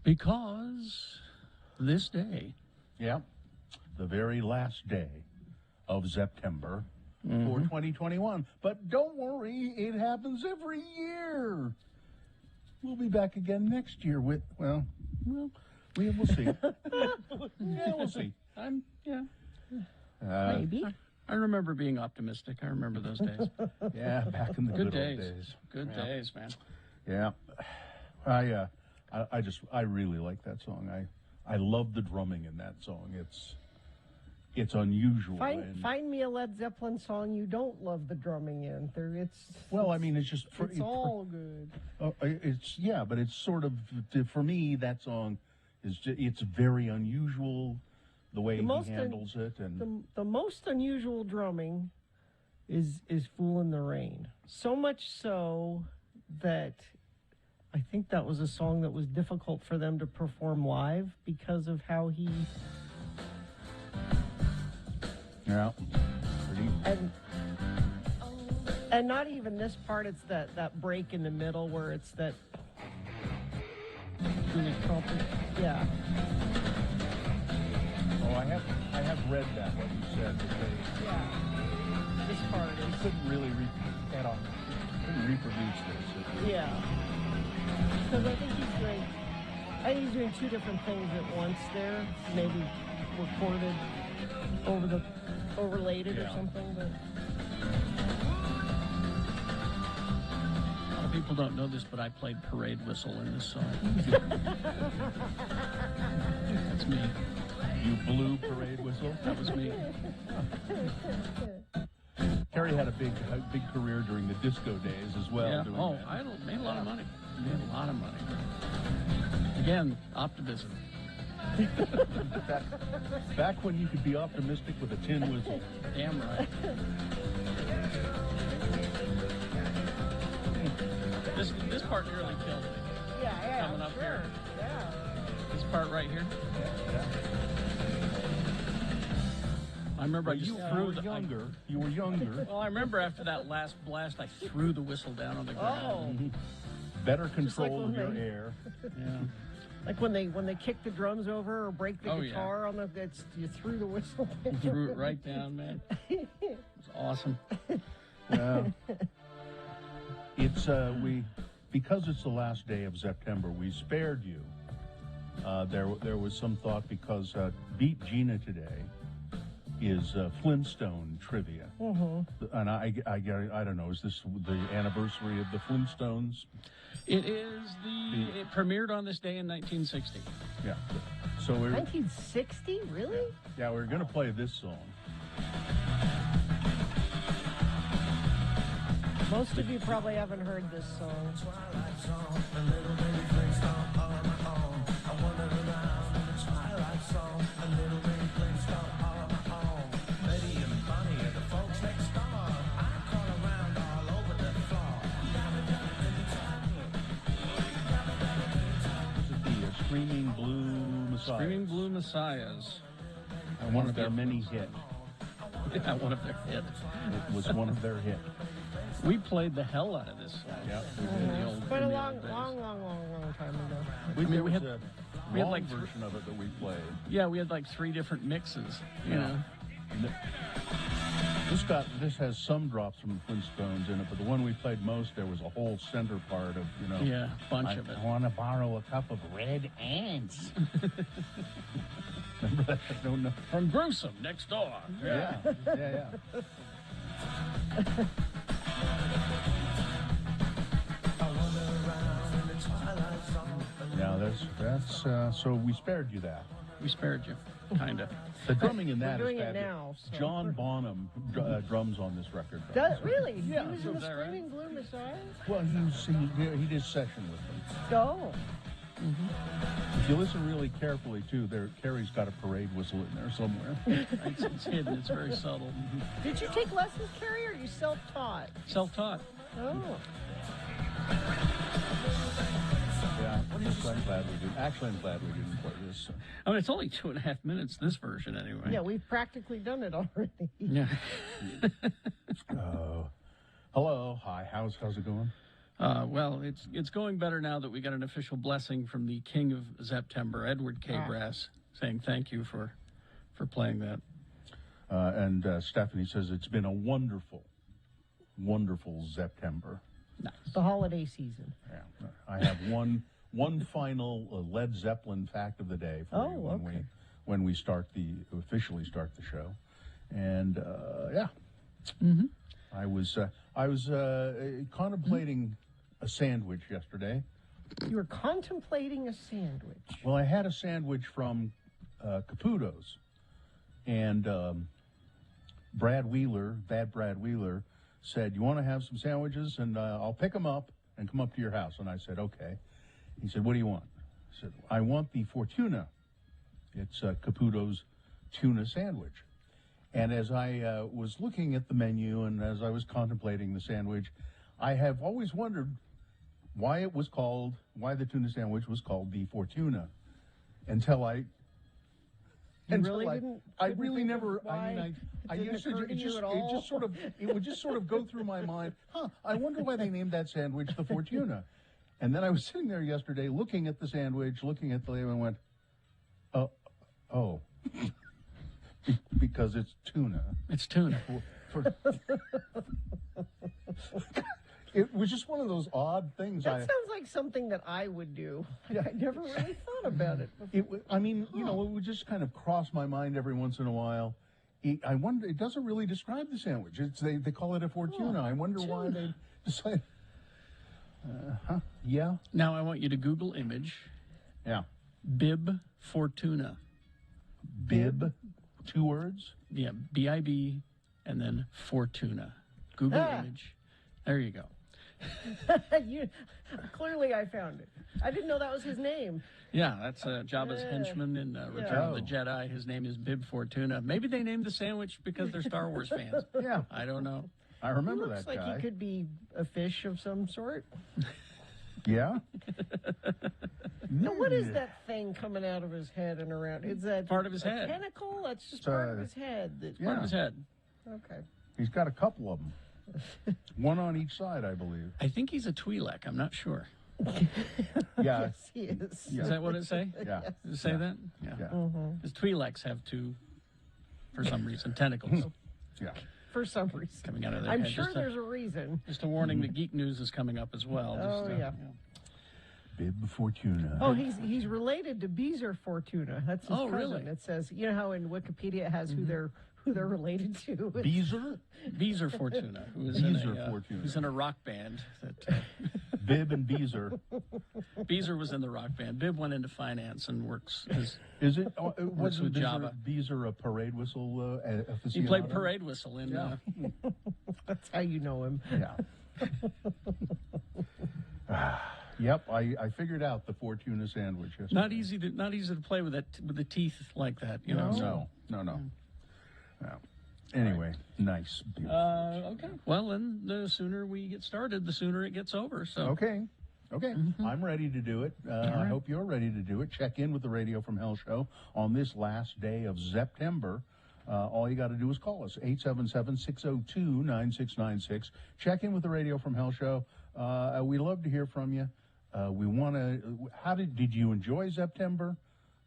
Because this day. Yeah, the very last day of September for 2021. But don't worry, it happens every year. We'll be back again next year with, we'll see. Yeah, we'll see. Maybe. I remember being optimistic. I remember those days. Yeah, back in the good old days. days. Good days, man. Yeah, I really like that song. I love the drumming in that song. It's unusual. Find me a Led Zeppelin song you don't love the drumming in. It's just it's all good. But it's sort of, for me, that song it's very unusual the way he handles it, and the most unusual drumming is "Fool in the Rain." So much so that I think that was a song that was difficult for them to perform live because of how he. Yeah. And not even this part, it's that break in the middle where it's that really yeah. Oh, I have read that, what you said, that this part they couldn't really reproduce this. Yeah. Because I think he's doing two different things at once there, maybe recorded overlaid it or something, but a lot of people don't know this, but I played parade whistle in this song. That's me. You blew parade whistle? That was me. Kerry had a big career during the disco days as well. Yeah. I made a lot of money. Again, optimism. Back when you could be optimistic with a tin whistle. Damn right. This part nearly killed me. Yeah, coming up sure. here. Yeah. This part right here. Yeah. I remember You were younger. Well, I remember after that last blast, I threw the whistle down on the ground. Better control of your air. Yeah. Like when they kick the drums over or break the guitar on you threw the whistle. Threw it right down, man. It was awesome. Yeah. It's because it's the last day of September, we spared you. There was some thought because Beat Gina today is Flintstone trivia. And I don't know, is this the anniversary of the Flintstones? It is it premiered on this day in 1960. Yeah. So 1960? Really? Yeah, we're going to play this song. Most of you probably haven't heard this song. Screaming Blue Messiahs. One of their many hits. Yeah, one of their hits. It was one of their hits. We played the hell out of this song. Yeah. But a long time ago. We had a long version of it that we played. Yeah, we had like 3 different mixes. You know. This has some drops from the Flintstones in it, but the one we played most, there was a whole center part of, Yeah, a bunch of it. I want to borrow a cup of red ants. Remember that? No. From Gruesome, next door. Yeah. Now that's so we spared you that. We spared you, kind of. The drumming in that We're is doing it fabulous. now. So. John Bonham drums on this record. Really? Yeah. He was in the Screaming Blue Messiah? Well, he did session with them. Oh. If you listen really carefully, too, Kerry's got a parade whistle in there somewhere. It's hidden. It's very subtle. Did you take lessons, Kerry, or are you self-taught? Self-taught. Oh. Yeah, I'm glad we did. Actually, I'm glad we didn't play this. I mean, it's only 2.5 minutes, this version, anyway. Yeah, we've practically done it already. Yeah. Hello. Hi. How's it going? Well, it's going better now that we got an official blessing from the King of September, Edward K. Brass, saying thank you for playing that. And Stephanie says it's been a wonderful, wonderful September. Nice. The holiday season. Yeah, I have one final Led Zeppelin fact of the day for you when we officially start the show, and I was contemplating a sandwich yesterday. You were contemplating a sandwich. Well, I had a sandwich from Caputo's, and Bad Brad Wheeler, said, "You want to have some sandwiches, and I'll pick them up and come up to your house." And I said, "Okay." He said, "What do you want?" I said, "I want the Fortuna." It's Caputo's tuna sandwich. And as I was looking at the menu and as I was contemplating the sandwich, I have always wondered why the tuna sandwich was called the Fortuna, until I really never. I used to. It would just sort of go through my mind. I wonder why they named that sandwich the Fortuna. And then I was sitting there yesterday, looking at the sandwich, looking at the label, and went, "Oh, because it's tuna." It's tuna. It was just one of those odd things. That sounds like something that I would do. Yeah. I never really thought about it before. It would just kind of cross my mind every once in a while. I wonder. It doesn't really describe the sandwich. They call it a Fortuna. I wonder why they decided. Yeah. Now I want you to Google image. Yeah. Bib Fortuna. Bib. 2 words. Yeah. B-I-B, and then Fortuna. Google image. There you go. Clearly, I found it. I didn't know that was his name. Yeah, that's Jabba's henchman in Return of the Jedi. His name is Bib Fortuna. Maybe they named the sandwich because they're Star Wars fans. Yeah. I don't know. I remember Looks that guy. like he could be a fish of some sort. Yeah. Now, what is that thing coming out of his head and around? Is that Part of his head. Tentacle? That's just part of his head. Part of his head. Okay. He's got a couple of them. One on each side, I believe. I think he's a Twi'lek. I'm not sure. Yeah. Yes, he is. Yeah. Is that what it say? Yeah. Does it say that? Yeah. Yeah. Because Twi'leks have 2, for some reason, tentacles Yeah. For some reason. coming out of their I'm head. sure there's a reason. Just a warning that Geek News is coming up as well. Yeah. Bib Fortuna. Oh, he's related to Beezer Fortuna. That's his cousin. really? It says, you know how in Wikipedia it has who they're related to. Beezer? Beezer Fortuna, who's in a rock band. Bib and Beezer. Beezer was in the rock band. Bib went into finance and works. Is it? Works with Jabba. Beezer a parade whistle aficionado? He played parade whistle in. That's how you know him. Yeah. Yep, I figured out the Fortuna sandwich yesterday. Not easy to play with the teeth like that. You know. No. Anyway, nice. Okay. Well, then the sooner we get started, the sooner it gets over. So. Okay. I'm ready to do it. I hope you're ready to do it. Check in with the Radio from Hell show on this last day of September. All you got to do is call us, 877-602-9696. Check in with the Radio from Hell show. We love to hear from you. We want to. Did you enjoy September?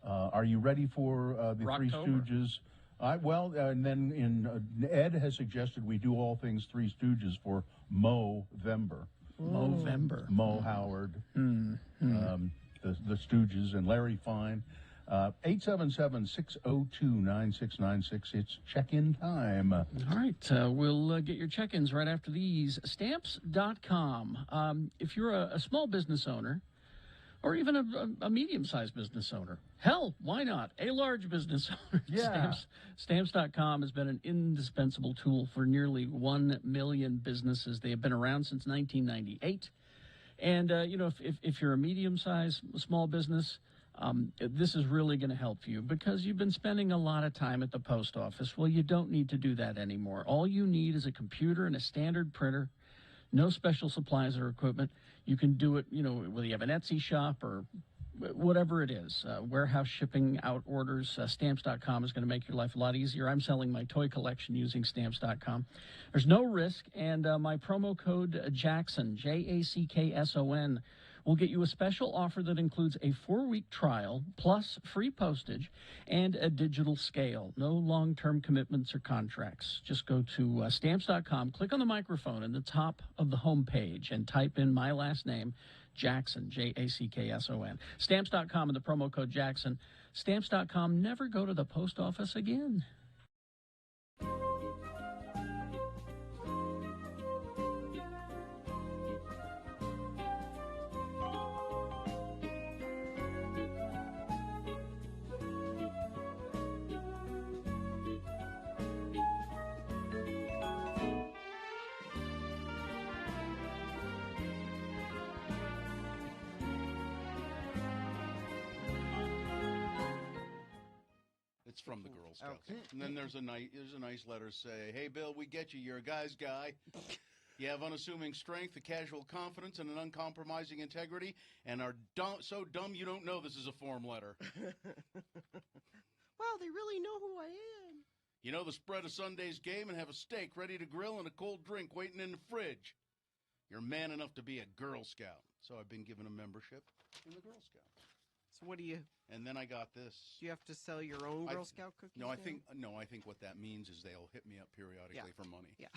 Are you ready for the Three Stooges? And then Ed has suggested we do all things Three Stooges for Movember. Movember. Mo Howard, the Stooges, and Larry Fine. 877-602-9696. It's check-in time. All right. We'll get your check-ins right after these. Stamps.com. If you're a small business owner, or even a medium-sized business owner, hell, why not? A large business owner. Yeah. Stamps.com has been an indispensable tool for nearly 1 million businesses. They have been around since 1998. And, if you're a medium-sized small business, this is really going to help you because you've been spending a lot of time at the post office. Well, you don't need to do that anymore. All you need is a computer and a standard printer, no special supplies or equipment. You can do it, whether you have an Etsy shop or, whatever it is, warehouse shipping out orders, stamps.com is going to make your life a lot easier. I'm selling my toy collection using stamps.com. There's no risk, and my promo code Jackson, Jackson, will get you a special offer that includes a 4-week trial plus free postage and a digital scale. No long-term commitments or contracts. Just go to stamps.com, click on the microphone in the top of the home page, and type in my last name, Jackson, Jackson. Stamps.com and the promo code Jackson. Stamps.com, never go to the post office again. It's from the Girl Scouts. Okay. And then there's a nice letter say, "Hey Bill, we get you. You're a guy's guy. You have unassuming strength, a casual confidence, and an uncompromising integrity, and are so dumb you don't know this is a form letter. Well, they really know who I am. You know the spread of Sunday's game and have a steak ready to grill and a cold drink waiting in the fridge. You're man enough to be a Girl Scout." So I've been given a membership in the Girl Scouts. So what do you And then I got this. do? You have to sell your own Girl Scout cookies? No, I now? think what that means is they'll hit me up periodically for money. Yeah,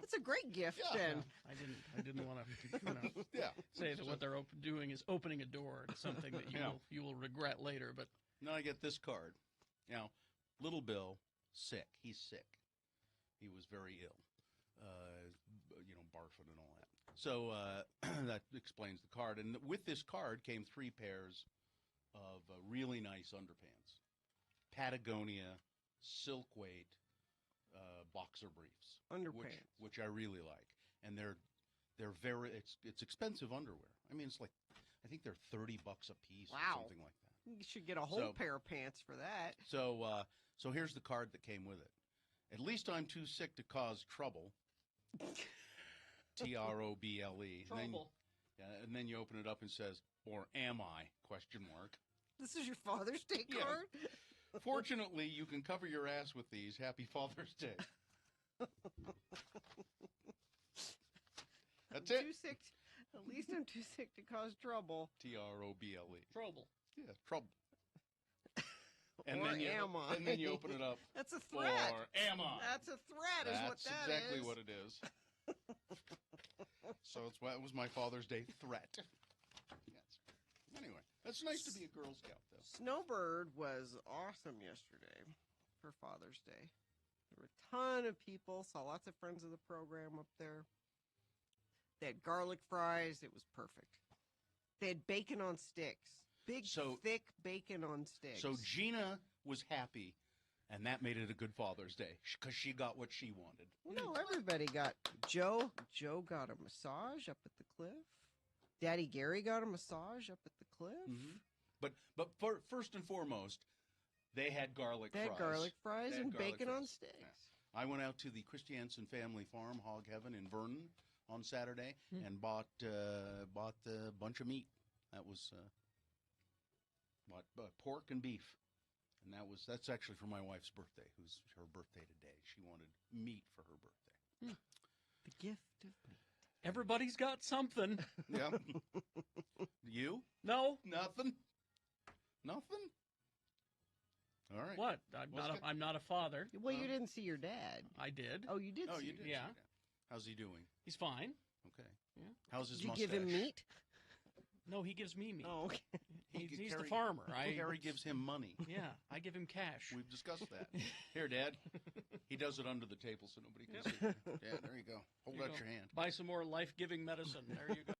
it's a great gift, Yeah. Jen. I didn't want to Yeah. say that what they're doing is opening a door to something that Yeah. you will regret later. But Now I get this card. Now, little Bill, sick. He's sick. He was very ill. Barfing and all that. So that explains the card. And with this card came 3 pairs of really nice underpants. Patagonia, silk weight, boxer briefs. Underpants. Which I really like. And they're very, it's expensive underwear. I mean, I think they're $30 a piece or Wow. something like that. You should get a whole pair of pants for that. So here's the card that came with it. At least I'm too sick to cause trouble. Trouble. trouble. And then you open it up and says, "Or am I?" ? This is your Father's Day Yeah. card? Fortunately, you can cover your ass with these. Happy Father's Day. That's it. Too sick. At least I'm too sick to cause trouble. Trouble. Trouble. Yeah, trouble. And Or then am I? And then you open it up. That's a threat. Or am I? That's a threat, is what That's that exactly is. what it is. So it was my Father's Day threat. Yes. Anyway, that's nice to be a Girl Scout, though. Snowbird was awesome yesterday for Father's Day. There were a ton of people. Saw lots of friends of the program up there. They had garlic fries. It was perfect. They had bacon on sticks. Big, thick bacon on sticks. So Gina was happy, and that made it a good Father's Day because she got what she wanted. No, everybody got. Joe got a massage up at the cliff. Daddy Gary got a massage up at the cliff. Mm-hmm. But first and foremost, they had garlic They fries. had garlic fries and garlic bacon on fries. sticks. Yeah. I went out to the Christiansen Family Farm, Hog Heaven in Vernon, on Saturday and bought a bunch of meat. That was pork and beef, and that's actually for my wife's birthday. Who's her birthday today? She wanted meat for her birthday. The gift of meat. Everybody's got something. Yeah. You? No. Nothing. All right. What? Well, I'm not a father. Well, you didn't see your dad. I did. Oh, you did. Oh, see you your did. Yeah. see that. How's he doing? He's fine. Okay. Yeah. How's his Did you mustache? give him meat? No, he gives me meat. Oh, okay. He's the farmer. Harry gives him money. Yeah, I give him cash. We've discussed that. Here, Dad. He does it under the table so nobody can see. Yeah, there you go. Hold There you out go. your hand. Buy some more life-giving medicine. There you go.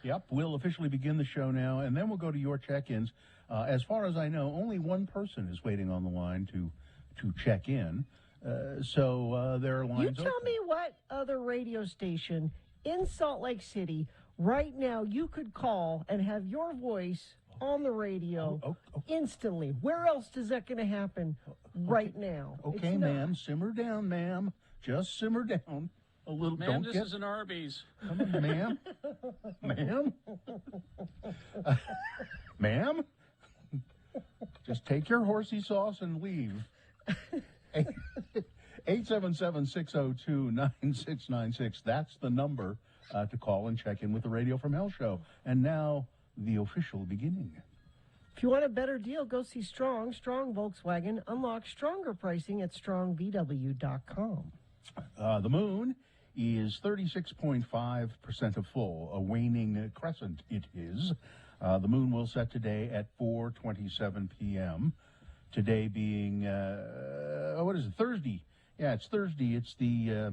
Yep, we'll officially begin the show now, and then we'll go to your check-ins. As far as I know, only one person is waiting on the line to check in. So there are lines You tell open. me what other radio station in Salt Lake City right now you could call and have your voice on the radio instantly. Where else is that going to happen right now? Okay, It's not. ma'am, simmer down, ma'am. Just simmer down a little. Ma'am, Don't this get is an Arby's. Come on, ma'am. Ma'am? Ma'am? Just take your horsey sauce and leave. 877-602-9696. That's the number to call and check in with the Radio from Hell show. And now, the official beginning. If you want a better deal, go see Strong Volkswagen. Unlock stronger pricing at strongvw.com. The moon is 36.5% of full, a waning crescent it is. The moon will set today at 4:27 p.m. Today being, what is it, Thursday? Yeah, it's Thursday. It's the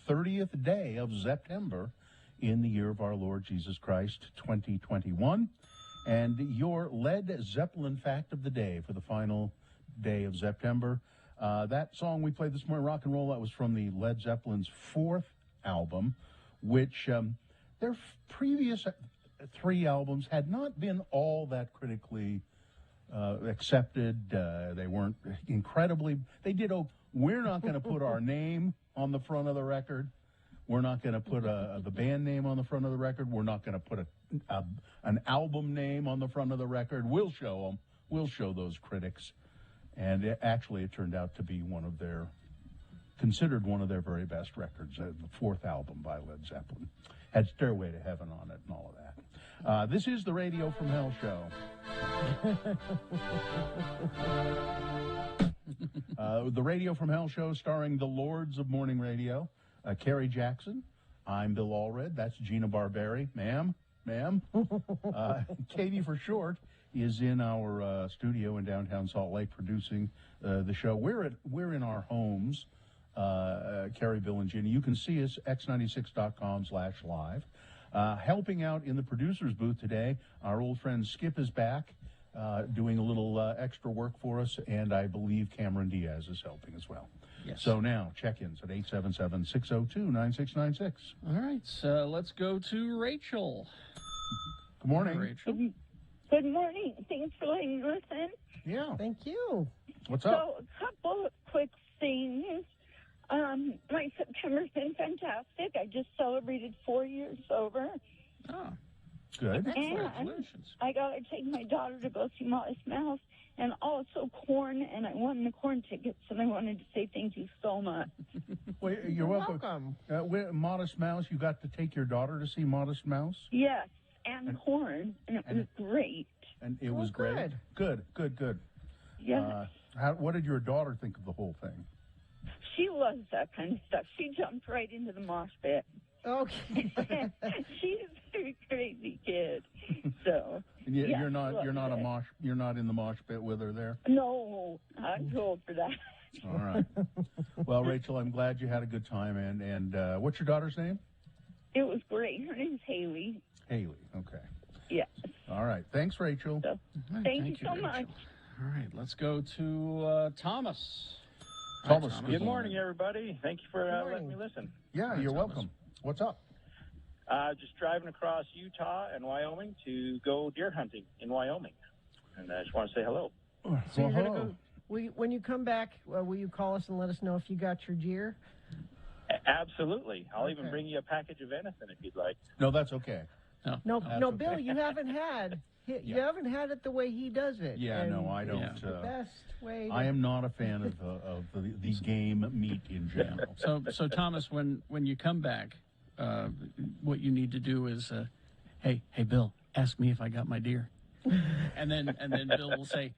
30th day of September in the year of our Lord Jesus Christ, 2021. And your Led Zeppelin fact of the day for the final day of September. That song we played this morning, Rock and Roll, that was from the Led Zeppelin's fourth album, which their previous three albums had not been all that critically accepted. They weren't incredibly, they did, we're not going to put our name on the front of the record. We're not going to put the band name on the front of the record. We're not going to put an album name on the front of the record. We'll show them. We'll show those critics. And it turned out to be considered one of their very best records, the fourth album by Led Zeppelin. Had Stairway to Heaven on it and all of that. This is the Radio from Hell show. The Radio from Hell show starring the Lords of Morning Radio, Kerry Jackson. I'm Bill Allred. That's Gina Barberi. Ma'am. Katie for short is in our studio in downtown Salt Lake producing the show. We're in our homes, Kerry, Bill, and Gina. You can see us, x96.com/live. Helping out in the producer's booth today, our old friend Skip is back, doing a little extra work for us, and I believe Cameron Diaz is helping as well. Yes. So now, check-ins at 877-602-9696. All right, so let's go to Rachel. Good morning. Hi, Rachel. Good morning. Thanks for letting me listen. Yeah. Thank you. What's up? So, a couple of quick things. My September's been fantastic. I just celebrated 4 years sober. Oh, Good. And congratulations. I got to take my daughter to go see Modest Mouse and also Korn, and I won the Korn tickets, and I wanted to say thank you so much. Well, you're welcome. Modest Mouse, you got to take your daughter to see Modest Mouse? Yes, and Korn, and it was great. And it was great. Good. Yes. What did your daughter think of the whole thing? She loves that kind of stuff. She jumped right into the mosh pit. Okay. She's a very crazy kid. So You're not in the mosh pit with her there? no, I'm too old for that. All right. Well, Rachel, I'm glad you had a good time. And what's your daughter's name? It was great. Her name's Haley. Haley. Okay. Yes. All right. Thanks, Rachel. So, All right, thank you so Rachel. much. All right, let's go to Thomas. Thomas, Hi, Good morning, everybody. Thank you for Good letting me morning. listen. Yeah, you're welcome. What's up? Just driving across Utah and Wyoming to go deer hunting in Wyoming. And I just want to say hello. So you're going to go, when you come back, will you call us and let us know if you got your deer? Absolutely. I'll even Okay. bring you a package of venison if you'd like. No, that's okay. No, That's Bill, okay. you haven't had you Yeah. haven't had it the way he does it. Yeah, And no, I don't. Yeah. the best way. I am not a fan of the game meat in general. So Thomas, when you come back, what you need to do is, hey, Bill, ask me if I got my deer, and then Bill will say,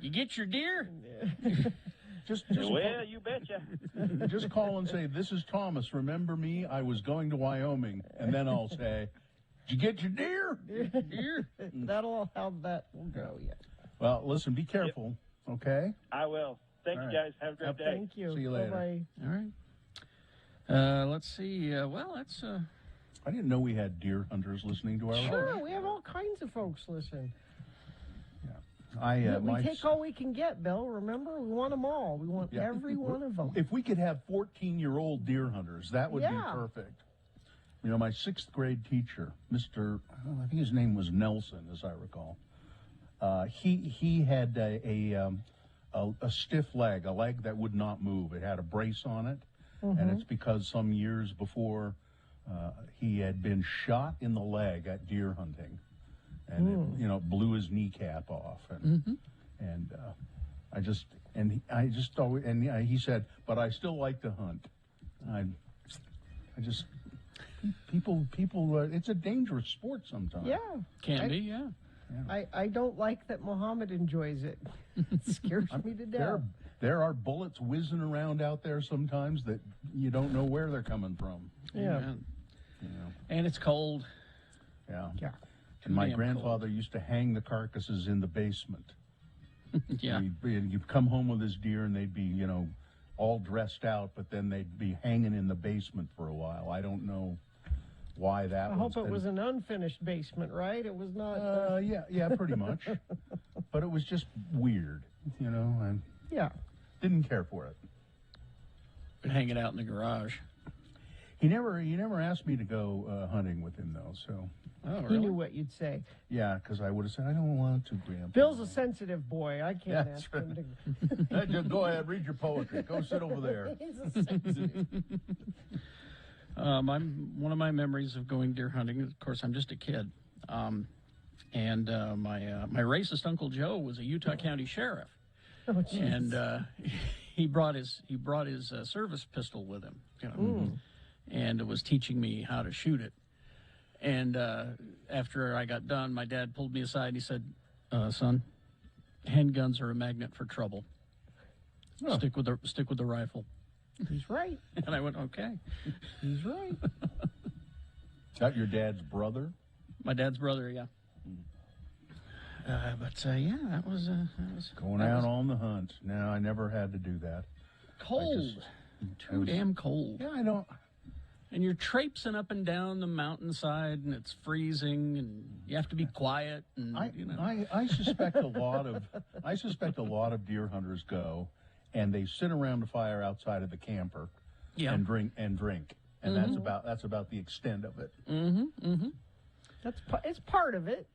you get your deer? Just Well, you betcha. just call and say, this is Thomas. Remember me? I was going to Wyoming. And then I'll say, did you get your deer? Deer? That'll how that will go. Yeah. Well, listen, be careful, okay? I will. Thank All you, right. guys. Have a great day. Thank you. See you later. Bye-bye. All right. Let's see. Well, that's I didn't know we had deer hunters listening to our Sure, we have all kinds of folks listen. Yeah. We take all we can get, Bill. Remember, we want them all. We want every one of them. If we could have 14-year-old deer hunters, that would be perfect. You know, my 6th grade teacher, Mr. I think his name was Nelson, as I recall. He had a stiff leg, a leg that would not move. It had a brace on it, and it's because some years before he had been shot in the leg at deer hunting, and it, blew his kneecap off, and he said, but I still like to hunt. People, it's a dangerous sport sometimes. Yeah. Can be, yeah. I don't like that Muhammad enjoys it. It scares me to death. There are bullets whizzing around out there sometimes that you don't know where they're coming from. Yeah. Amen. And it's cold. Yeah. Yeah. And my Damn grandfather used to hang the carcasses in the basement. Yeah. You'd come home with his deer and they'd be, all dressed out, but then they'd be hanging in the basement for a while. I don't know why that I was. hope it was an unfinished basement, right? It was not. Yeah, pretty much. But it was just weird, I didn't care for it. But hang it out in the garage. He never asked me to go hunting with him, though, so. Oh, He really? knew what you'd say. Yeah, because I would have said, I don't want to, Grandpa. Bill's a sensitive boy. I can't That's ask him to. Just go ahead, read your poetry. Go sit over there. He's a sensitive. One of my memories of going deer hunting, of course, I'm just a kid. My racist Uncle Joe was a Utah County sheriff. Oh, jeez. And he brought his service pistol with him, and was teaching me how to shoot it. And after I got done, my dad pulled me aside and he said, "Son, handguns are a magnet for trouble. Oh. Stick with the rifle." He's right. And I went, "Okay." He's right. Is that your dad's brother? My dad's brother, yeah. That was Going out on the hunt. No, I never had to do that. cold. Too damn cold. Yeah, I don't. And you're traipsing up and down the mountainside, and it's freezing, and you have to be quiet. And I suspect a lot of deer hunters go, and they sit around the fire outside of the camper, and drink, and that's about the extent of it. It's part of it.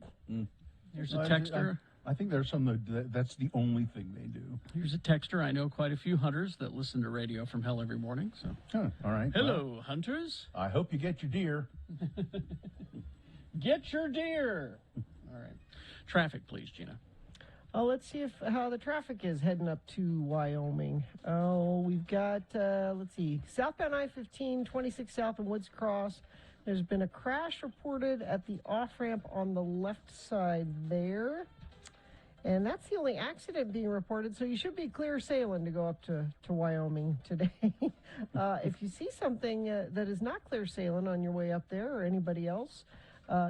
Here's a texter. I think there's some that's the only thing they do. Here's a texter. I know quite a few hunters that listen to radio from hell every morning. So, all right. hello, Well, hunters. I hope you get your deer. Get your deer. All right. Traffic, please, Gina. Let's see how the traffic is heading up to Wyoming. Oh, we've got, let's see, southbound I-15, 26 south of Woods Cross. There's been a crash reported at the off-ramp on the left side there. And that's the only accident being reported, so you should be clear sailing to go up to Wyoming today. If you see something that is not clear sailing on your way up there or anybody else,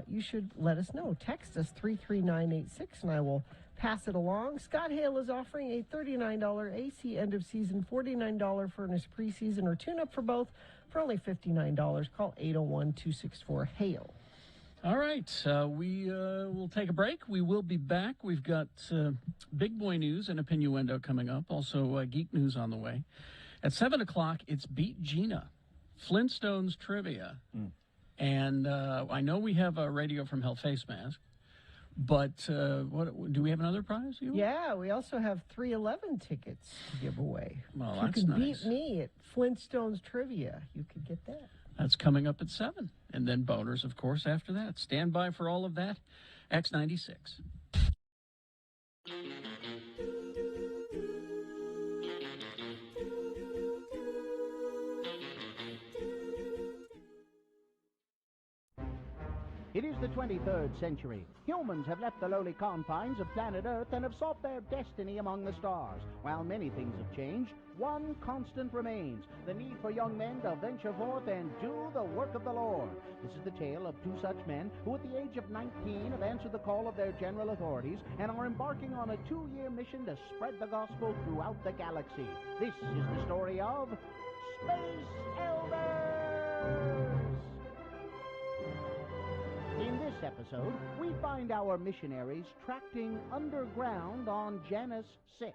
you should let us know. Text us 33986 and I will pass it along. Scott Hale is offering a $39 AC end of season, $49 furnace preseason or tune-up for both for only $59. Call 801-264-HALE. All right, we will take a break. We will be back. We've got big boy news and opinioendo coming up. Also, geek news on the way. At 7 o'clock, it's Beat Gina, Flintstones trivia. And I know we have a Radio from Hell face mask, but what do we have another prize? Yeah, we also have 311 tickets to give away. Well, if that's you can nice. beat me at Flintstones trivia, you could get that. That's coming up at 7. And then boners, of course, after that. Stand by for all of that. X96. It is the 23rd century. Humans have left the lowly confines of planet Earth and have sought their destiny among the stars. While many things have changed, one constant remains, the need for young men to venture forth and do the work of the Lord. This is the tale of two such men who at the age of 19 have answered the call of their general authorities and are embarking on a 2-year mission to spread the gospel throughout the galaxy. This is the story of Space Elders! episode, we find our missionaries tracting underground on Janus 6.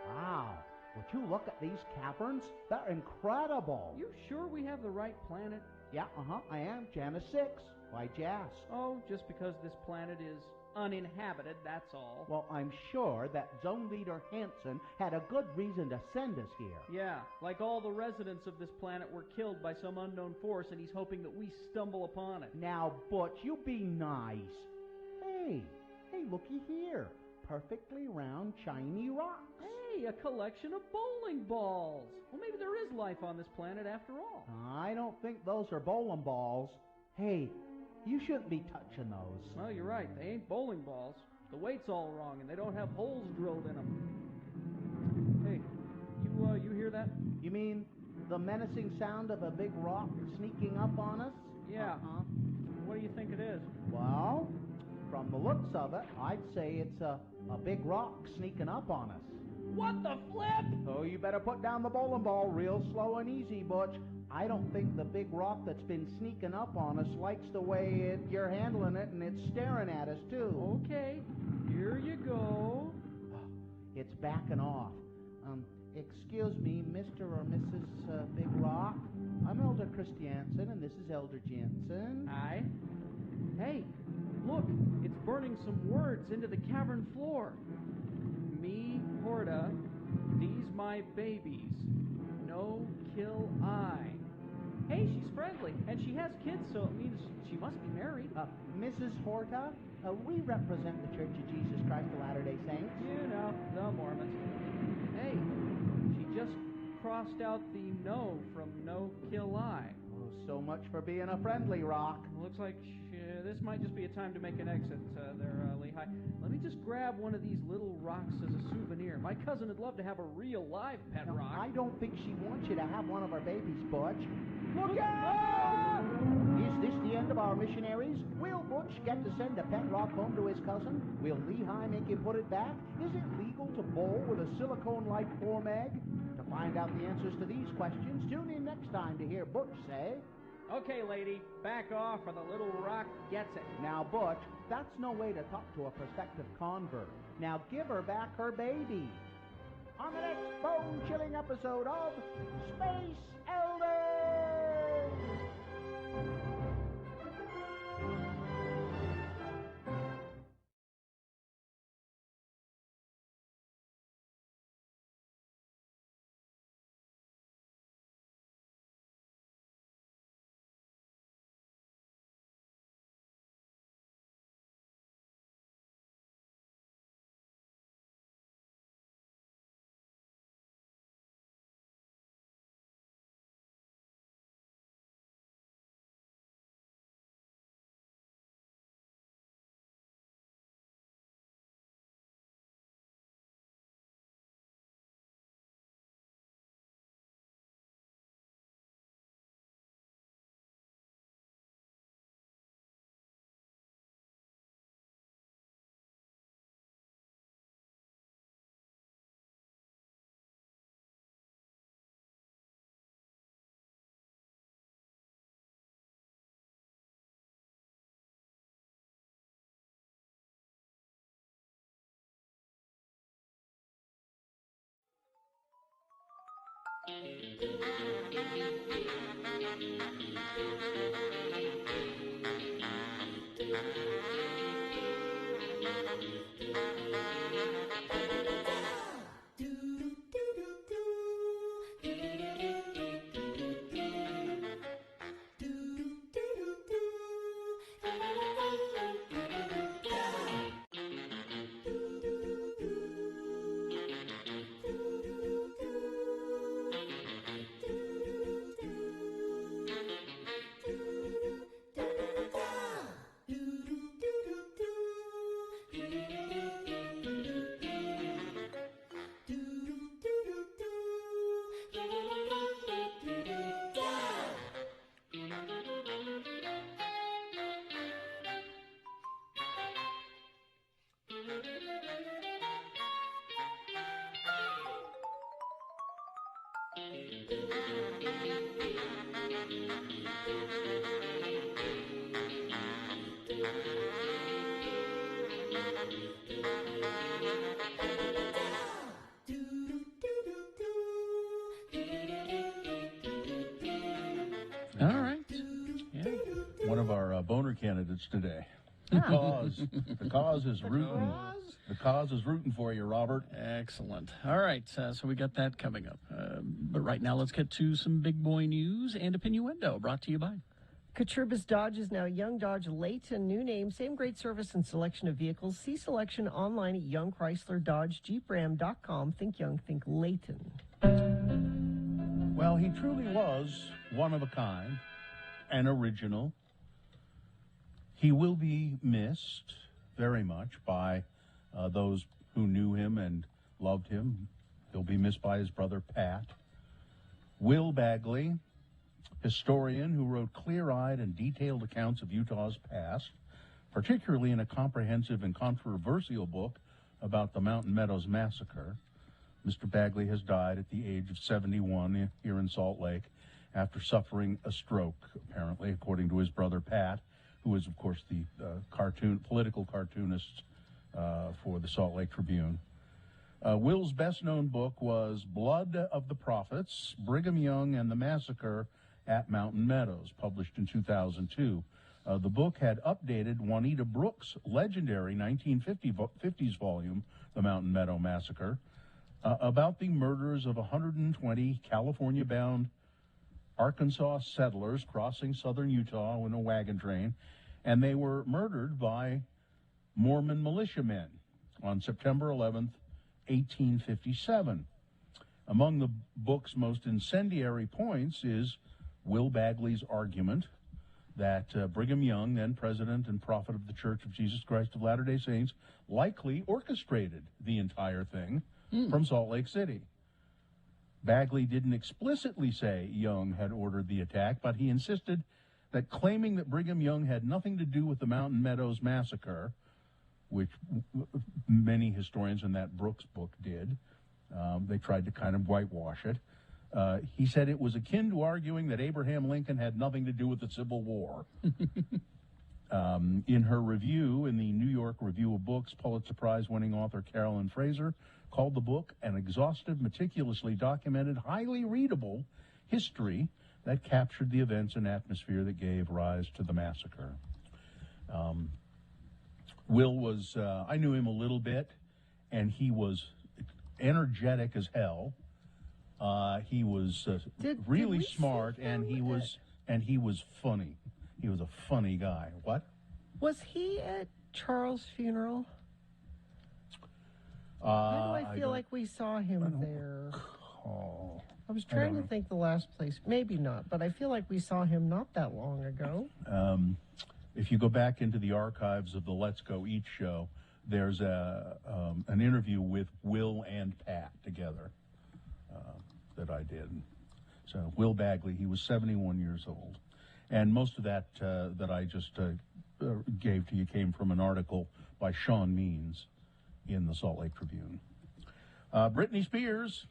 Wow, would you look at these caverns? They're incredible. You sure we have the right planet? Yeah, I am. Janus 6. Why Jas? Oh, just because this planet is uninhabited, that's all. Well, I'm sure that Zone Leader Hansen had a good reason to send us here. Yeah, like all the residents of this planet were killed by some unknown force, and he's hoping that we stumble upon it. Now, Butch, you be nice. Hey, looky here. Perfectly round, shiny rocks. Hey, a collection of bowling balls. Well, maybe there is life on this planet after all. I don't think those are bowling balls. Hey, you shouldn't be touching those. Well, you're right. They ain't bowling balls. The weight's all wrong, and they don't have holes drilled in them. Hey, you hear that? You mean the menacing sound of a big rock sneaking up on us? Yeah. What do you think it is? Well, from the looks of it, I'd say it's a big rock sneaking up on us. What the flip? Oh, you better put down the bowling ball real slow and easy, Butch. I don't think the big rock that's been sneaking up on us likes the way you're handling it, and it's staring at us, too. Okay, here you go. It's backing off. Excuse me, Mr. or Mrs. Big Rock. I'm Elder Christiansen, and this is Elder Jensen. Hi. Hey, look, it's burning some words into the cavern floor. Me, Horta, these my babies. No kill I. Hey, she's friendly, and she has kids, so it means she must be married. Mrs. Horta, we represent the Church of Jesus Christ of Latter-day Saints. You know, the Mormons. Hey, she just crossed out the no from no kill I. Oh, so much for being a friendly rock. Looks like this might just be a time to make an exit there, Lehigh. Let me just grab one of these little rocks as a souvenir. My cousin would love to have a real live pet rock. I don't think she wants you to have one of our babies, Butch. Look out! Is this the end of our missionaries? Will Butch get to send a pet rock home to his cousin? Will Lehigh make him put it back? Is it legal to bowl with a silicone life form egg? To find out the answers to these questions, tune in next time to hear Butch say... Okay, lady, back off or the little rock gets it. Now, Butch, that's no way to talk to a prospective convert. Now give her back her baby. On the next bone-chilling episode of Space Elders! All right. Yeah. One of our boner candidates today. The cause is rooting. The cause is rooting for you, Robert. Excellent. All right, so we got that coming up. But right now, let's get to some big boy news and opinioendo, brought to you by Katrubis Dodge is now Young Dodge Layton. New name, same great service and selection of vehicles. See selection online at Young Chrysler Dodge Jeep Ram.com. Think Young, think Layton. Well, he truly was one of a kind, an original. He will be missed very much by those who knew him and loved him. He'll be missed by his brother, Pat. Will Bagley, historian who wrote clear-eyed and detailed accounts of Utah's past, particularly in a comprehensive and controversial book about the Mountain Meadows Massacre. Mr. Bagley has died at the age of 71 here in Salt Lake after suffering a stroke, apparently, according to his brother, Pat, who is, of course, the political cartoonist for the Salt Lake Tribune. Will's best-known book was Blood of the Prophets, Brigham Young and the Massacre at Mountain Meadows, published in 2002. The book had updated Juanita Brooks' legendary 1950s volume, The Mountain Meadow Massacre, about the murders of 120 California-bound Arkansas settlers crossing southern Utah in a wagon train, and they were murdered by Mormon militiamen on September 11th, 1857. Among the book's most incendiary points is Will Bagley's argument that Brigham Young, then president and prophet of the Church of Jesus Christ of Latter-day Saints, likely orchestrated the entire thing from Salt Lake City. Bagley didn't explicitly say Young had ordered the attack, but he insisted that claiming that Brigham Young had nothing to do with the Mountain Meadows Massacre, which many historians in that Brooks book did, they tried to kind of whitewash it. He said it was akin to arguing that Abraham Lincoln had nothing to do with the Civil War. In her review in the New York Review of Books, Pulitzer Prize-winning author Carolyn Fraser called the book an exhaustive, meticulously documented, highly readable history that captured the events and atmosphere that gave rise to the massacre. Will was, I knew him a little bit, and he was energetic as hell. He was really smart, and he was funny. He was a funny guy. What? Was he at Charles' funeral? Why do I feel like we saw him there? I was trying to think the last place. Maybe not, but I feel like we saw him not that long ago. If you go back into the archives of the Let's Go Eat show, there's an interview with Will and Pat together that I did. So Will Bagley, he was 71 years old. And most of that that I just gave to you came from an article by Sean Means in the Salt Lake Tribune. Britney Spears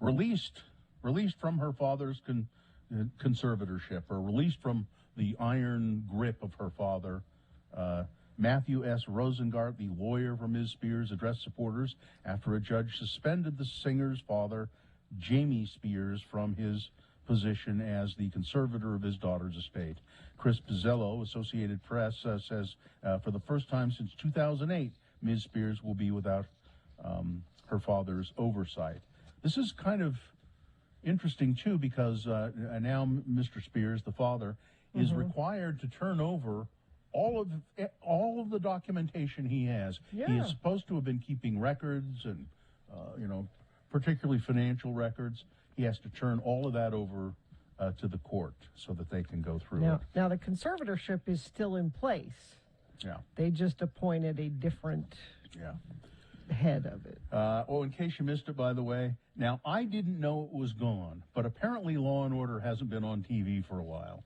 released from her father's conservatorship, or released from the iron grip of her father. Matthew S. Rosengart, the lawyer for Ms. Spears, addressed supporters after a judge suspended the singer's father, Jamie Spears, from his position as the conservator of his daughter's estate. Chris Pizzello, Associated Press, says for the first time since 2008, Ms. Spears will be without her father's oversight. This is kind of interesting, too, because now Mr. Spears, the father, is required to turn over all of the documentation he has. Yeah. He is supposed to have been keeping records and, particularly financial records. He has to turn all of that over to the court so that they can go through it. Now, the conservatorship is still in place. Yeah. They just appointed a different head of it. In case you missed it, by the way, now, I didn't know it was gone, but apparently Law & Order hasn't been on TV for a while.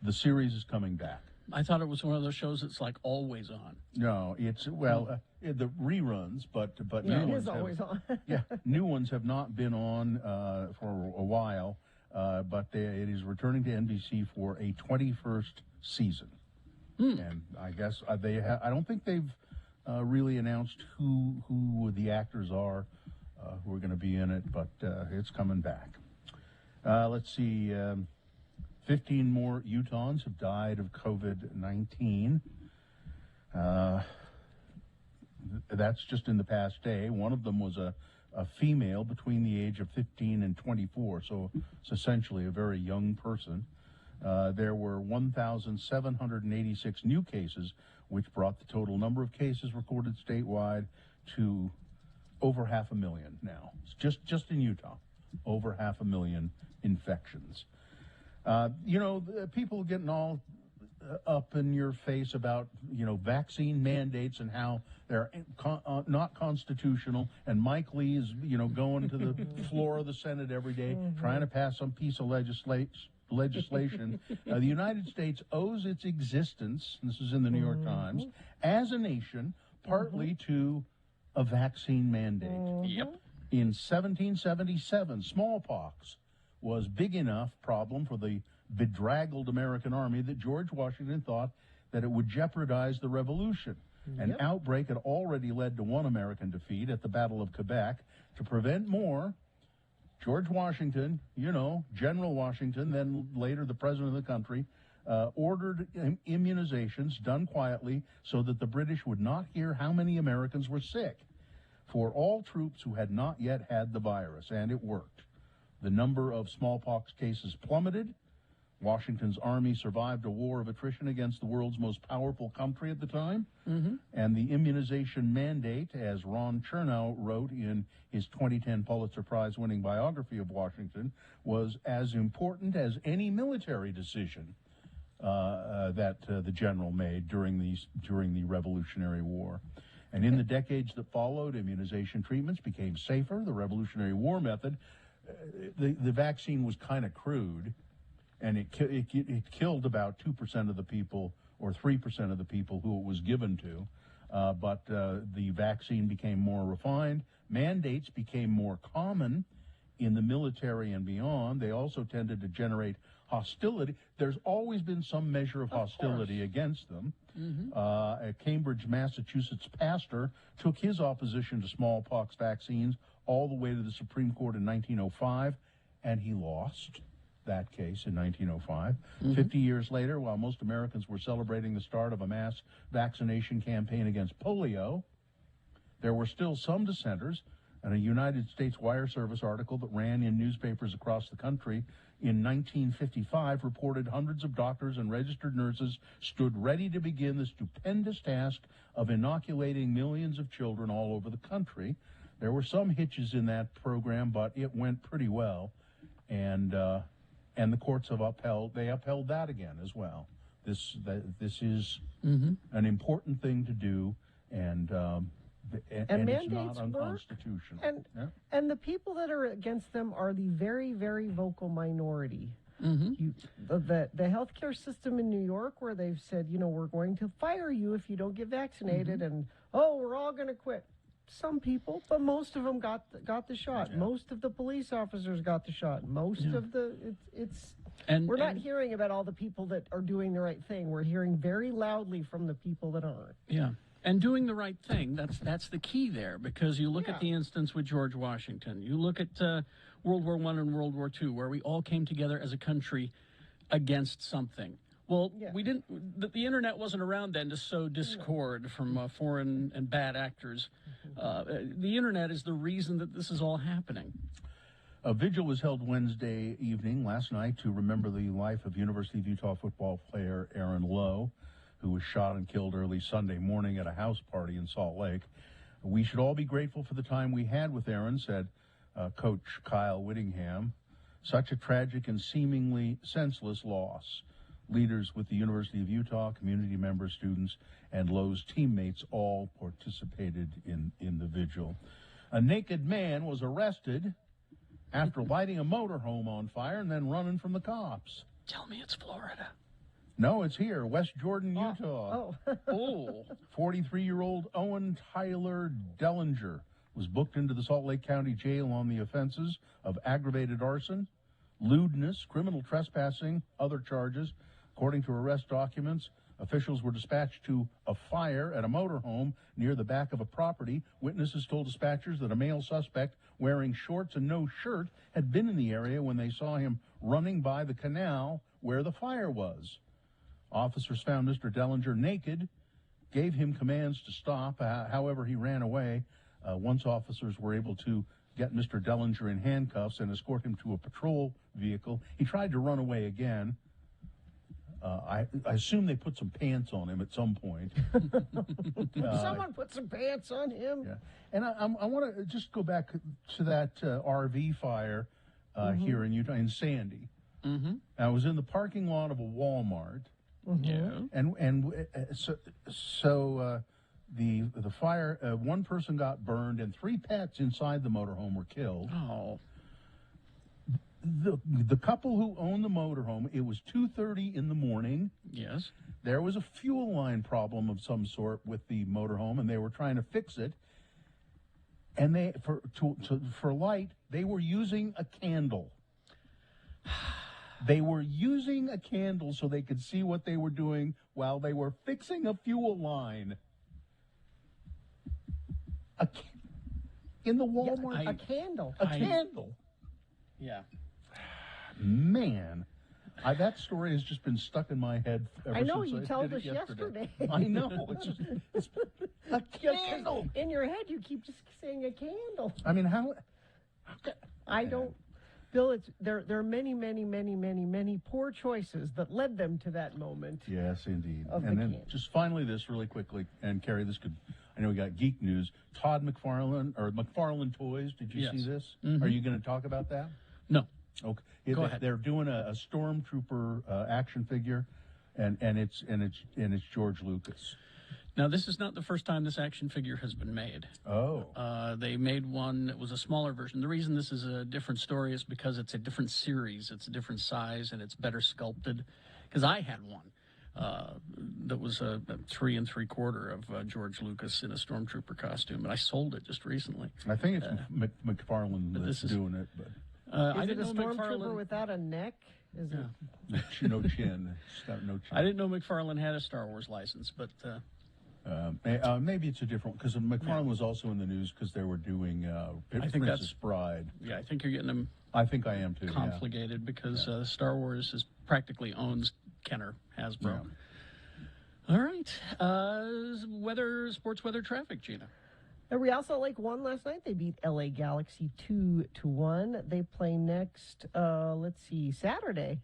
The series is coming back. I thought it was one of those shows that's like always on. No, it's, the reruns, but Yeah, new it ones is always on. new ones have not been on for a while, but it is returning to NBC for a 21st season. And I guess I don't think they've really announced who the actors are who are going to be in it, but it's coming back. Let's see. 15 more Utahns have died of COVID-19. That's just in the past day. One of them was a female between the age of 15 and 24, so it's essentially a very young person. There were 1,786 new cases, which brought the total number of cases recorded statewide to over 500,000 now. It's just in Utah, over 500,000 infections. People getting all up in your face about, vaccine mandates and how they're not constitutional. And Mike Lee is, going to the floor of the Senate every day trying to pass some piece of legislation. The United States owes its existence, this is in the New York Times, as a nation, partly to a vaccine mandate. Yep. In 1777, smallpox was big enough problem for the bedraggled American army that George Washington thought that it would jeopardize the Revolution. An outbreak had already led to one American defeat at the Battle of Quebec. To prevent more, George Washington, General Washington, then later the president of the country, ordered immunizations done quietly so that the British would not hear how many Americans were sick for all troops who had not yet had the virus, and it worked. The number of smallpox cases plummeted. Washington's army survived a war of attrition against the world's most powerful country at the time. And the immunization mandate, as Ron Chernow wrote in his 2010 Pulitzer Prize-winning biography of Washington, was as important as any military decision that the general made during the Revolutionary War. And in the decades that followed, immunization treatments became safer. The Revolutionary War method, the vaccine was kind of crude, and it killed about 2% of the people or 3% of the people who it was given to. But the vaccine became more refined. Mandates became more common in the military and beyond. They also tended to generate hostility. There's always been some measure of hostility against them. A Cambridge, Massachusetts pastor took his opposition to smallpox vaccines all the way to the Supreme Court in 1905, and he lost that case in 1905. 50 years later, while most Americans were celebrating the start of a mass vaccination campaign against polio, there were still some dissenters, and a United States Wire Service article that ran in newspapers across the country in 1955 reported hundreds of doctors and registered nurses stood ready to begin the stupendous task of inoculating millions of children all over the country. There were some hitches in that program, but it went pretty well, and the courts have upheld that again as well. This is an important thing to do, and it's not unconstitutional. And the people that are against them are the very, very vocal minority. The healthcare system in New York, where they've said, we're going to fire you if you don't get vaccinated, and we're all going to quit. Some people, but most of them got the shot. Yeah. Most of the police officers got the shot. Most of we're not hearing about all the people that are doing the right thing. We're hearing very loudly from the people that aren't. Yeah. And doing the right thing, that's the key there, because you look at the instance with George Washington. You look at World War I and World War II, where we all came together as a country against something. Well, we didn't. The internet wasn't around then to sow discord from foreign and bad actors. The internet is the reason that this is all happening. A vigil was held Wednesday evening, last night, to remember the life of University of Utah football player Aaron Lowe, who was shot and killed early Sunday morning at a house party in Salt Lake. We should all be grateful for the time we had with Aaron, said Coach Kyle Whittingham. Such a tragic and seemingly senseless loss. Leaders with the University of Utah, community members, students, and Lowe's teammates all participated in the vigil. A naked man was arrested after lighting a motorhome on fire and then running from the cops. Tell me it's Florida. No, it's here, West Jordan, Utah. 43-year-old Owen Tyler Dellinger was booked into the Salt Lake County Jail on the offenses of aggravated arson, lewdness, criminal trespassing, other charges. According to arrest documents, Officials were dispatched to a fire at a motorhome near the back of a property. Witnesses told dispatchers that a male suspect wearing shorts and no shirt had been in the area when they saw him running by the canal where the fire was. Officers found Mr. Dellinger naked, gave him commands to stop. However, he ran away. Once officers were able to get Mr. Dellinger in handcuffs and escort him to a patrol vehicle, he tried to run away again. I assume they put some pants on him at some point. Someone put some pants on him. Yeah. And I want to just go back to that RV fire here in Utah, in Sandy. Mm-hmm. I was in the parking lot of a Walmart. Yeah. And so the fire, one person got burned and 3 pets inside the motorhome were killed. Oh. The couple who owned the motorhome, it was 2:30 in the morning. Yes. There was a fuel line problem of some sort with the motorhome, and they were trying to fix it. And they for light, they were using a candle. They were using a candle so they could see what they were doing while they were fixing a fuel line. In the Walmart, A candle. a candle. Yeah. Man, that story has just been stuck in my head ever I know, since you I told did us it yesterday. yesterday. I know. It's a candle. In your head, you keep just saying a candle. I mean, how I don't. Bill, there are many poor choices that led them to that moment. Yes, indeed. Of And the then candle. just finally this really quickly, and Carrie, this could, I know we got geek news. Todd McFarlane, or McFarlane Toys, did you Yes. see this? Mhm. Are you going to talk about that? No. Okay. Go ahead. They're doing a Stormtrooper action figure, and it's George Lucas. Now, this is not the first time this action figure has been made. Oh. They made one that was a smaller version. The reason this is a different story is because it's a different series. It's a different size, and it's better sculpted. Because I had one that was a 3 3/4 of George Lucas in a Stormtrooper costume, and I sold it just recently. I think it's McFarlane but that's this is- doing it, but I Is it didn't a know stormtrooper McFarlane. without a neck? Is Yeah. it? no chin. It's got no chin. I didn't know McFarlane had a Star Wars license, but Maybe it's a different, because McFarlane was also in the news because they were doing think Princess that's- Bride. yeah, I think you're getting them I think I am too. confligated because Star Wars practically owns Kenner Hasbro. Yeah. All right, sports weather, traffic, Gina. The Real Salt Lake won last night. They beat LA Galaxy 2-1. They play next, Saturday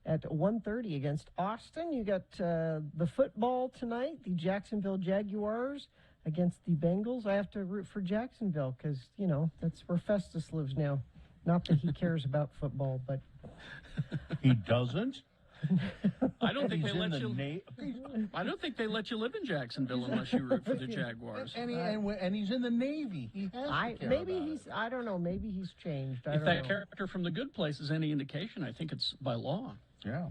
at 1:30 against Austin. You got the football tonight, the Jacksonville Jaguars against the Bengals. I have to root for Jacksonville because, that's where Festus lives now. Not that he cares about football, but He doesn't? I don't think He's they in let the you. I don't think they let you live in Jacksonville unless you root for the Jaguars. And he's in the Navy. He has to care maybe about he's it. I don't know, maybe he's changed. I If don't that know. character from The Good Place is any indication, I think it's by law. Yeah.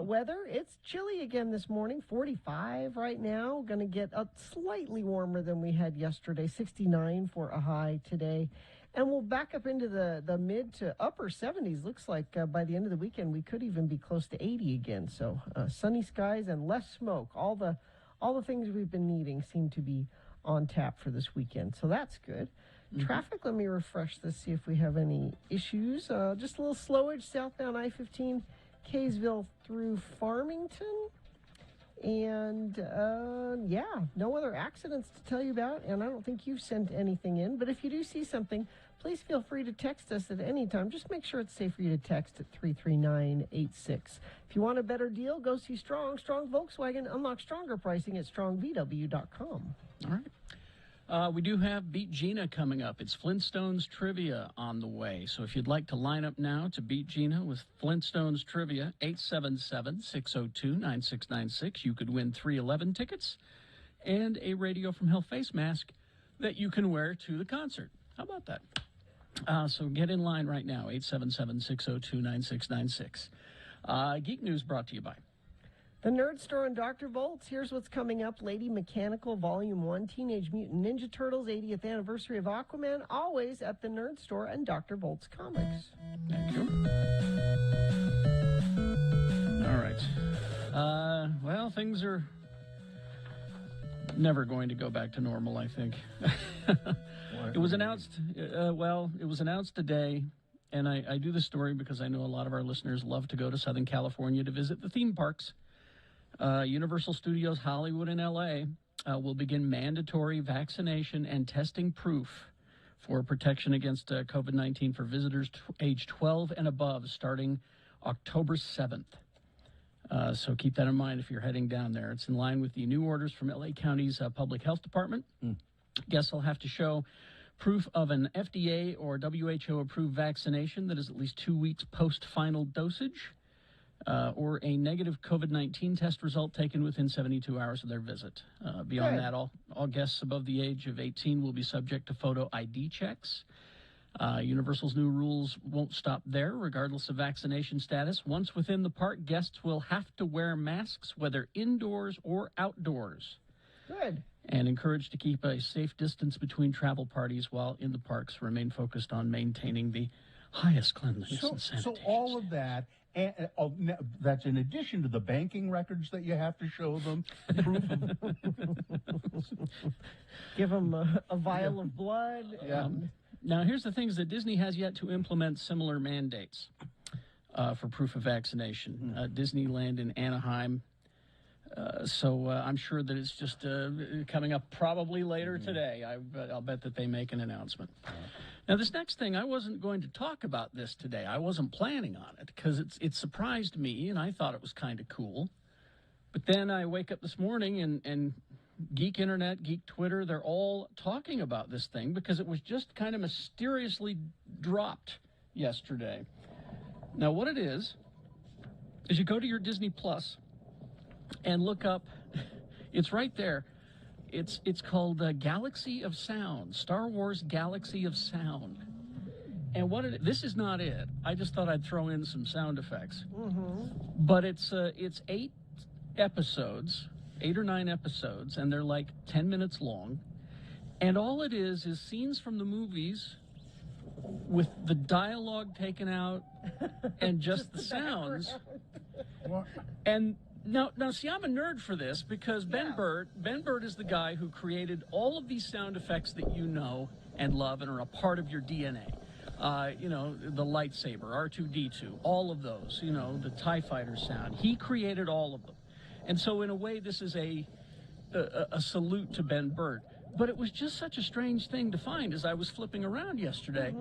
Weather, it's chilly again this morning, 45 right now. Going to get up slightly warmer than we had yesterday, 69 for a high today. And we'll back up into the mid to upper 70s. Looks like by the end of the weekend, we could even be close to 80 again. So sunny skies and less smoke. All the things we've been needing seem to be on tap for this weekend. So that's good. Traffic, let me refresh this, see if we have any issues. Just a little slowage southbound I-15, Kaysville through Farmington. And, no other accidents to tell you about. And I don't think you've sent anything in. But if you do see something, please feel free to text us at any time. Just make sure it's safe for you to text at 33986. If you want a better deal, go see Strong Volkswagen. Unlock stronger pricing at strongvw.com. All right. We do have Beat Gina coming up. It's Flintstones Trivia on the way. So if you'd like to line up now to beat Gina with Flintstones Trivia, 877-602-9696. You could win 311 tickets and a Radio from Hell face mask that you can wear to the concert. How about that? So get in line right now, 877-602-9696. Geek News brought to you by The Nerd Store and Dr. Bolt's. Here's what's coming up. Lady Mechanical Volume 1, Teenage Mutant Ninja Turtles, 80th Anniversary of Aquaman, always at the Nerd Store and Dr. Bolt's Comics. Thank you. All right. Well, things things are never going to go back to normal, I think. It was announced, it was announced today, and I do this story because I know a lot of our listeners love to go to Southern California to visit the theme parks. Universal Studios Hollywood in L.A. Will begin mandatory vaccination and testing proof for protection against COVID-19 for visitors age 12 and above starting October 7th. So keep that in mind if you're heading down there. It's in line with the new orders from L.A. County's Public Health Department. Guests will have to show proof of an FDA or WHO-approved vaccination that is at least 2 weeks post-final dosage, or a negative COVID-19 test result taken within 72 hours of their visit. Beyond that, all guests above the age of 18 will be subject to photo ID checks. Universal's new rules won't stop there, regardless of vaccination status. Once within the park, guests will have to wear masks, whether indoors or outdoors. Good. And encouraged to keep a safe distance between travel parties while in the parks, remain focused on maintaining the highest cleanliness and sanitation. So all of that, that's in addition to the banking records that you have to show them, proof of... Give them a vial of blood. Yeah. Now, here's the things that Disney has yet to implement similar mandates for proof of vaccination. Disneyland in Anaheim. So I'm sure that it's just coming up probably later today. I'll bet that they make an announcement. Now, this next thing, I wasn't going to talk about this today. I wasn't planning on it because it surprised me, and I thought it was kind of cool. But then I wake up this morning, and Geek Internet, Geek Twitter, they're all talking about this thing because it was just kind of mysteriously dropped yesterday. Now, what it is you go to your Disney Plus and look up, it's right there. It's called Galaxy of Sound, Star Wars Galaxy of Sound. And this is not it. I just thought I'd throw in some sound effects. But it's 8 episodes, 8 or 9 episodes, and they're like 10 minutes long. And all it is scenes from the movies with the dialogue taken out and just the sounds. And now, see, I'm a nerd for this because Ben Burtt is the guy who created all of these sound effects that you know and love and are a part of your DNA. The lightsaber, R2-D2, all of those, the TIE fighter sound. He created all of them. And so in a way, this is a salute to Ben Burtt. But it was just such a strange thing to find as I was flipping around yesterday.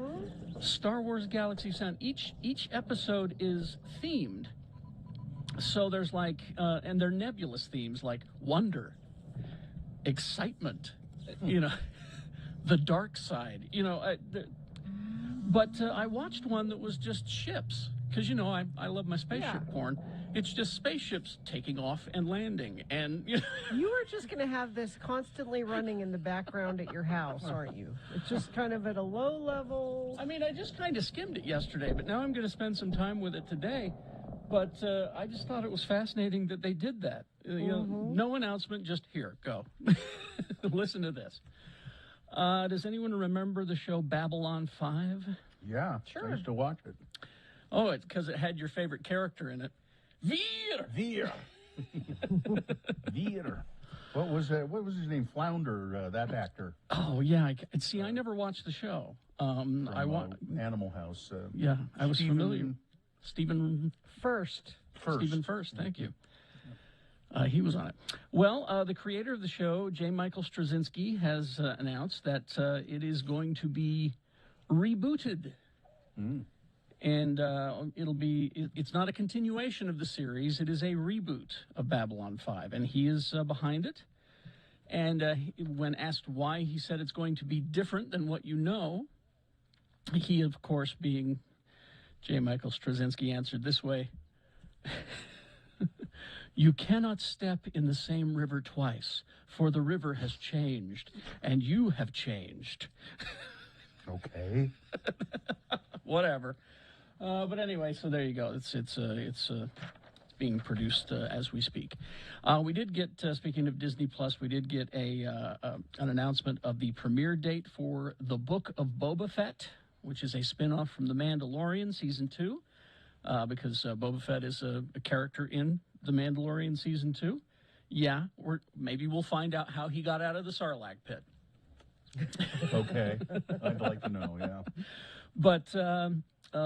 Star Wars Galaxy of Sound. Each episode is themed. So there's and they're nebulous themes like wonder, excitement, the dark side, But I watched one that was just ships because, I love my spaceship porn. It's just spaceships taking off and landing. And You are just going to have this constantly running in the background at your house, aren't you? It's just kind of at a low level. I mean, I just kind of skimmed it yesterday, but now I'm going to spend some time with it today. But I just thought it was fascinating that they did that. No announcement, just here, go. Listen to this. Does anyone remember the show Babylon 5? Yeah, sure. I used to watch it. Oh, it's because it had your favorite character in it. Veer! Veer. What was his name? Flounder, that actor. Oh, yeah. I never watched the show. Animal House. I was familiar. Stephen First. Stephen First, thank you. He was on it. Well, the creator of the show, J. Michael Straczynski, has announced that it is going to be rebooted. And it's not a continuation of the series. It is a reboot of Babylon 5, and he is behind it. And when asked why, he said it's going to be different than what you know. He, of course, being J. Michael Straczynski, answered this way. You cannot step in the same river twice, for the river has changed, and you have changed. Okay. Whatever. But anyway, so there you go. It's being produced as we speak. We did get, speaking of Disney Plus, we did get an announcement of the premiere date for The Book of Boba Fett, which is a spin-off from The Mandalorian Season 2, because Boba Fett is a character in The Mandalorian Season 2. Yeah, maybe we'll find out how he got out of the Sarlacc pit. Okay, I'd like to know. Yeah. But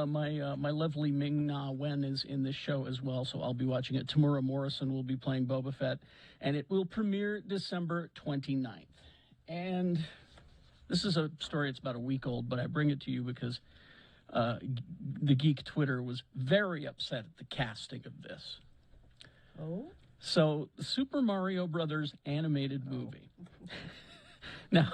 my lovely Ming-Na Wen is in this show as well, so I'll be watching it. Tamura Morrison will be playing Boba Fett, and it will premiere December 29th. And this is a story, it's about a week old, but I bring it to you because the Geek Twitter was very upset at the casting of this. Oh? So, the Super Mario Brothers animated movie. Now,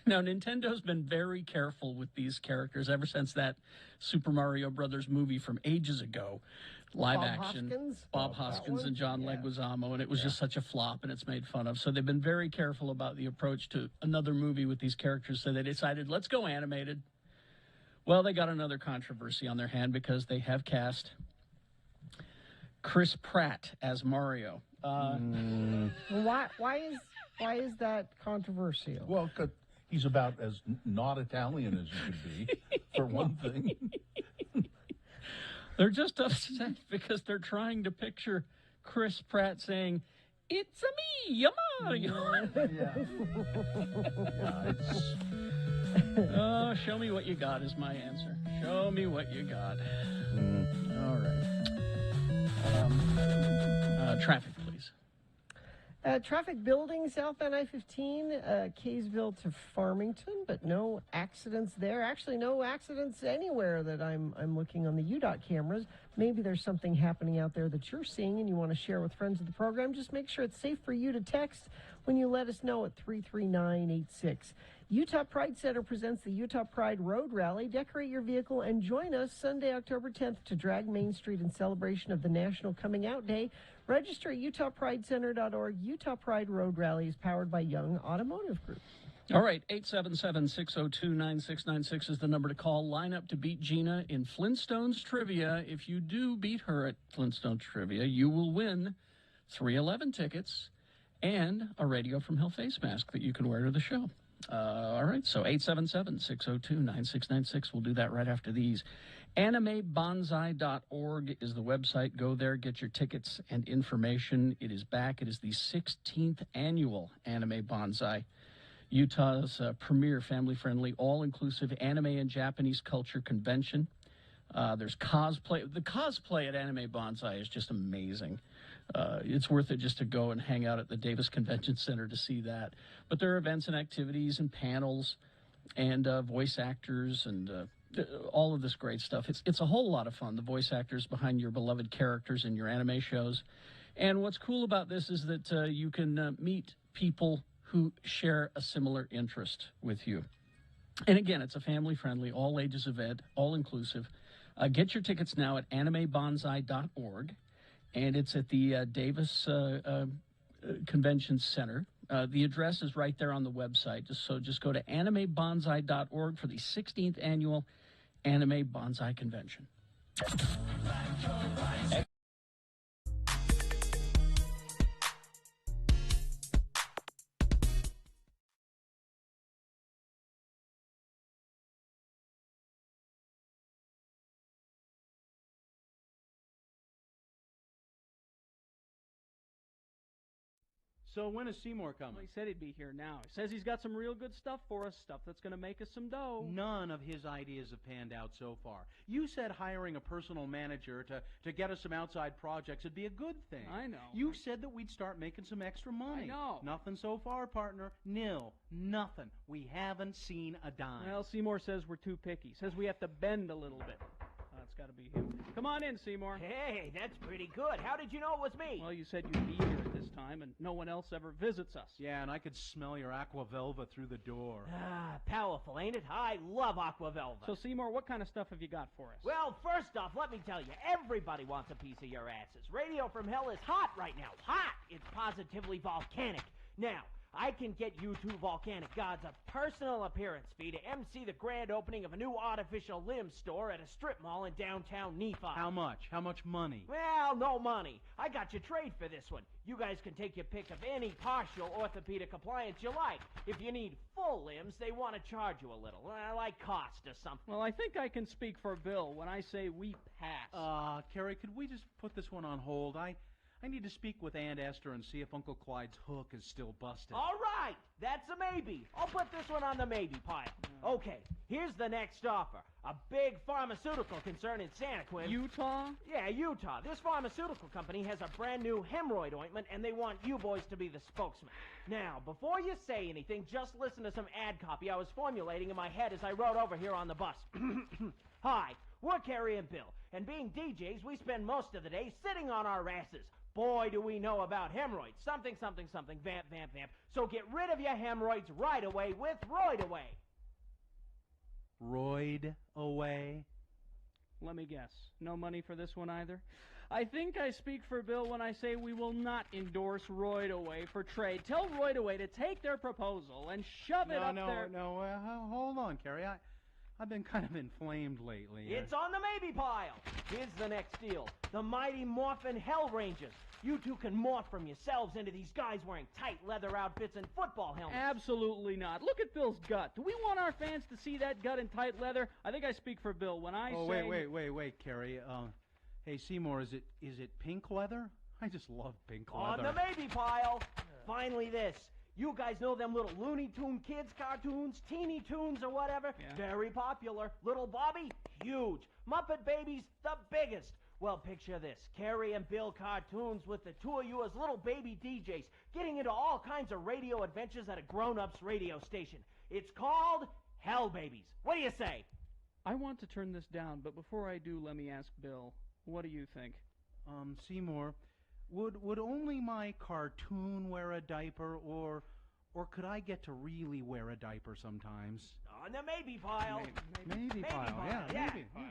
Nintendo's been very careful with these characters ever since that Super Mario Brothers movie from ages ago, live action. Bob Hoskins and John Leguizamo, and it was just such a flop, and it's made fun of. So they've been very careful about the approach to another movie with these characters, so they decided, let's go animated. Well, they got another controversy on their hand because they have cast Chris Pratt as Mario. Why is that controversial? Well, 'cause he's about as not Italian as you could be, for one thing. They're just upset because they're trying to picture Chris Pratt saying, "It's a me, Mario." Oh, show me what you got is my answer. Show me what you got. All right. Traffic, please. Traffic building southbound I-15, Kaysville to Farmington, but no accidents there. Actually, no accidents anywhere that I'm looking on the UDOT cameras. Maybe there's something happening out there that you're seeing and you want to share with friends of the program. Just make sure it's safe for you to text when you let us know at 33986. Utah Pride Center presents the Utah Pride Road Rally. Decorate your vehicle and join us Sunday, October 10th to drag Main Street in celebration of the National Coming Out Day. Register at utahpridecenter.org. Utah Pride Road Rally is powered by Young Automotive Group. All right, 877-602-9696 is the number to call. Line up to beat Gina in Flintstones Trivia. If you do beat her at Flintstones Trivia, you will win 311 tickets and a Radio from Hell face mask that you can wear to the show. All right, so 877-602-9696. We'll do that right after these. AnimeBonsai.org is the website. Go there, get your tickets and information. It is back. It is the 16th annual Anime Bonsai, Utah's premier family-friendly, all-inclusive anime and Japanese culture convention. There's cosplay. The cosplay at Anime Bonsai is just amazing. It's worth it just to go and hang out at the Davis Convention Center to see that. But there are events and activities and panels and voice actors and all of this great stuff. It's a whole lot of fun, the voice actors behind your beloved characters in your anime shows. And what's cool about this is that you can meet people who share a similar interest with you. And again, it's a family-friendly, all-ages event, all-inclusive. Get your tickets now at animebonsai.org. And it's at the Davis Convention Center. The address is right there on the website. Just go to animebonsai.org for the 16th annual Anime Bonsai Convention. So when is Seymour coming? Well, he said he'd be here now. He says he's got some real good stuff for us, stuff that's going to make us some dough. None of his ideas have panned out so far. You said hiring a personal manager to get us some outside projects would be a good thing. I know. You said that we'd start making some extra money. I know. Nothing so far, partner. Nil. Nothing. We haven't seen a dime. Well, Seymour says we're too picky. Says we have to bend a little bit. That's got to be him. Come on in, Seymour. Hey, that's pretty good. How did you know it was me? Well, you said you'd be here at this time, and no one else ever visits us. Yeah, and I could smell your Aqua Velva through the door. Ah, powerful, ain't it? I love Aqua Velva. So, Seymour, what kind of stuff have you got for us? Well, first off, let me tell you, everybody wants a piece of your asses. Radio from Hell is hot right now. Hot! It's positively volcanic. Now, I can get you two volcanic gods a personal appearance fee to MC the grand opening of a new artificial limb store at a strip mall in downtown Nephi. How much? How much money? Well, no money. I got you trade for this one. You guys can take your pick of any partial orthopedic appliance you like. If you need full limbs, they want to charge you a little, like cost or something. Well, I think I can speak for Bill when I say we pass. Carrie, could we just put this one on hold? I I need to speak with Aunt Esther and see if Uncle Clyde's hook is still busted. All right, that's a maybe. I'll put this one on the maybe pile. Okay, here's the next offer. A big pharmaceutical concern in Santa Quinn. Utah? Yeah, Utah. This pharmaceutical company has a brand new hemorrhoid ointment, and they want you boys to be the spokesman. Now, before you say anything, just listen to some ad copy I was formulating in my head as I rode over here on the bus. Hi, we're Carrie and Bill, and being DJs, we spend most of the day sitting on our asses. Boy, do we know about hemorrhoids. Something, something, something, vamp, vamp, vamp. So get rid of your hemorrhoids right away with Roid Away. Roid away? Let me guess. No money for this one either? I think I speak for Bill when I say we will not endorse Roid Away for trade. Tell Roid Away to take their proposal and shove it up there. No, hold on, Carrie. I've been kind of inflamed lately. It's on the maybe pile. Here's the next deal. The Mighty Morphin Hell Rangers. You two can morph from yourselves into these guys wearing tight leather outfits and football helmets. Absolutely not. Look at Bill's gut. Do we want our fans to see that gut in tight leather? I think I speak for Bill when I say... Wait, Carrie. Hey, Seymour, is it pink leather? I just love pink leather. On the maybe pile. Finally this. You guys know them little Looney Tune Kids cartoons, Teeny Toons or whatever? Yeah. Very popular. Little Bobby? Huge. Muppet Babies? The biggest. Well, picture this. Carrie and Bill cartoons with the two of you as little baby DJs getting into all kinds of radio adventures at a grown-ups radio station. It's called Hell Babies. What do you say? I want to turn this down, but before I do, let me ask Bill. What do you think? Seymour, would only my cartoon wear a diaper, or could I get to really wear a diaper sometimes? On the maybe pile. Maybe pile. Yeah, maybe. Yeah.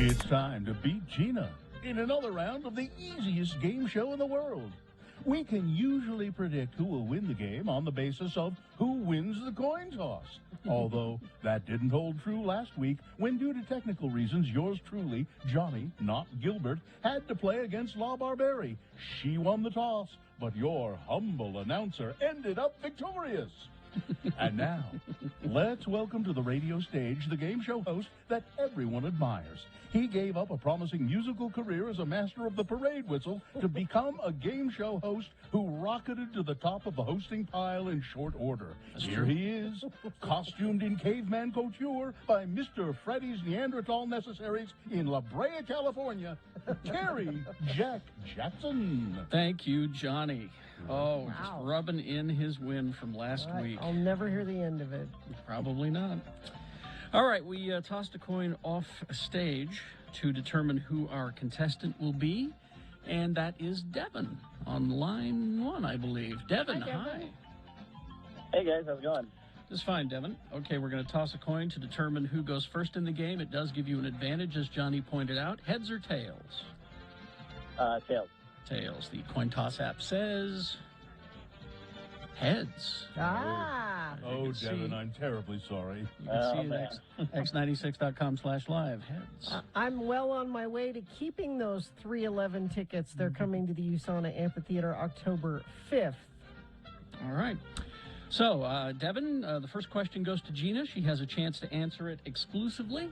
It's time to beat Gina in another round of the easiest game show in the world. We can usually predict who will win the game on the basis of who wins the coin toss. Although that didn't hold true last week when, due to technical reasons, yours truly, Johnny, not Gilbert, had to play against La Barberi. She won the toss, but your humble announcer ended up victorious. And now, let's welcome to the radio stage the game show host that everyone admires. He gave up a promising musical career as a master of the parade whistle to become a game show host who rocketed to the top of the hosting pile in short order. Here he is, costumed in caveman couture by Mr. Freddy's Neanderthal Necessaries in La Brea, California, Kerry Jack Jackson. Thank you, Johnny. Oh, just rubbing in his win from last week. I'll never hear the end of it. Probably not. All right, we tossed a coin off stage to determine who our contestant will be, and that is Devin on line one, I believe. Devin, hi. Hey, guys, how's it going? Just fine, Devin. Okay, we're going to toss a coin to determine who goes first in the game. It does give you an advantage, as Johnny pointed out. Heads or tails? Tails. Tails. The coin toss app says heads. Ah. Oh, see. Devin, I'm terribly sorry. You can see it at x96.com/live. Heads. I'm well on my way to keeping those 311 tickets. They're coming to the USANA Amphitheater October 5th. All right. So, Devin, the first question goes to Gina. She has a chance to answer it exclusively.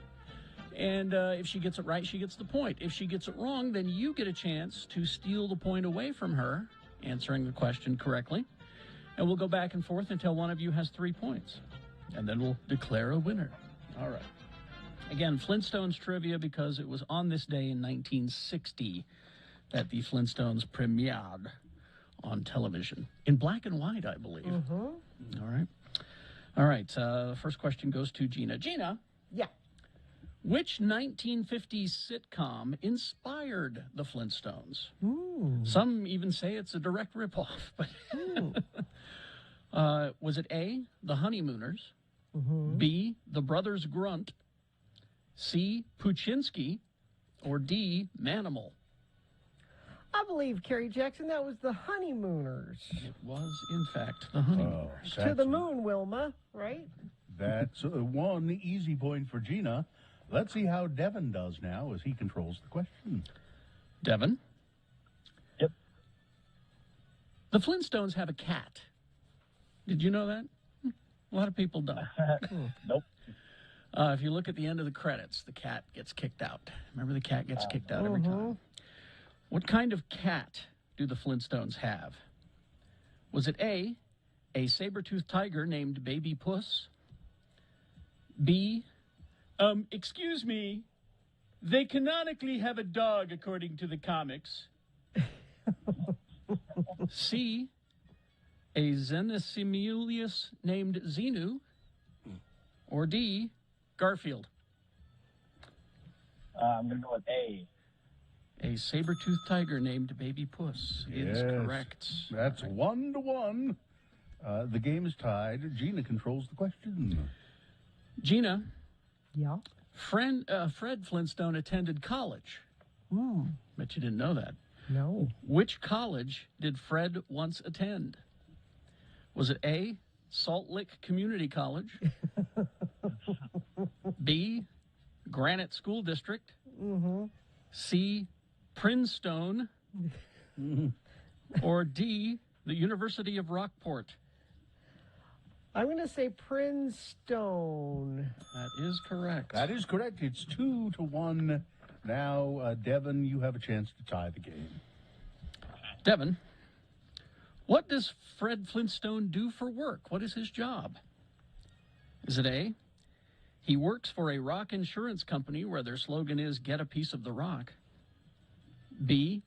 And if she gets it right, she gets the point. If she gets it wrong, then you get a chance to steal the point away from her, answering the question correctly. And we'll go back and forth until one of you has 3 points. And then we'll declare a winner. All right. Again, Flintstones trivia, because it was on this day in 1960 that the Flintstones premiered on television. In black and white, I believe. All right. All right. First question goes to Gina. Gina? Yeah. Which 1950s sitcom inspired the Flintstones? Ooh. Some even say it's a direct ripoff. But was it A, The Honeymooners, B, The Brothers Grunt, C, Puchinsky, or D, Manimal? I believe, Kerry Jackson, that was the Honeymooners. It was, in fact, The Honeymooners. To the moon, Wilma, right? That's one easy point for Gina. Let's see how Devin does now as he controls the question. Devin? Yep. The Flintstones have a cat. Did you know that? A lot of people don't. Nope. If you look at the end of the credits, the cat gets kicked out. Remember, the cat gets kicked out every time. What kind of cat do the Flintstones have? Was it A, saber-toothed tiger named Baby Puss? B, excuse me, they canonically have a dog according to the comics. C, a Xenosimulius named Xenu. Or D, Garfield. I'm going to go with A. A saber-toothed tiger named Baby Puss is correct. That's 1-1. The game is tied. Gina controls the question. Gina? Yeah. Fred Flintstone attended college. Bet you didn't know that. No. Which college did Fred once attend? Was it A, Salt Lick Community College? B, Granite School District? C, Princeton? Or D, the University of Rockport? I'm going to say Princeton. That is correct. That is correct. It's 2-1. Now, Devin, you have a chance to tie the game. Devin, what does Fred Flintstone do for work? What is his job? Is it A, he works for a rock insurance company where their slogan is, get a piece of the rock? B,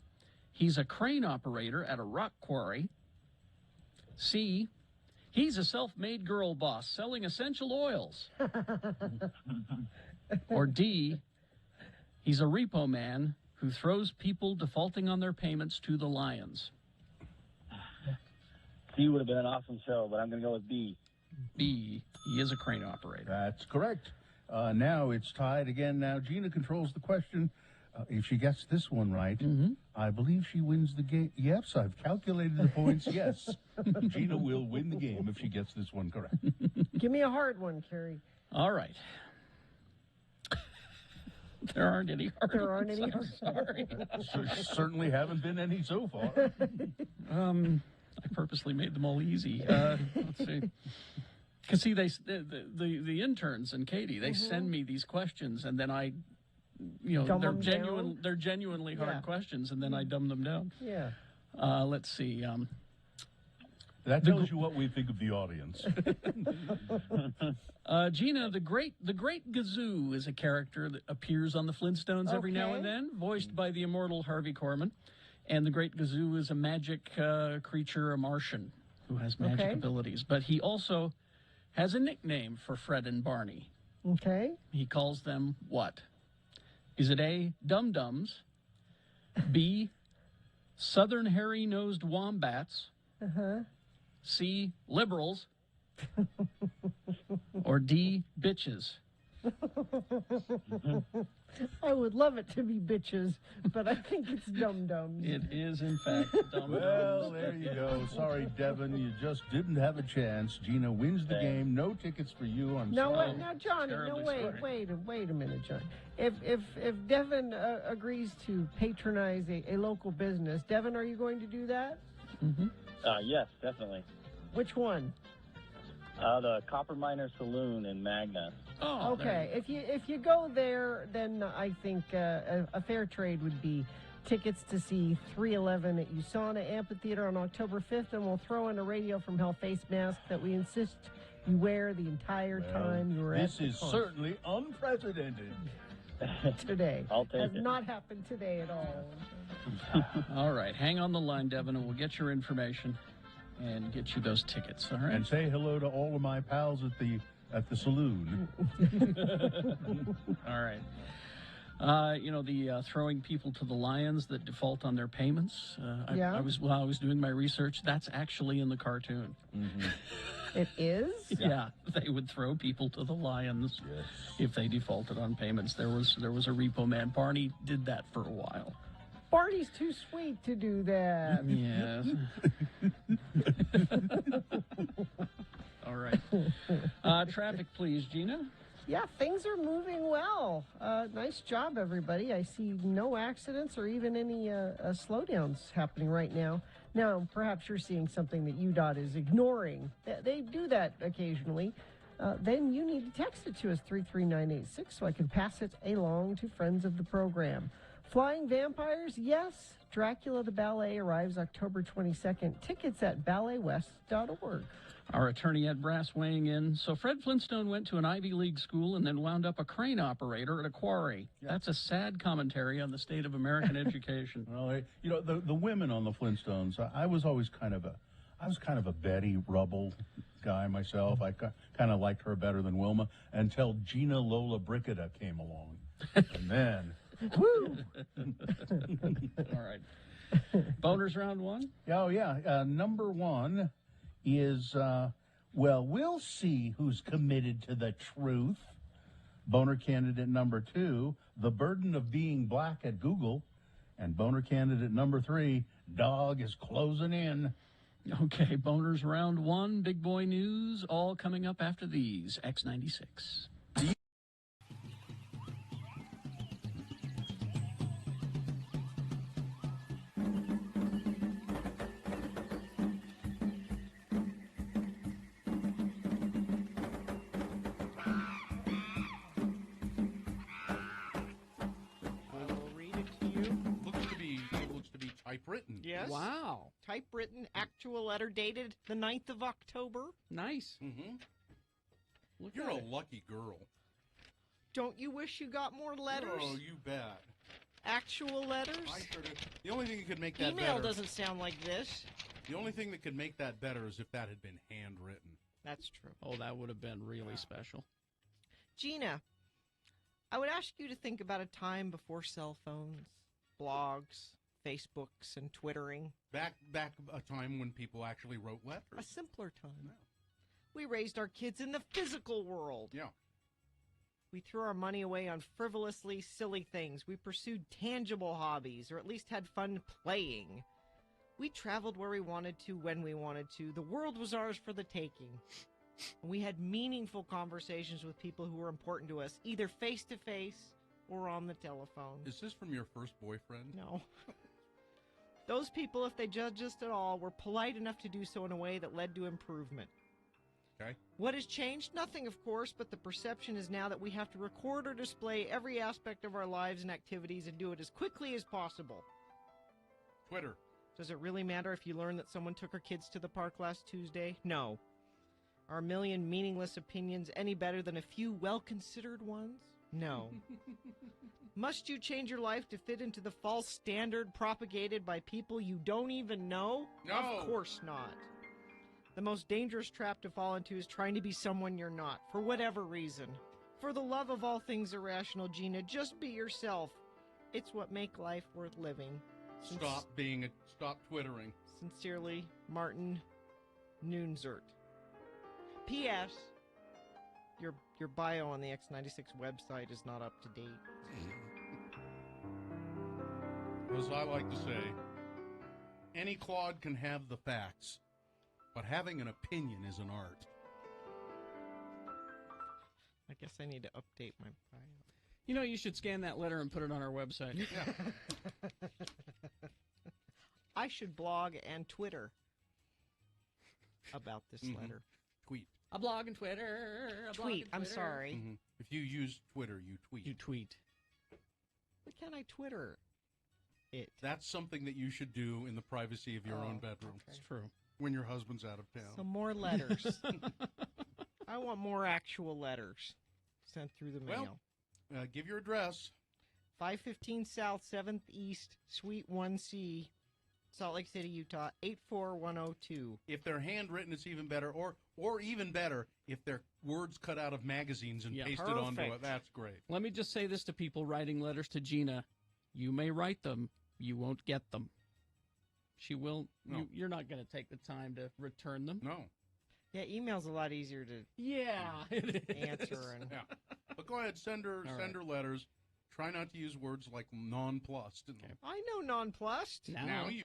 he's a crane operator at a rock quarry? C, he's a self-made girl boss selling essential oils? Or D, he's a repo man who throws people defaulting on their payments to the lions? C would have been an awesome show, but I'm going to go with B. B, he is a crane operator. That's correct. Now it's tied again. Now Gina controls the question. If she gets this one right, I believe she wins the game. Yes, I've calculated the points. Yes, Gina will win the game if she gets this one correct. Give me a hard one, Kerry. All right. There aren't any hard There aren't ones. any I'm hard sorry. Certainly haven't been any so far. I purposely made them all easy. Let's see. Because see, the interns and Katie, they send me these questions, and then I, Dumb they're them genuine. down? They're genuinely hard Yeah. questions, and then I dumb them down. Yeah. Let's see. That tells you what we think of the audience. Gina, the great Gazoo is a character that appears on the Flintstones every now and then, voiced by the immortal Harvey Korman. And the great Gazoo is a magic creature, a Martian, who has magic abilities. But he also has a nickname for Fred and Barney. Okay. He calls them what? Is it A, Dum-Dums, B, Southern Hairy-Nosed Wombats, C, Liberals, Or D, bitches. I would love it to be bitches, but I think it's dum-dums. It is, in fact, dum-dums. Well, there you go. Sorry, Devin, you just didn't have a chance. Gina wins the game. No tickets for you. I'm No, sorry. wait, now, Johnny, no, Terribly wait, sorry. wait a minute, John. If Devin agrees to patronize a local business, Devin, are you going to do that? Mm-hmm. Yes, definitely. Which one? The Copper Miner Saloon in Magna. Oh, Okay, if you go there, then I think a fair trade would be tickets to see 311 at USANA Amphitheater on October 5th, and we'll throw in a Radio from Hell face mask that we insist you wear the entire time you were at This the is concert. certainly unprecedented. Today. I'll take Has it. not happened today at all. All right, hang on the line, Devin, and we'll get your information and get you those tickets. All right. And say hello to all of my pals at the saloon. All right. The throwing people to the lions that default on their payments. Yeah. While I was doing my research, that's actually in the cartoon. It is? Yeah, they would throw people to the lions if they defaulted on payments. There was a repo man. Barney did that for a while. Barney's too sweet to do that. Yes. All right. Traffic, please, Gina. Yeah, things are moving well. Nice job, everybody. I see no accidents or even any slowdowns happening right now. Now, perhaps you're seeing something that UDOT is ignoring. They do that occasionally. Then you need to text it to us, 33986, so I can pass it along to friends of the program. Flying Vampires, yes. Dracula the Ballet arrives October 22nd. Tickets at balletwest.org. Our attorney Ed Brass weighing in. So Fred Flintstone went to an Ivy League school and then wound up a crane operator at a quarry. That's a sad commentary on the state of American education. Well, the women on the Flintstones, I was always kind of a Betty Rubble guy myself. I kind of liked her better than Wilma until Gina Lola Brigida came along. And then... Woo! All right. Boners round one? Oh, yeah. Number one is, we'll see who's committed to the truth. Boner candidate number 2, the burden of being black at Google. And boner candidate number 3, dog is closing in. Okay, boners round one, big boy news, all coming up after these. X96. Typewritten. Yes. Wow. Typewritten, actual letter dated the 9th of October. Nice. Mm-hmm. Look You're at a it. lucky girl. Don't you wish you got more letters? Oh, you bet. Actual letters? I sure do. The only thing that could make that Email better. doesn't sound like this. The only thing that could make that better is if that had been handwritten. That's true. Oh, that would have been really special. Gina, I would ask you to think about a time before cell phones, blogs, Facebooks, and Twittering. Back a time when people actually wrote letters. A simpler time. Yeah. We raised our kids in the physical world. Yeah. We threw our money away on frivolously silly things. We pursued tangible hobbies, or at least had fun playing. We traveled where we wanted to, when we wanted to. The world was ours for the taking. And we had meaningful conversations with people who were important to us, either face-to-face or on the telephone. Is this from your first boyfriend? No. Those people, if they judged us at all, were polite enough to do so in a way that led to improvement. Okay. What has changed? Nothing, of course, but the perception is now that we have to record or display every aspect of our lives and activities and do it as quickly as possible. Twitter. Does it really matter if you learn that someone took her kids to the park last Tuesday? No. Are a million meaningless opinions any better than a few well-considered ones? No. Must you change your life to fit into the false standard propagated by people you don't even know? No. Of course not. The most dangerous trap to fall into is trying to be someone you're not, for whatever reason. For the love of all things irrational, Gina, just be yourself. It's what makes life worth living. Stop Twittering. Sincerely, Martin Noonzert. P.S. Your bio on the X96 website is not up to date. As I like to say, any clod can have the facts, but having an opinion is an art. I guess I need to update my bio. You know, you should scan that letter and put it on our website. Yeah. I should blog and Twitter about this letter. Tweet. A blog and Twitter. Tweet. I'm sorry. Mm-hmm. If you use Twitter, you tweet. You tweet. Why can't I Twitter it? That's something that you should do in the privacy of your own bedroom. Okay. It's true. When your husband's out of town. Some more letters. I want more actual letters sent through the mail. Well, give your address. 515 South 7th East, Suite 1C, Salt Lake City, Utah, 84102. If they're handwritten, it's even better. Or even better, if they're words cut out of magazines and pasted onto it. That's great. Let me just say this to people writing letters to Gina. You may write them. You won't get them. She will. No. You're not going to take the time to return them. No. Yeah, email's a lot easier to it answer. is. And Yeah. But go ahead, send her letters. Try not to use words like nonplussed. Okay. I know nonplussed. Now you.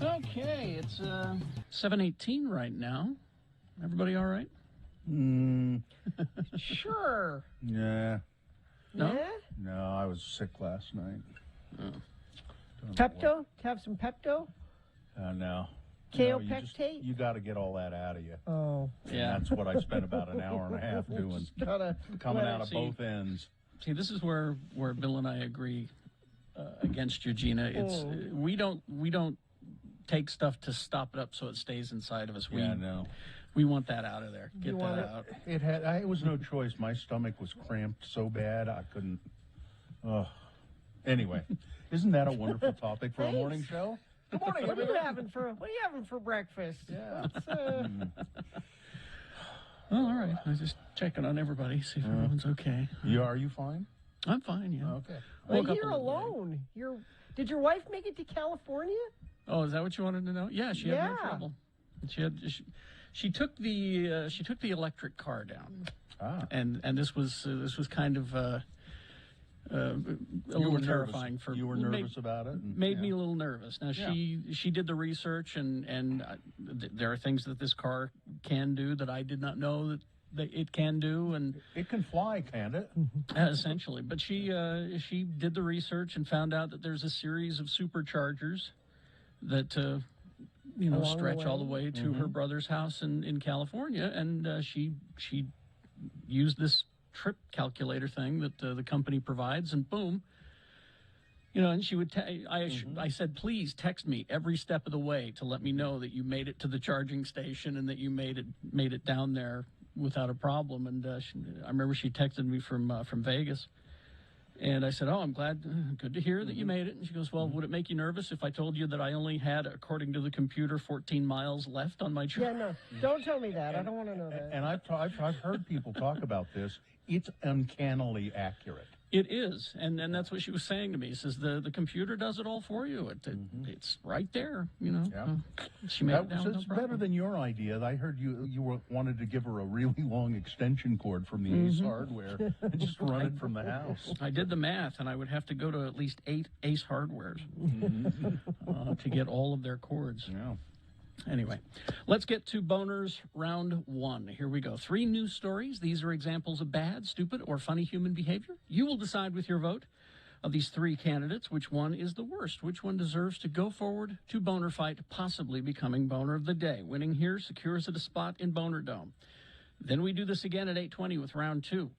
Okay, it's 7:18 right now. Everybody all right? Sure. Yeah. No? Yeah? No, I was sick last night. Oh. Pepto? Have some Pepto? No. Kaopectate? You got to get all that out of you. Oh. And Yeah. that's what I spent about an hour and a half doing. Just gotta Coming let out it of see. both ends. See, this is where Bill and I agree against you, Gina. It's we don't take stuff to stop it up so it stays inside of us. Yeah, no. We want that out of there. Get that out. It was no choice. My stomach was cramped so bad I couldn't. Anyway, isn't that a wonderful topic for a morning show? Good morning, What are you everybody. having for breakfast? Yeah. Well, all right. I was just checking on everybody, see if everyone's okay. Are you fine? I'm fine. Yeah. Okay. Woke But up you're a little late. alone. Did your wife make it to California? Oh, is that what you wanted to know? Yeah, she had no Yeah. trouble. She took the electric car down, and this was kind of a little terrifying for you were nervous about it. Made me a little nervous. Now she did the research, and there are things that this car can do that I did not know that it can do, and it can fly, can't it? Essentially. But she did the research and found out that there's a series of superchargers that Along the stretch all the way. way to her brother's house in California, and she used this trip calculator thing that the company provides, and boom, and she would I said, please text me every step of the way to let me know that you made it to the charging station and that you made it down there without a problem. And I remember she texted me from Vegas. And I said, "Oh, I'm glad. Good to hear that you made it." And she goes, "Well, would it make you nervous if I told you that I only had, according to the computer, 14 miles left on my trip?" Yeah, no, don't tell me that. I don't want to know that. And I've heard people talk about this. It's uncannily accurate. It is, and that's what she was saying to me. She says the computer does it all for you. It's right there, you know. Yeah. She made it down. It's better than your idea. I heard you wanted to give her a really long extension cord from the Ace Hardware and just run it from the house. I did the math, and I would have to go to at least 8 Ace Hardwares to get all of their cords. Yeah. Anyway, let's get to Boners Round 1. Here we go. 3 news stories. These are examples of bad, stupid, or funny human behavior. You will decide with your vote of these 3 candidates which one is the worst, which one deserves to go forward to Boner Fight, possibly becoming Boner of the Day. Winning here secures it a spot in Boner Dome. Then we do this again at 8:20 with Round 2.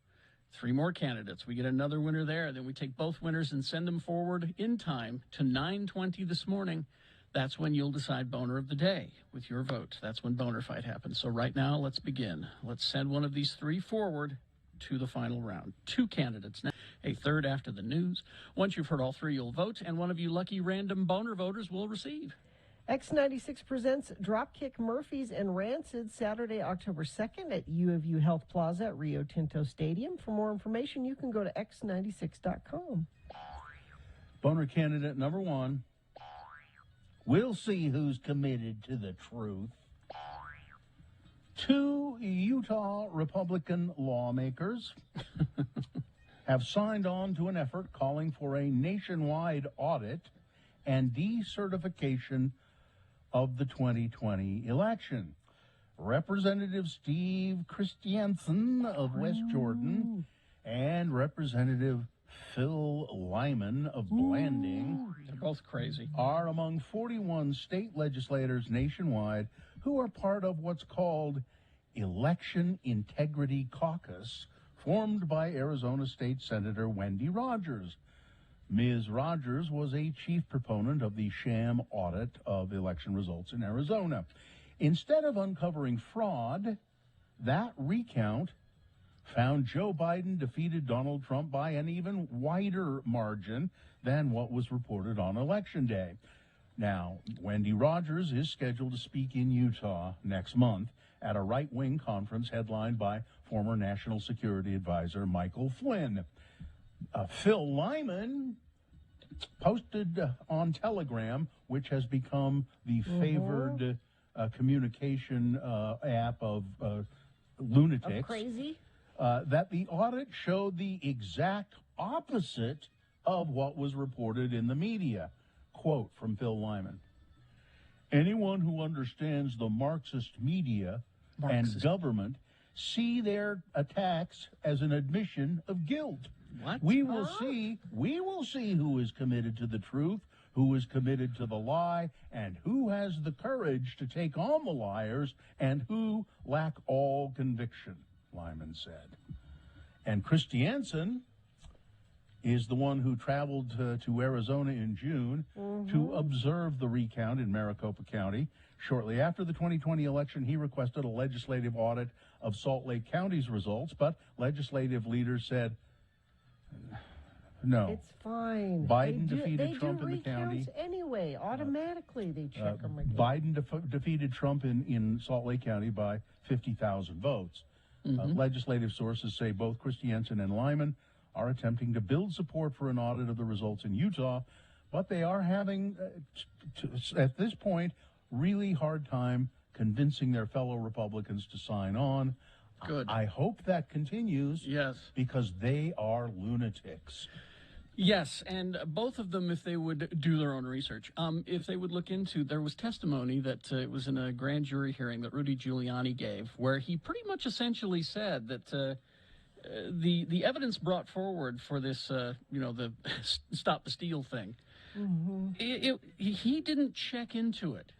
3 more candidates. We get another winner there. Then we take both winners and send them forward in time to 9:20 this morning. That's when you'll decide Boner of the Day with your vote. That's when Boner Fight happens. So right now, let's begin. Let's send one of these 3 forward to the final round. 2 candidates now, a third after the news. Once you've heard all 3, you'll vote, and one of you lucky random Boner voters will receive. X96 presents Dropkick Murphys and Rancid Saturday, October 2nd at U of U Health Plaza at Rio Tinto Stadium. For more information, you can go to x96.com. Boner candidate number 1. We'll see who's committed to the truth. 2 Utah Republican lawmakers have signed on to an effort calling for a nationwide audit and decertification of the 2020 election. Representative Steve Christiansen of West Jordan and Representative Phil Lyman of Blanding, they're both crazy, are among 41 state legislators nationwide who are part of what's called Election Integrity Caucus, formed by Arizona State Senator Wendy Rogers. Ms. Rogers was a chief proponent of the sham audit of election results in Arizona. Instead of uncovering fraud, that recount found Joe Biden defeated Donald Trump by an even wider margin than what was reported on Election Day. Now, Wendy Rogers is scheduled to speak in Utah next month at a right-wing conference headlined by former National Security Advisor Michael Flynn. Phil Lyman posted on Telegram, which has become the favored communication app of lunatics. Of crazy? That the audit showed the exact opposite of what was reported in the media. Quote from Phil Lyman: "Anyone who understands the Marxist media and government see their attacks as an admission of guilt. What? We will see who is committed to the truth, who is committed to the lie, and who has the courage to take on the liars, and who lack all conviction," Lyman said. And Christiansen is the one who traveled to Arizona in June to observe the recount in Maricopa County. Shortly after the 2020 election, he requested a legislative audit of Salt Lake County's results, but legislative leaders said, no. It's fine. Biden defeated Trump in the county. They do recounts anyway. Automatically, they check them again. Biden defeated Trump in Salt Lake County by 50,000 votes. Legislative sources say both Christiansen and Lyman are attempting to build support for an audit of the results in Utah, but they are having, at this point, really hard time convincing their fellow Republicans to sign on. Good. I hope that continues. Yes. Because they are lunatics. Yes, and both of them, if they would do their own research, if they would look into, there was testimony that it was in a grand jury hearing that Rudy Giuliani gave, where he pretty much essentially said that the evidence brought forward for this, the Stop the Steal thing, he didn't check into it.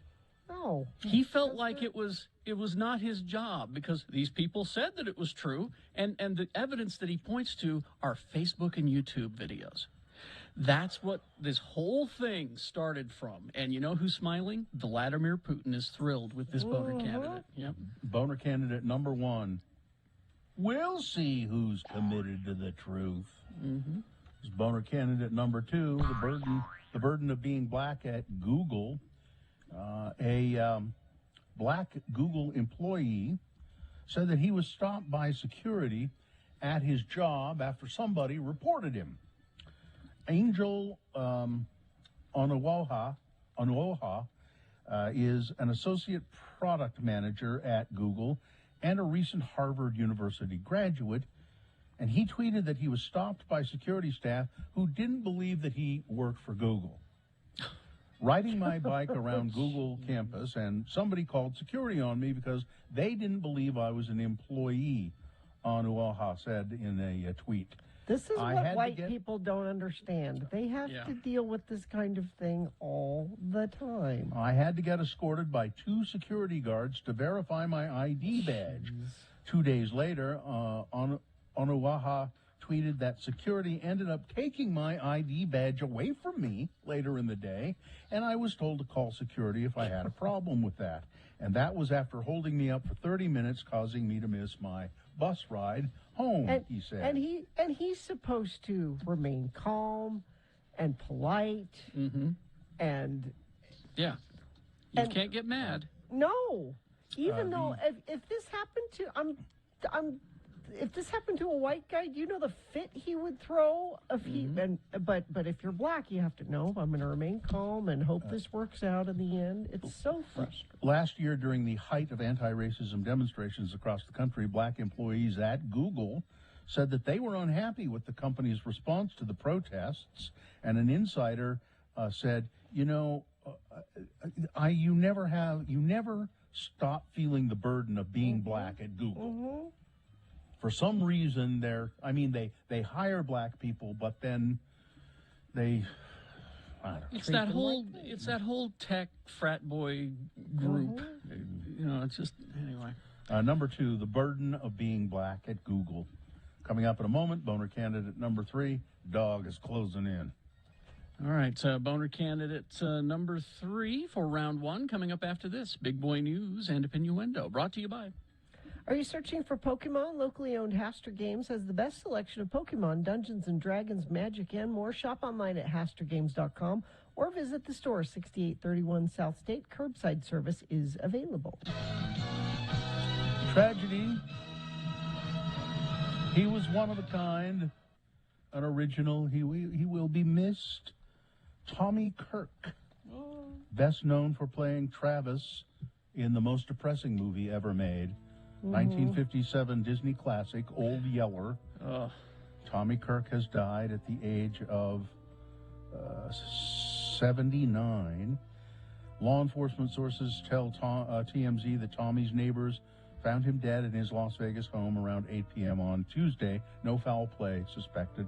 No. He felt like it was not his job because these people said that it was true, and the evidence that he points to are Facebook and YouTube videos. That's what this whole thing started from. And you know who's smiling? Vladimir Putin is thrilled with this Boner candidate. Yep. Boner candidate number 1 We'll see who's committed to the truth. Mm-hmm. It's boner candidate number 2, the burden of being black at Google. A black Google employee said that he was stopped by security at his job after somebody reported him. Angel Onuoha is an associate product manager at Google and a recent Harvard University graduate, and he tweeted that he was stopped by security staff who didn't believe that he worked for Google. Riding my bike around Google campus, and somebody called security on me because they didn't believe I was an employee, Onuoha said in a tweet. This is what white people don't understand. They have Yeah. to deal with this kind of thing all the time. I had to get escorted by 2 security guards to verify my ID badge. 2 days later, Onuoha tweeted that security ended up taking my ID badge away from me later in the day, and I was told to call security if I had a problem with that. And that was after holding me up for 30 minutes, causing me to miss my bus ride home, he said. And he's supposed to remain calm and polite and Yeah. You can't get mad. no. Even though if this happened to if this happened to a white guy, do you know the fit he would throw if he but if you're black, you have to know I'm going to remain calm and hope this works out in the end. It's so frustrating. Last year, during the height of anti-racism demonstrations across the country, black employees at Google said that they were unhappy with the company's response to the protests, and an insider said, you never stop feeling the burden of being black at Google. For some reason, they hire black people, but then I don't know. It's that whole tech frat boy group. It's just anyway. Number 2, the burden of being black at Google. Coming up in a moment, boner candidate number 3, dog is closing in. All right, boner candidate number 3 for round 1 coming up after this. Big Boy News and Innuendo, brought to you by. Are you searching for Pokemon? Locally owned Haster Games has the best selection of Pokemon, Dungeons & Dragons, Magic, and more. Shop online at HasterGames.com or visit the store, 6831 South State. Curbside service is available. Tragedy. He was one of a kind, an original. He will be missed. Tommy Kirk, best known for playing Travis in the most depressing movie ever made. 1957 Disney classic, Old Yeller. Tommy Kirk has died at the age of 79. Law enforcement sources tell TMZ that Tommy's neighbors found him dead in his Las Vegas home around 8 p.m. on Tuesday. No foul play suspected.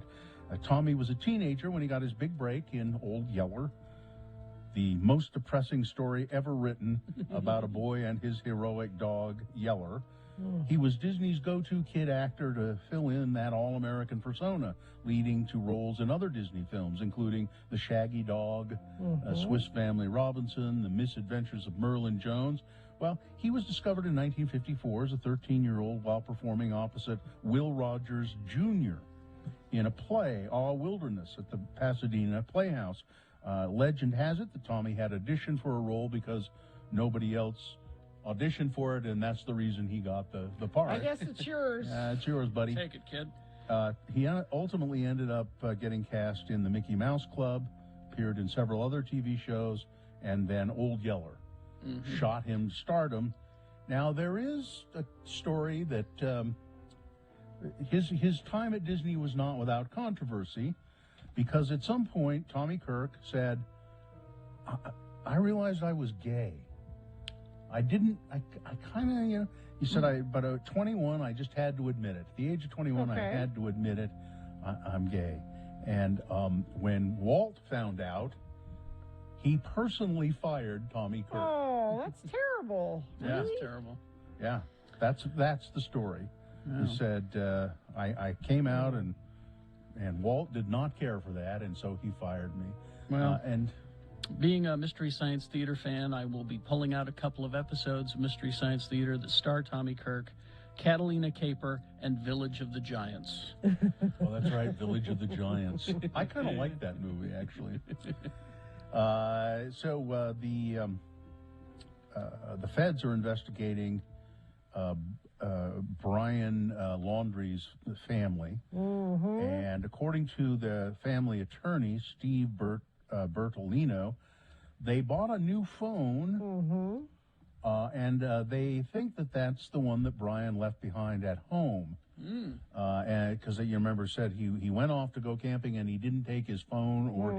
Tommy was a teenager when he got his big break in Old Yeller, the most depressing story ever written about a boy and his heroic dog, Yeller. He was Disney's go-to kid actor to fill in that all-American persona, leading to roles in other Disney films, including The Shaggy Dog, Swiss Family Robinson, The Misadventures of Merlin Jones. Well, he was discovered in 1954 as a 13-year-old while performing opposite Will Rogers Jr. in a play, Awe Wilderness, at the Pasadena Playhouse. Legend has it that Tommy had auditioned for a role because nobody else auditioned for it, and that's the reason he got the part. I guess it's yours. It's yours, buddy. Take it, kid. He ultimately ended up getting cast in the Mickey Mouse Club, appeared in several other TV shows, and then Old Yeller shot him to stardom. Now, there is a story that his time at Disney was not without controversy, because at some point, Tommy Kirk said, I realized I was gay. I kind of, he said, but at 21, I just had to admit it. At the age of 21, I had to admit it. I'm gay. And when Walt found out, he personally fired Tommy Kirk. Oh, that's terrible. Yeah. Really? That's terrible. Yeah, that's the story. Oh. He said, I came out and Walt did not care for that, and so he fired me. Well, and being a Mystery Science Theater fan, I will be pulling out a couple of episodes of Mystery Science Theater that star Tommy Kirk Catalina Caper, and Village of the Giants. Oh, that's right, Village of the Giants. I kind of like that movie, actually. The feds are investigating Brian Laundrie's family, and according to the family attorney, Steve Bertolino, they bought a new phone, and they think that that's the one that Brian left behind at home. And because you remember, said he went off to go camping and he didn't take his phone or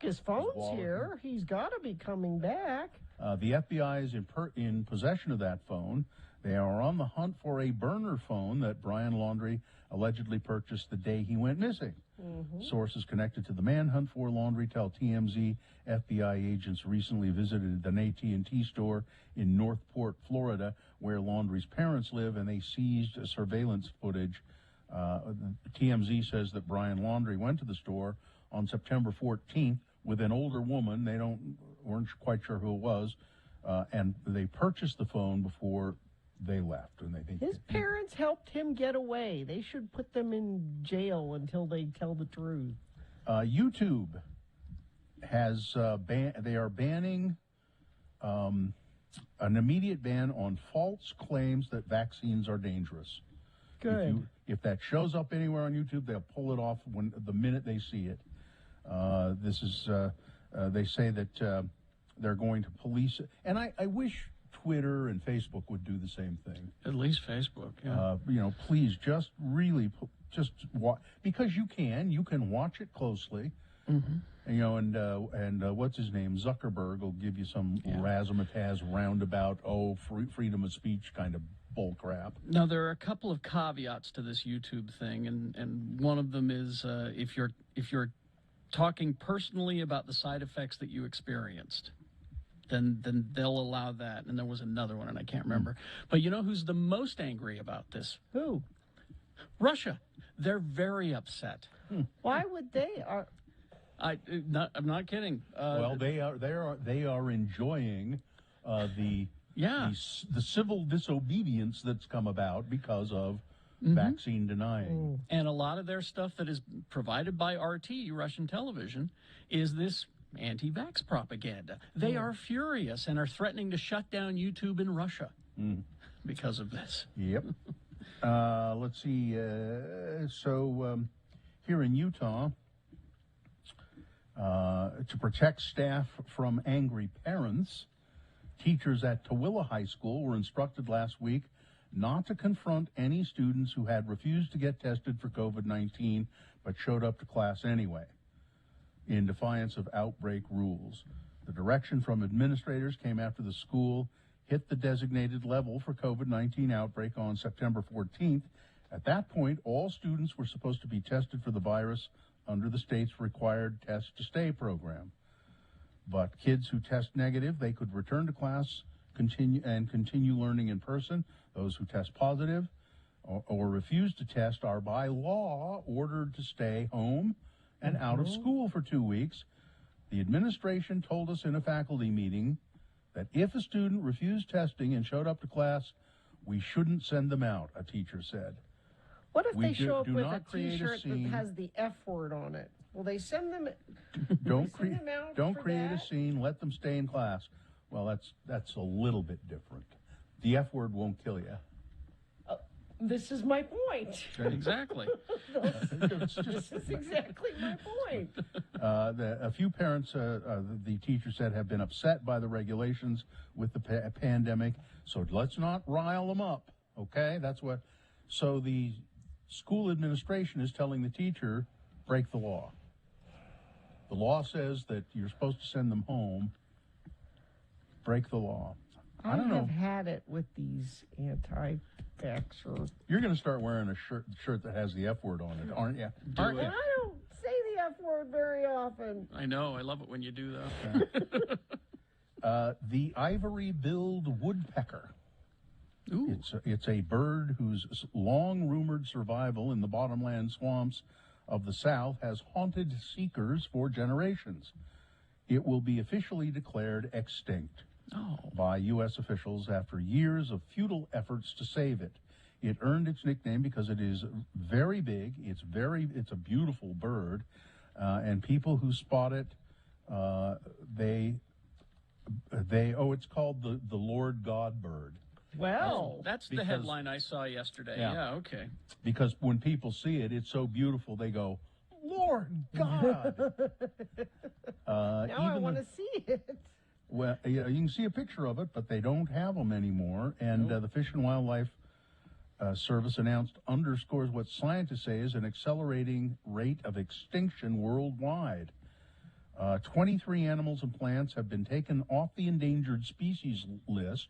his phone's here. He's got to be coming back. The FBI is in possession of that phone. They are on the hunt for a burner phone that Brian Laundrie allegedly purchased the day he went missing. Sources connected to the manhunt for Laundrie tell TMZ FBI agents recently visited an AT&T store in Northport, Florida, where Laundrie's parents live, and they seized surveillance footage. TMZ says that Brian Laundrie went to the store on September 14th with an older woman. They weren't quite sure who it was, and they purchased the phone before they left. And they think his parents helped him get away. They should put them in jail until they tell the truth. YouTube has they are banning an immediate ban on false claims that vaccines are dangerous. Good. If that shows up anywhere on YouTube, they'll pull it off the minute they see it. This is they say that they're going to police it, and I wish Twitter and Facebook would do the same thing. At least Facebook, yeah. Please just really just watch, because you can watch it closely. And what's his name? Zuckerberg will give you some razzmatazz roundabout, freedom of speech kind of bull crap. Now, there are a couple of caveats to this YouTube thing, and one of them is if you're talking personally about the side effects that you experienced, then they'll allow that. And there was another one, and I can't remember. But you know who's the most angry about this? Who? Russia. They're very upset. Why would they? I'm not kidding. Well, they are enjoying the civil disobedience that's come about because of vaccine denying. And a lot of their stuff that is provided by RT, Russian television, is this anti-vax propaganda. They are furious and are threatening to shut down YouTube in Russia because of this. Yep. Let's see. Here in Utah, to protect staff from angry parents, teachers at Tooele High School were instructed last week not to confront any students who had refused to get tested for COVID-19 but showed up to class anyway, in defiance of outbreak rules. The direction from administrators came after the school hit the designated level for COVID-19 outbreak on September 14th. At that point, all students were supposed to be tested for the virus under the state's required Test to Stay program. But kids who test negative, they could return to class, continue learning in person. Those who test positive or refuse to test are by law ordered to stay home and out of school for 2 weeks. The administration told us in a faculty meeting that if a student refused testing and showed up to class, we shouldn't send them out, a teacher said. What if they show up with a T-shirt that has the F word on it? Will they send them? Don't create a scene. Let them stay in class. Well, that's a little bit different. The F word won't kill you. This is my point. Exactly. This is exactly my point. A few parents, the teacher said, have been upset by the regulations with the pandemic. So let's not rile them up. Okay, that's what. So the school administration is telling the teacher, break the law. The law says that you're supposed to send them home. Break the law. I don't know. I have had it with these anti-vaxxers. You're going to start wearing a shirt that has the F word on it, aren't you? I don't say the F word very often. I know. I love it when you do that. The ivory-billed woodpecker. Ooh. It's a bird whose long-rumored survival in the bottomland swamps of the South has haunted seekers for generations. It will be officially declared extinct by U.S. officials after years of futile efforts to save it. It earned its nickname because it is very big. It's a beautiful bird, and people who spot it, it's called the Lord God bird. Well, that's the because- headline I saw yesterday. Yeah. Yeah, okay. Because when people see it, it's so beautiful, they go, Lord God. now I even want the- to see it. Well, yeah, you can see a picture of it, but they don't have them anymore. And the Fish and Wildlife Service underscores what scientists say is an accelerating rate of extinction worldwide. 23 animals and plants have been taken off the endangered species list,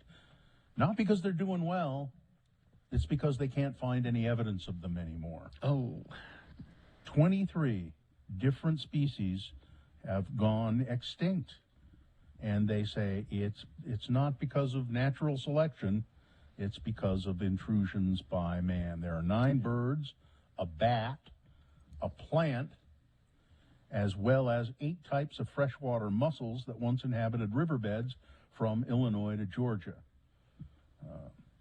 not because they're doing well, it's because they can't find any evidence of them anymore. Oh. 23 different species have gone extinct. And they say it's not because of natural selection, it's because of intrusions by man. There are 9 birds, a bat, a plant, as well as 8 types of freshwater mussels that once inhabited riverbeds from Illinois to Georgia.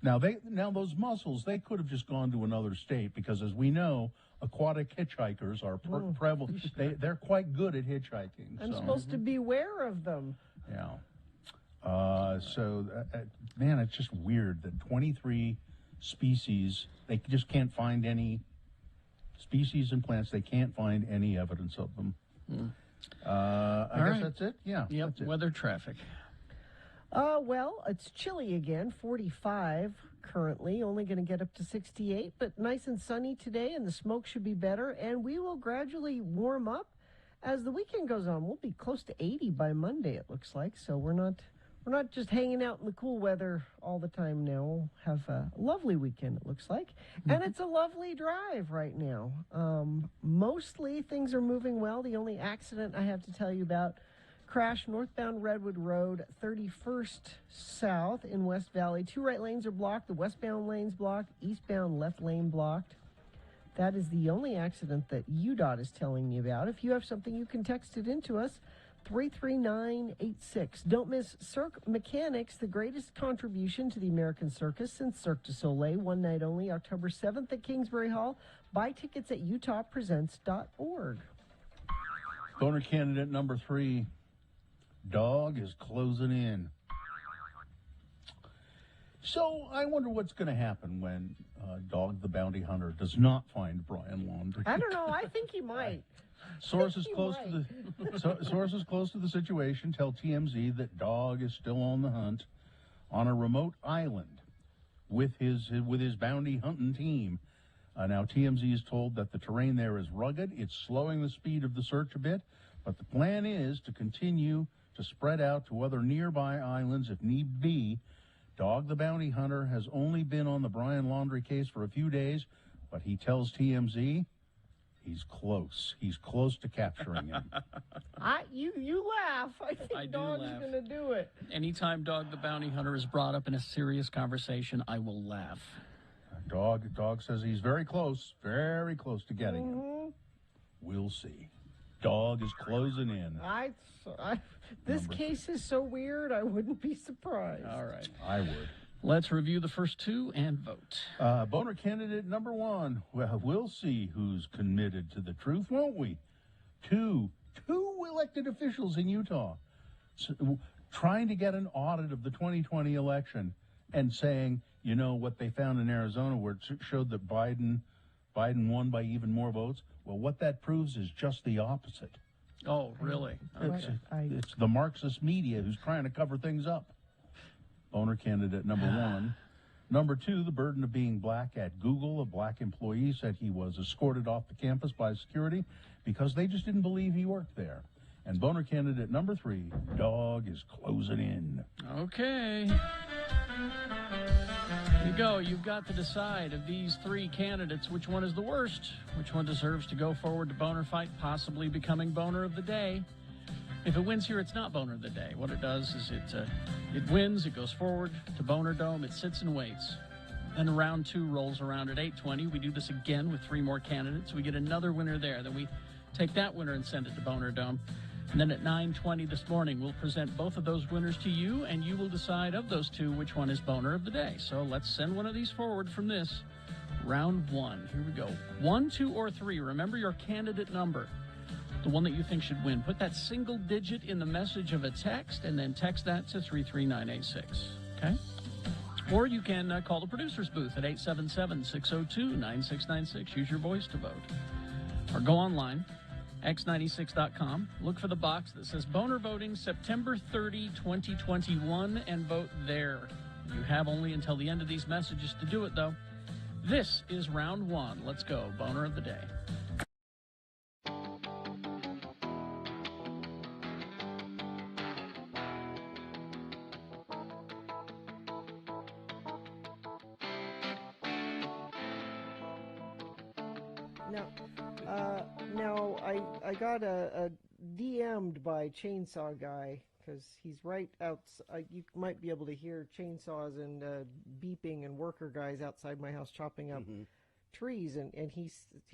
Now those mussels, they could have just gone to another state because, as we know, aquatic hitchhikers are prevalent. They're quite good at hitchhiking. I'm so. supposed to beware of them. Yeah. Man, it's just weird that 23 species, they just can't find any species and plants. They can't find any evidence of them. I guess that's it. Yeah. Yep. That's it. Weather, traffic. Well, it's chilly again, 45 currently, only going to get up to 68, but nice and sunny today, and the smoke should be better, and we will gradually warm up as the weekend goes on. We'll be close to 80 by Monday, it looks like, so we're not just hanging out in the cool weather all the time now. We'll have a lovely weekend, it looks like, and it's a lovely drive right now. Mostly things are moving well. The only accident I have to tell you about, crash northbound Redwood Road, 31st South in West Valley. 2 right lanes are blocked. The westbound lane's blocked. Eastbound left lane blocked. That is the only accident that UDOT is telling me about. If you have something, you can text it into us, 33986. Don't miss Cirque Mechanics, the greatest contribution to the American circus since Cirque du Soleil. One night only, October 7th at Kingsbury Hall. Buy tickets at utahpresents.org. Boner candidate number 3. Dog is closing in. So I wonder what's going to happen when Dog the Bounty Hunter does not find Brian Laundrie. I don't know. I think he might. Sources close to the situation tell TMZ that Dog is still on the hunt on a remote island with his bounty hunting team. Now TMZ is told that the terrain there is rugged. It's slowing the speed of the search a bit, but the plan is to continue to spread out to other nearby islands if need be. Dog the Bounty Hunter has only been on the Brian Laundrie case for a few days, but he tells TMZ he's close. He's close to capturing him. You laugh. I think I do Dog's laugh. going to do it. Anytime Dog the Bounty Hunter is brought up in a serious conversation, I will laugh. Dog says he's very close to getting him. We'll see. Dog is closing in. This case is so weird, I wouldn't be surprised. All right. I would. Let's review the first 2 and vote. Boner candidate number 1. Well, we'll see who's committed to the truth, won't we? 2 elected officials in Utah trying to get an audit of the 2020 election and saying, you know, what they found in Arizona where it showed that Biden won by even more votes. Well, what that proves is just the opposite. Oh, really? Okay. It's the Marxist media who's trying to cover things up. Boner candidate number 1. Number 2, the burden of being black at Google. A black employee said he was escorted off the campus by security because they just didn't believe he worked there. And boner candidate number 3, Dog is closing in. Okay. Here you go. You've got to decide of these 3 candidates which one is the worst, which one deserves to go forward to Boner Fight, possibly becoming Boner of the Day. If it wins here, it's not Boner of the Day. What it does is it wins, it goes forward to Boner Dome, it sits and waits. Then round 2 rolls around at 8:20. We do this again with 3 more candidates. We get another winner there. Then we take that winner and send it to Boner Dome. And then at 9:20 this morning, we'll present both of those winners to you, and you will decide of those two which one is boner of the day. So let's send one of these forward from this. Round one. Here we go. 1, 2, or 3. Remember your candidate number. The one that you think should win. Put that single digit in the message of a text and then text that to 33986. Okay? Or you can call the producer's booth at 877-602-9696. Use your voice to vote. Or go online, x96.com. Look for the box that says Boner Voting September 30, 2021, and vote there. You have only until the end of these messages to do it, though. This is round one. Let's go. Boner of the day. Now, I got a DM'd by Chainsaw Guy because he's right out. You might be able to hear chainsaws and beeping and worker guys outside my house chopping up trees. And he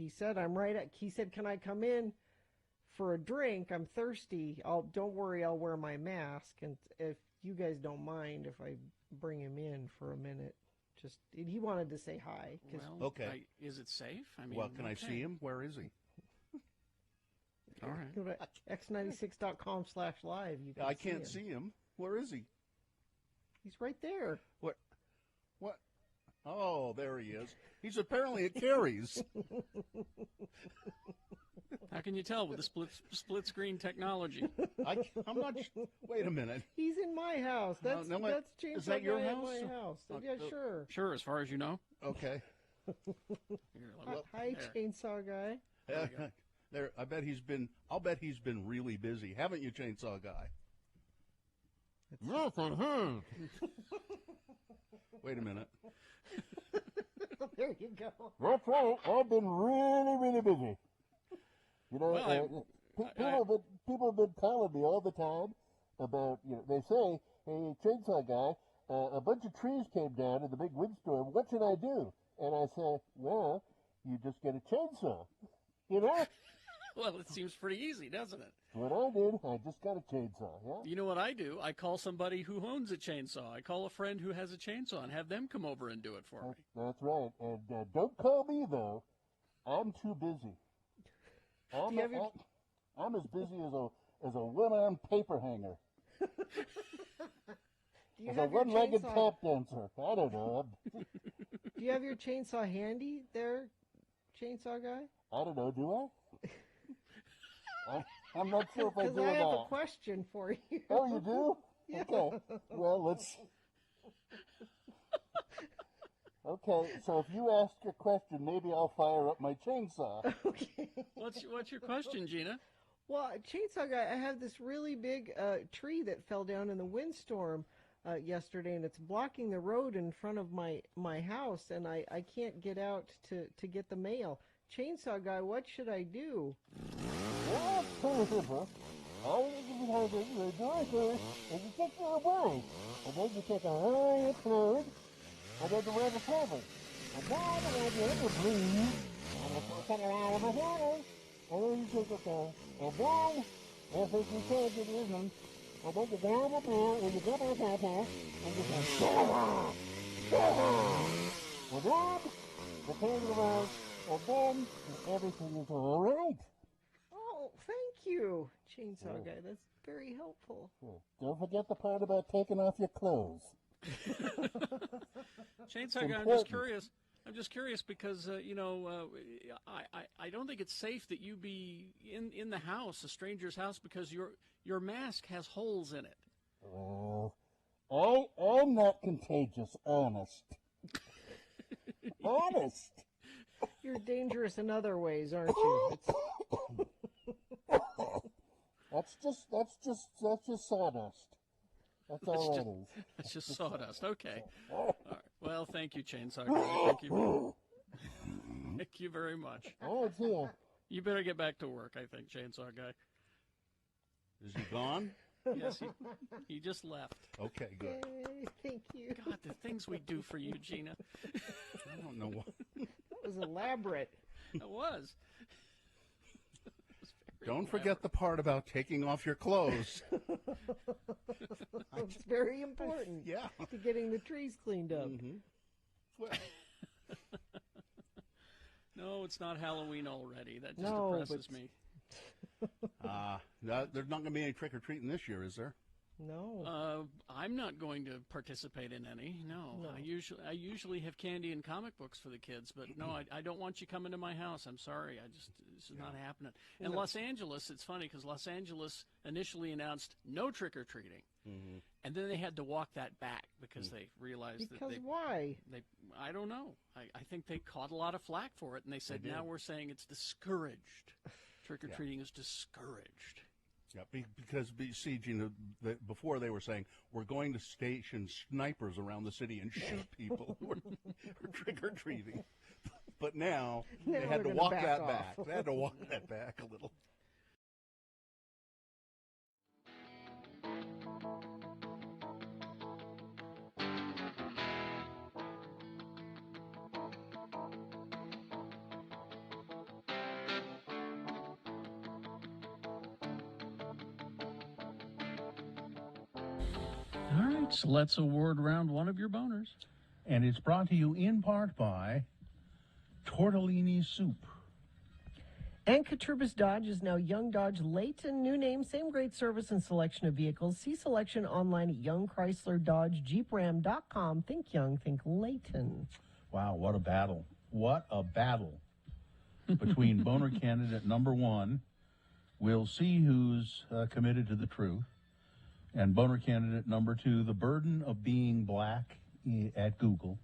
said, I'm right at. He said, can I come in for a drink? I'm thirsty. Don't worry, I'll wear my mask. And if you guys don't mind, if I bring him in for a minute. Just he wanted to say hi. Well, okay. Is it safe? I mean, can I see him? Where is he? All right. Go to x96.com/live. You can I can't see him. Where is he? He's right there. What? Oh, there he is. He's apparently at Carrie's. How can you tell with the split screen technology? I'm not. Wait a minute. He's in my house. That's Chainsaw Is that your Guy house? At my house. Yeah, sure. Sure, as far as you know. Okay. Hi, Chainsaw Guy. There. I'll bet he's been really busy, haven't you, Chainsaw Guy? Yes, I have. Wait a minute. There you go. That's right. I've been really, really busy. You know, people have been calling me all the time about, they say, hey, Chainsaw Guy, a bunch of trees came down in the big windstorm. What should I do? And I say, well, you just get a chainsaw. You know? Well, it seems pretty easy, doesn't it? What I did, I just got a chainsaw, yeah? You know what I do? I call somebody who owns a chainsaw. I call a friend who has a chainsaw and have them come over and do it for me. That's right. And don't call me, though. I'm too busy. I'm as busy as a one-armed paper hanger. As a one-legged tap dancer. I don't know. Do you have your chainsaw handy there, Chainsaw Guy? I don't know. Do I? I'm not sure if I do or not. Because I have a not. question for you. Oh, you do? Yeah. Okay. Well, let's... Okay, so if you ask a question, maybe I'll fire up my chainsaw. Okay. What's your question, Gina? Well, Chainsaw Guy, I have this really big tree that fell down in the windstorm yesterday, and it's blocking the road in front of my house, and I can't get out to get the mail. Chainsaw Guy, what should I do? Well, it's pretty simple. All you do is you do it first, and you take your away. And then you take a high cloud, and then you wear the cover. And then when you hit the breeze, and you turn around with the hair, and then you take it down. And then, if it's you can't get in, and then you grab it there, and you go back out there, and you say, and then, you turn it around, and then everything is all right. Oh, thank you, Chainsaw Guy. That's very helpful. Don't forget the part about taking off your clothes. Chainsaw Guy, I'm just curious because, I don't think it's safe that you be in the house, a stranger's house, because your mask has holes in it. Well, I'm not contagious, honest. Honest. You're dangerous in other ways, aren't you? That's just sawdust. That's all that is. That's just sawdust. Okay. All right. Well, thank you, Chainsaw Guy. Thank you. Thank you very much. Oh, it's here. You better get back to work, I think, Chainsaw Guy. Is he gone? Yes, he just left. Okay, good. Yay, thank you. God, the things we do for you, Gina. I don't know what. That was elaborate. It was. Don't forget the part about taking off your clothes. It's very important. Yeah. To getting the trees cleaned up. Well, No, it's not Halloween already. That just No, depresses but- me. there's not going to be any trick-or-treating this year, is there? No. I'm not going to participate in any. No. No. I usually have candy and comic books for the kids, but no, I don't want you coming to my house. I'm sorry. This is not happening. And No. Los Angeles, it's funny because Los Angeles initially announced no trick or treating, and then they had to walk that back because they realized Because that why? I don't know. I think they caught a lot of flack for it, and they said They did. now we're saying it's discouraged. Trick or treating is discouraged. Yeah, because see, Gina, before they were saying we're going to station snipers around the city and shoot people who are trick-or-treating, but now they Now had they're to gonna walk back that off. back. They had to walk that back a little. All right, so let's award round one of your boners. And it's brought to you in part by Tortellini Soup. And Katrubis Dodge is now Young Dodge Layton. New name, same great service and selection of vehicles. See selection online at Young Chrysler Dodge JeepRam.com. Think Young, think Layton. Wow, what a battle. What a battle between boner candidate number one. We'll see who's committed to the truth. And boner candidate number two, the burden of being black at Google.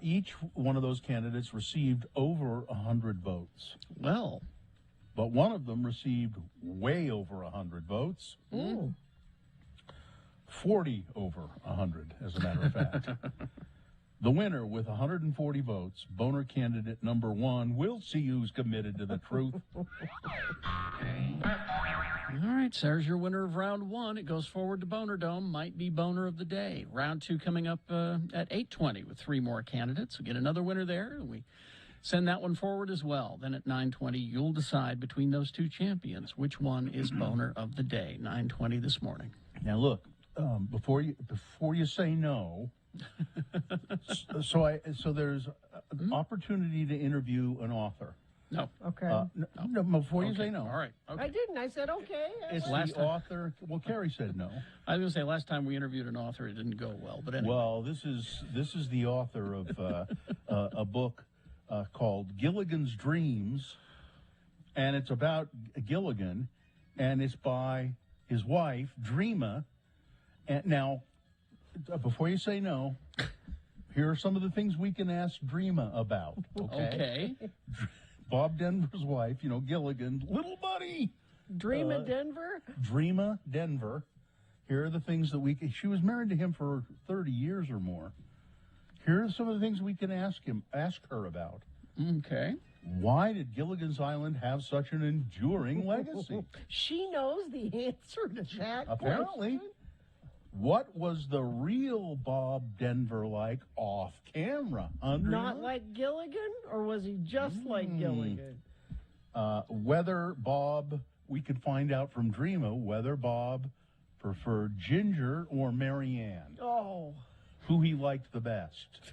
Each one of those candidates received over 100 votes. Well, but one of them received way over 100 votes. 40 over 100, as a matter of fact. The winner with 140 votes, boner candidate number one. We'll see who's committed to the truth. All right, so there's your winner of round one. It goes forward to Boner Dome. Might be boner of the day. Round two coming up at 8:20 with three more candidates. We get another winner there, and we send that one forward as well. Then at 9:20, you'll decide between those two champions which one is boner of the day. 9:20 this morning. Now look, before you say no, so there's an opportunity to interview an author. No. Okay. No, before you Okay. say no. All right. Okay. I didn't. I said okay. It's Last the time. author. Well, Carrie said no. I was going to say last time we interviewed an author, it didn't go well. But anyway. Well, this is the author of a book called Gilligan's Dreams, and it's about Gilligan, and it's by his wife Dreama. And now, before you say no, here are some of the things we can ask Dreama about. Okay. Bob Denver's wife, Gilligan, little buddy. Dreama Denver? Dreama Denver. Here are the things that she was married to him for 30 years or more. Here are some of the things we can ask her about. Okay. Why did Gilligan's Island have such an enduring legacy? She knows the answer to that Apparently. question. What was the real Bob Denver like off camera? Not like Gilligan, or was he just like Gilligan? Whether Bob, we could find out from Dreama whether Bob preferred Ginger or Marianne. Oh. Who he liked the best.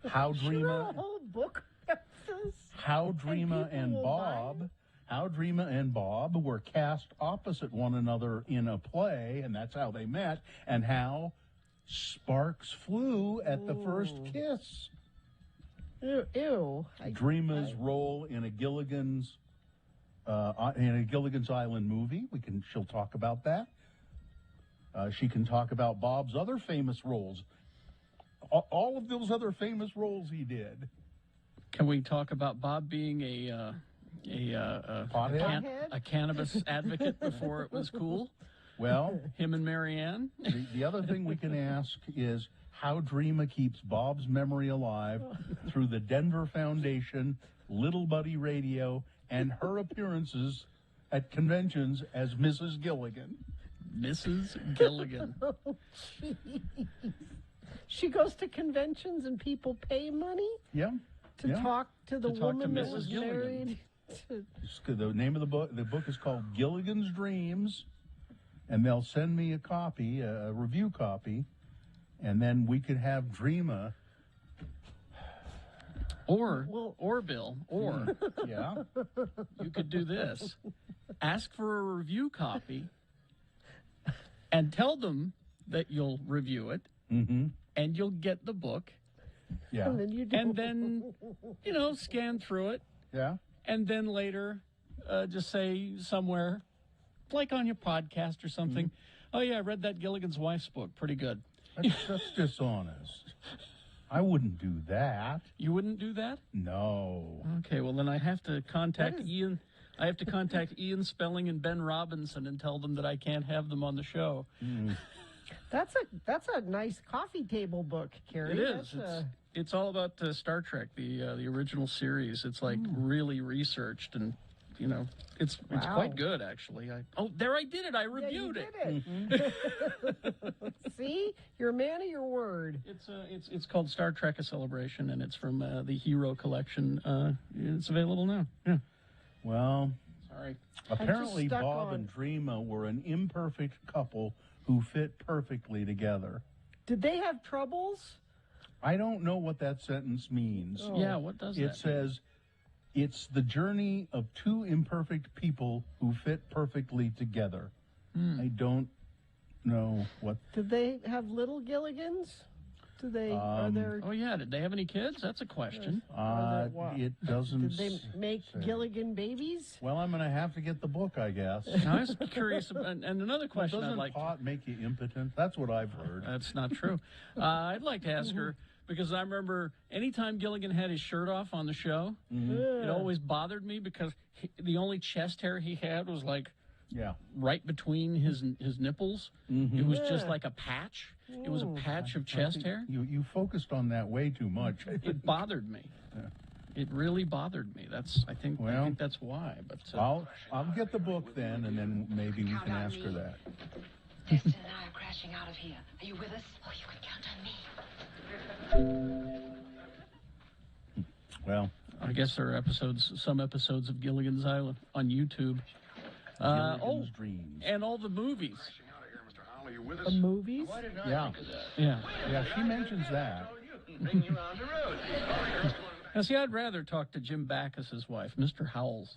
How Sure, a Dreama, whole book about this. how Dreama people and will Bob, how Dreama and Bob were cast opposite one another in a play, and that's how they met, and how sparks flew at the first kiss. Ew. Dreama's role in a Gilligan's Island movie. She'll talk about that. She can talk about Bob's other famous roles. All of those other famous roles he did. Can we talk about Bob being a cannabis advocate before it was cool? Well, him and Marianne. The other thing we can ask is how Dreama keeps Bob's memory alive through the Denver Foundation, Little Buddy Radio, and her appearances at conventions as Mrs. Gilligan. Mrs. Gilligan. Oh, jeez. She goes to conventions and people pay money? Yeah. to Yeah. talk to the To talk to woman that Mrs. was Gilligan. married. The name of the book is called Gilligan's Dreams, and they'll send me a copy, a review copy, and then we could have Dreama. Or Bill, Yeah. you could do this. Ask for a review copy and tell them that you'll review it, and you'll get the book. Yeah. And then, you know, scan through it. Yeah. And then later, just say somewhere, like on your podcast or something, oh, yeah, I read that Gilligan's Wife's book. Pretty good. That's dishonest. I wouldn't do that. You wouldn't do that? No. Okay, well, then I have to contact Ian. I have to contact Ian Spelling and Ben Robinson and tell them that I can't have them on the show. That's a nice coffee table book, Carrie. It is. It's all about Star Trek, the original series. It's like really researched, and you know, it's Wow. quite good actually. There I did it. I reviewed it. See, you're a man of your word. It's called Star Trek: A Celebration, and it's from the Hero Collection. It's available now. Yeah. Well, sorry. Apparently, stuck Bob on- and Dreama were an imperfect couple who fit perfectly together. Did they have troubles? I don't know what that sentence means. Oh. Yeah, what does that mean? It says, it's the journey of two imperfect people who fit perfectly together. I don't know what. Did they have little Gilligans? Do they? Are there? Oh yeah. Did they have any kids? That's a question. It doesn't. Did they make say. Gilligan babies? Well, I'm going to have to get the book, I guess. I was curious, and another question Doesn't I'd like. pot make you impotent? That's what I've heard. That's not true. I'd like to ask her, because I remember anytime Gilligan had his shirt off on the show, it always bothered me because the only chest hair he had was like right between his nipples. It was just like a patch. It was a patch of chest hair. You focused on that way too much. It bothered me. It really bothered me. I think that's why. But I'll get the book then, and then maybe we can ask her that. Destin and I are crashing out of here. Are you with us? Oh, you can count on me. Well, I guess there are some episodes of Gilligan's Island on YouTube. Gilligan's Dreams. And all the movies. The movies? Yeah. Yeah, she mentions that. Now, see, I'd rather talk to Jim Backus's wife, Mr. Howells.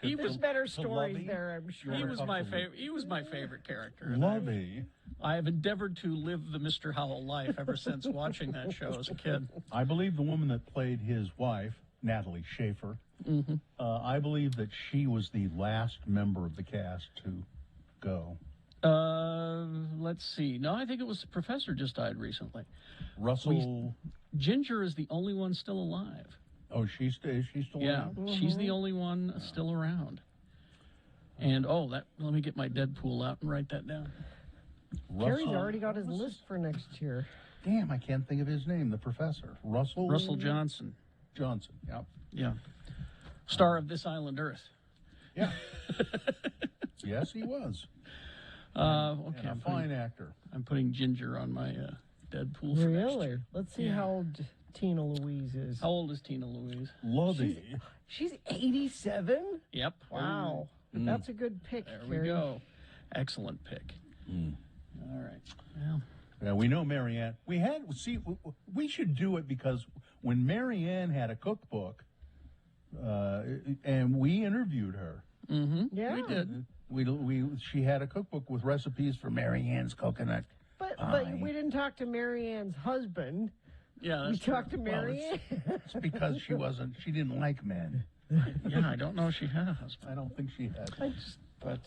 He was better stories there, I'm sure. He was my favorite. He was my favorite character. Lovey. I have endeavored to live the Mr. Howell life ever since watching that show as a kid. I believe the woman that played his wife, Natalie Schaefer, I believe that she was the last member of the cast to go. Let's see. No, I think it was the professor just died recently. Russell. Ginger is the only one still alive. Oh, is she still Yeah, around? she's the only one still around. And let me get my Deadpool out and write that down. Carrie's already got his list for next year. Damn, I can't think of his name. The professor, Russell Johnson. Johnson. Yep. Yeah. Star of This Island Earth. Yeah. Yes, he was. Okay. And a fine actor. I'm putting Ginger on my Deadpool. For Really? next year. Let's see how old Tina Louise is. How old is Tina Louise? Lovey. She's 87? Yep. Wow. That's a good pick, There Carrie. we go. Excellent pick. All right. Well. Yeah, we know Marianne. We should do it because when Marianne had a cookbook, and we interviewed her. Yeah. We did. She had a cookbook with recipes for Marianne's coconut. But pie. we didn't talk to Marianne's husband. Yeah, we that's true. talked to Marianne. It's because she didn't like men. Yeah, I don't know if she had a husband. I don't think she had. But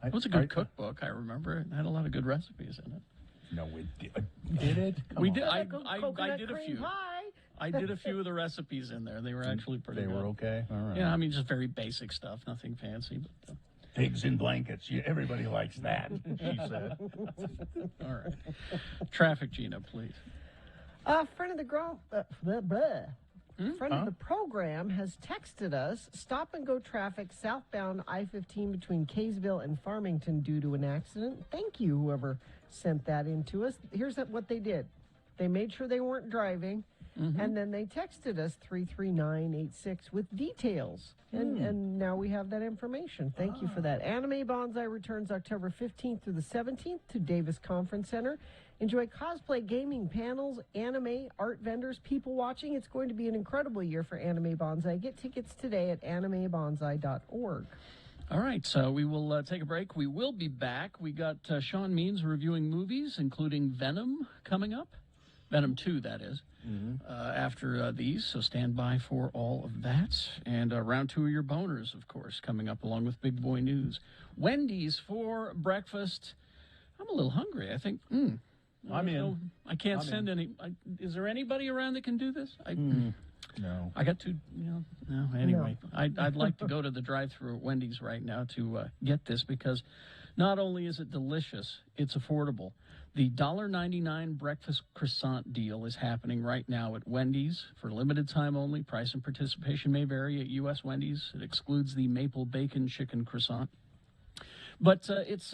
it was a good cookbook. I remember it had a lot of good recipes in it. No, it did it? We did. Like I coconut did a cream few. pie. I did a few of the recipes in there. They were actually pretty They good. were okay? All right. Yeah, I mean, just very basic stuff, nothing fancy. But Pigs in blankets. Everybody likes that, she said. all right. Traffic, Gina, please. Friend of the friend of the program has texted us, stop and go traffic southbound I-15 between Kaysville and Farmington due to an accident. Thank you, whoever sent that in to us. Here's what they did. They made sure they weren't driving, And then they texted us 33986 with details. And now we have that information. Thank you for that. Anime Bonsai returns October 15th through the 17th to Davis Conference Center. Enjoy cosplay, gaming, panels, anime, art vendors, people watching. It's going to be an incredible year for Anime Bonsai. Get tickets today at animebonsai.org. All right, so we will take a break. We will be back. We got Sean Means reviewing movies, including Venom coming up. Venom 2, that is, after these. So stand by for all of that. And round 2 of your boners, of course, coming up along with Big Boy News. Wendy's for breakfast. I'm a little hungry. I think, I'm in. I can't send any. Is there anybody around that can do this? No. I got to, no, anyway. No. I'd like to go to the drive-thru at Wendy's right now to get this, because not only is it delicious, it's affordable. The $1.99 breakfast croissant deal is happening right now at Wendy's for limited time only. Price and participation may vary at U.S. Wendy's. It excludes the maple bacon chicken croissant. But it's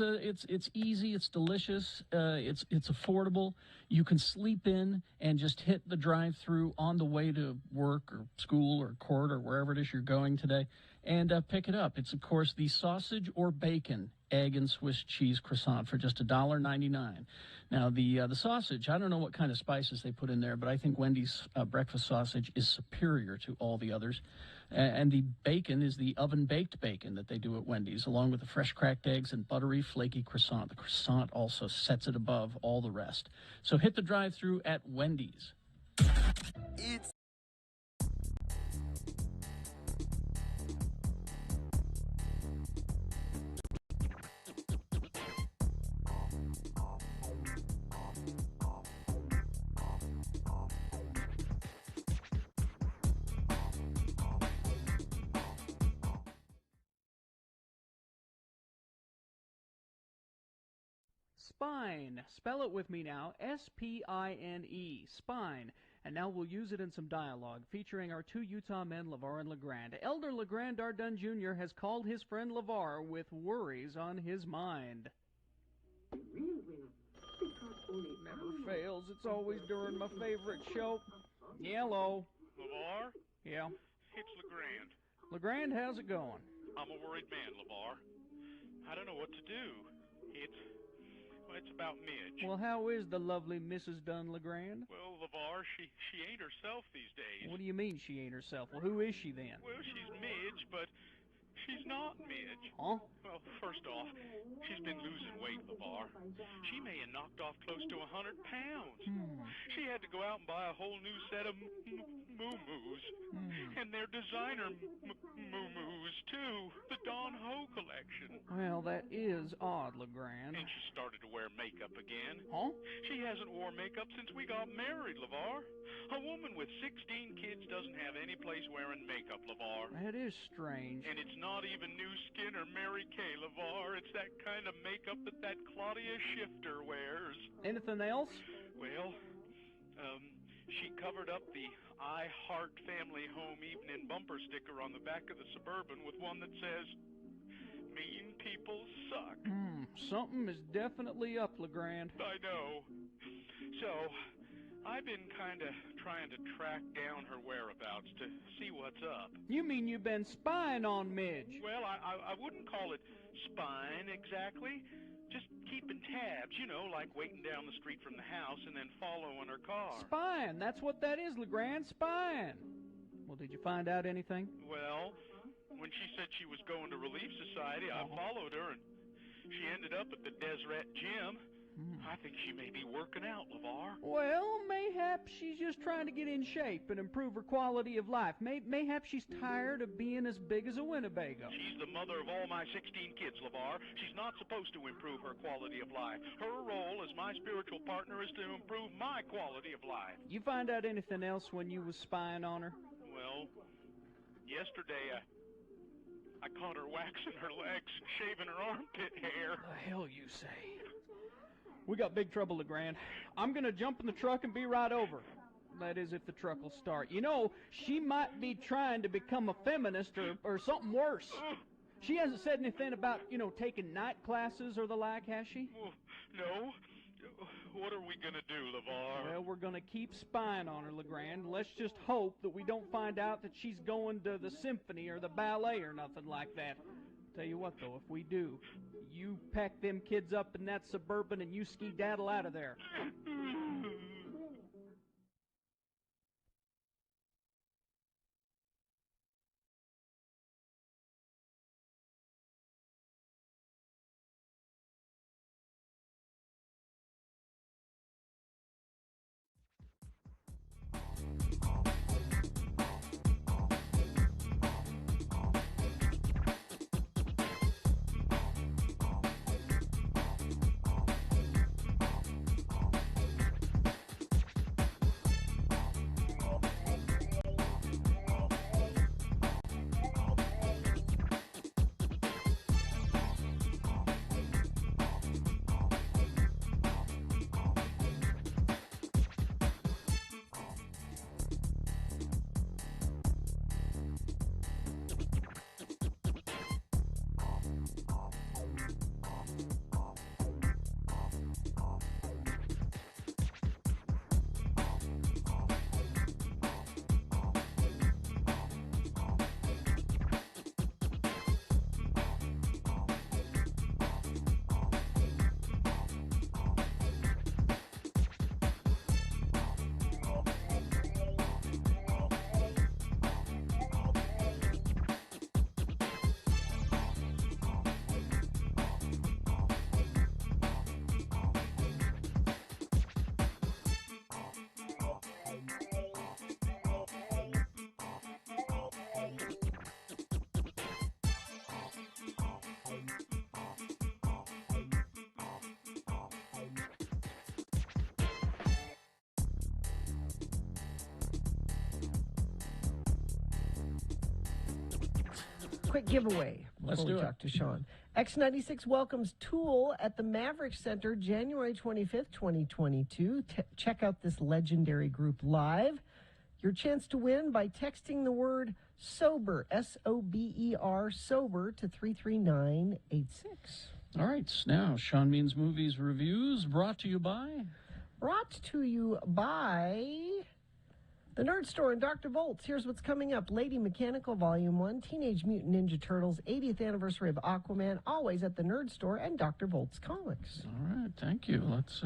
easy, it's delicious, it's affordable. You can sleep in and just hit the drive-thru on the way to work or school or court or wherever it is you're going today, and pick it up. It's, of course, the sausage or bacon, egg, and Swiss cheese croissant for just $1.99. Now, the sausage, I don't know what kind of spices they put in there, but I think Wendy's breakfast sausage is superior to all the others. And the bacon is the oven-baked bacon that they do at Wendy's, along with the fresh cracked eggs and buttery, flaky croissant. The croissant also sets it above all the rest. So hit the drive-thru at Wendy's. It's Spine. Spell it with me now. S-P-I-N-E. Spine. And now we'll use it in some dialogue, featuring our 2 Utah men, LeVar and LeGrand. Elder LeGrand Dardun Jr. has called his friend LeVar with worries on his mind. Never fails. It's always during my favorite show. Yellow. LeVar? Yeah. It's LeGrand. LeGrand, how's it going? I'm a worried man, LeVar. I don't know what to do. It's about Midge. Well, how is the lovely Mrs. Dunn LeGrand? Well, LeVar, she ain't herself these days. What do you mean she ain't herself? Well, who is she then? Well, she's Midge, but she's not Midge. Huh? Well, first off, she's been losing weight, LeVar. She may have knocked off close to 100 pounds. She had to go out and buy a whole new set of moo-moos. And they're designer moo-moos, too. The Don Ho collection. Well, that is odd, LeGrand. And she started to wear makeup again. Huh? She hasn't worn makeup since we got married, LeVar. A woman with 16 kids doesn't have any place wearing makeup, LeVar. That is strange. And it's not even New Skin or Mary Kay, LeVar. It's that kind of makeup that Claudia Schifter wears. Anything else? Well, she covered up the I Heart Family Home Evening bumper sticker on the back of the Suburban with one that says, "Mean people suck." Something is definitely up, LeGrand. I know. So, I've been kind of trying to track down her whereabouts to see what's up. You mean you've been spying on Midge? Well, I wouldn't call it spying exactly. Just keeping tabs, like waiting down the street from the house and then following her car. Spying, that's what that is, LeGrand, spying. Well, did you find out anything? Well, when she said she was going to Relief Society, I followed her, and she ended up at the Deseret Gym. I think she may be working out, LeVar. Well, mayhaps she's just trying to get in shape and improve her quality of life. Mayhaps she's tired of being as big as a Winnebago. She's the mother of all my 16 kids, LeVar. She's not supposed to improve her quality of life. Her role as my spiritual partner is to improve my quality of life. You find out anything else when you was spying on her? Well, yesterday I caught her waxing her legs, shaving her armpit hair. The hell you say? We got big trouble, LeGrand. I'm going to jump in the truck and be right over. That is, if the truck will start. She might be trying to become a feminist or something worse. She hasn't said anything about, taking night classes or the like, has she? No. What are we going to do, LeVar? Well, we're going to keep spying on her, LeGrand. Let's just hope that we don't find out that she's going to the symphony or the ballet or nothing like that. Tell you what, though, if we do, you pack them kids up in that Suburban and you skedaddle out of there. Quick giveaway Let's before do we it. talk to Sean. X96 welcomes Tool at the Maverick Center January 25th, 2022. Check out this legendary group live. Your chance to win by texting the word SOBER, S-O-B-E-R, SOBER, to 33986. All right, now Sean Means Movies Reviews brought to you by... Brought to you by the Nerd Store and Dr. Volts. Here's what's coming up. Lady Mechanical Volume 1, Teenage Mutant Ninja Turtles, 80th anniversary of Aquaman, always at the Nerd Store and Dr. Volts Comics. All right, thank you. Let's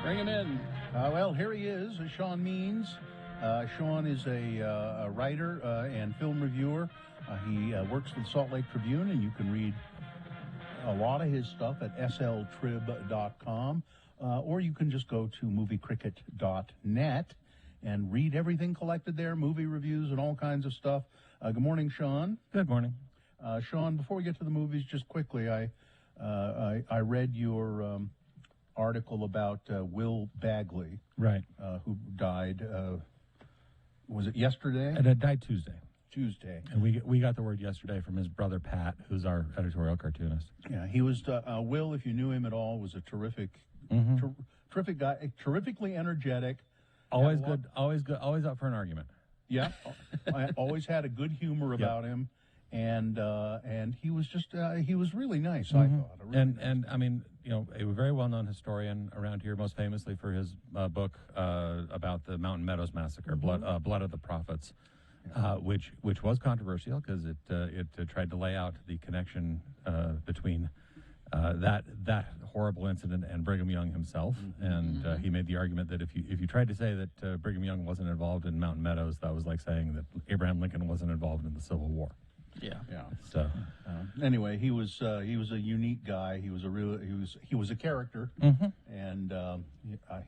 bring him in. Well, here he is, Sean Means. Sean is a writer and film reviewer. He works for the Salt Lake Tribune, and you can read a lot of his stuff at sltrib.com, or you can just go to moviecricket.net and read everything collected there, movie reviews and all kinds of stuff. Good morning, Sean. Good morning. Sean, before we get to the movies, just quickly, I read your article about Will Bagley, Right. Who died, was it yesterday? And it died Tuesday. Tuesday. And we got the word yesterday from his brother Pat, who's our editorial cartoonist. Yeah, he was, Will, if you knew him at all, was a terrific, terrific guy, terrifically energetic. Always good, always up for an argument. Yeah, I always had a good humor about him, and he was just, he was really nice, I thought. And I mean, you know, a very well-known historian around here, most famously for his book about the Mountain Meadows Massacre, Blood of the Prophets. Which was controversial because it tried to lay out the connection between that horrible incident and Brigham Young himself, and he made the argument that if you tried to say that Brigham Young wasn't involved in Mountain Meadows, that was like saying that Abraham Lincoln wasn't involved in the Civil War. Yeah. So anyway, he was a unique guy. He was a character, and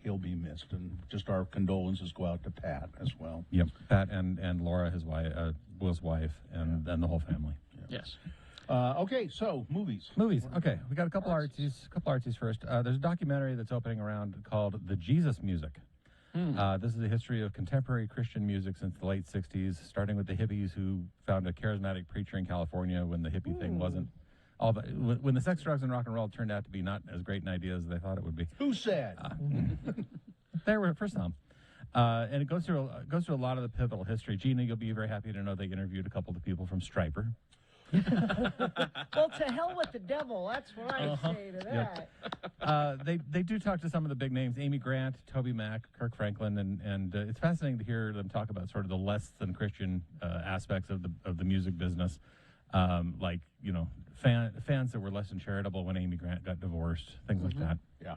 he'll be missed. And just our condolences go out to Pat as well. Yep, Pat and Laura, his wife, Will's wife, and then the whole family. Yes. Okay, so movies. Okay, we got a couple artsies first. There's a documentary that's opening around called The Jesus Music. This is the history of contemporary Christian music since the late 60s, starting with the hippies who found a charismatic preacher in California when the hippie thing wasn't all the, when the sex, drugs, and rock and roll turned out to be not as great an idea as they thought it would be. Who said? There were for some. And it goes through a lot of the pivotal history. Gina, you'll be very happy to know they interviewed a couple of the people from Stryper. Well, to hell with the devil. That's what I say to that. They do talk to some of the big names: Amy Grant, Toby Mac, Kirk Franklin, and it's fascinating to hear them talk about sort of the less than Christian aspects of the music business, like fans that were less than charitable when Amy Grant got divorced, things like that. Yeah,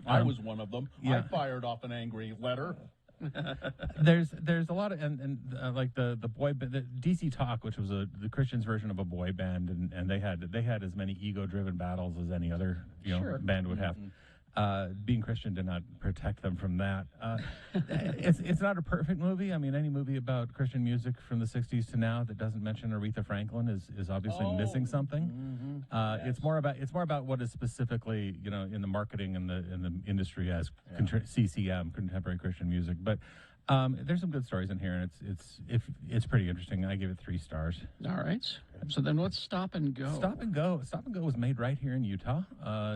I was one of them. I fired off an angry letter. There's a lot of like the boy the DC Talk, which was the Christians' version of a boy band, and they had as many ego-driven battles as any other band would have. Being Christian did not protect them from that. It's not a perfect movie. I mean, any movie about Christian music from the 60s to now that doesn't mention Aretha Franklin is obviously missing something. It's more about what is specifically in the marketing and the industry as CCM, contemporary Christian music. But there's some good stories in here, and it's pretty interesting. I give it 3 stars. All right. So then what's Stop and Go? Stop and Go was made right here in Utah.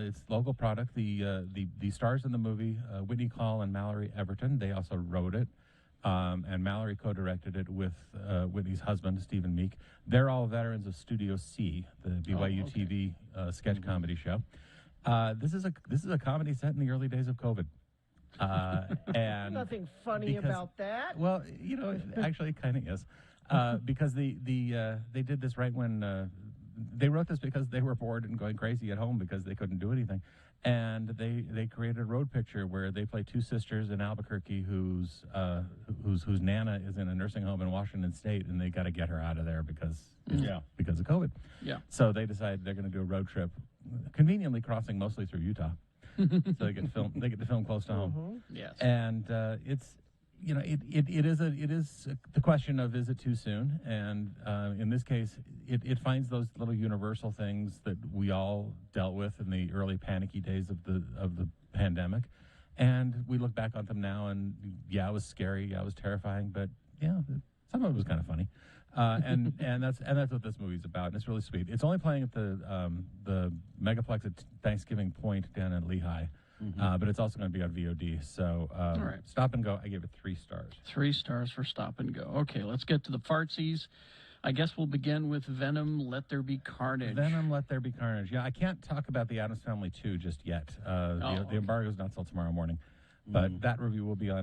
It's local product. The stars in the movie, Whitney Call and Mallory Everton, they also wrote it. And Mallory co-directed it with Whitney's husband, Stephen Meek. They're all veterans of Studio C, the BYU TV sketch comedy show. This is a comedy set in the early days of COVID. And nothing funny about that. Well, actually, it kind of is, because they did this right when they wrote this because they were bored and going crazy at home because they couldn't do anything, and they created a road picture where they play 2 sisters in Albuquerque whose nana is in a nursing home in Washington State, and they got to get her out of there because of COVID. Yeah. So they decided they're going to do a road trip, conveniently crossing mostly through Utah. So they get to film close to home. Yes. And it's it is the question of, is it too soon? And in this case, it finds those little universal things that we all dealt with in the early panicky days of the pandemic, and we look back on them now, and it was scary, it was terrifying, but some of it was kind of funny. And that's what this movie's about, and it's really sweet. It's only playing at the Megaplex at Thanksgiving Point down in Lehigh, but it's also going to be on VOD. So all right. Stop and Go, I give it 3 stars. 3 stars for Stop and Go. Okay, let's get to the fartsies. I guess we'll begin with Venom, Let There Be Carnage. Venom, Let There Be Carnage. Yeah, I can't talk about the Addams Family 2 just yet. The embargo's not till tomorrow morning, but that review will be on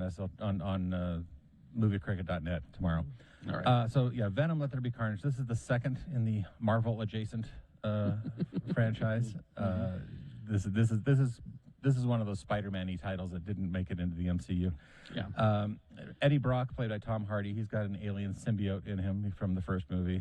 moviecricket.net tomorrow. All right. So Venom, Let There Be Carnage. This is the second in the Marvel adjacent franchise. This is one of those Spider-Man-y titles that didn't make it into the MCU. Yeah. Eddie Brock, played by Tom Hardy, he's got an alien symbiote in him from the first movie,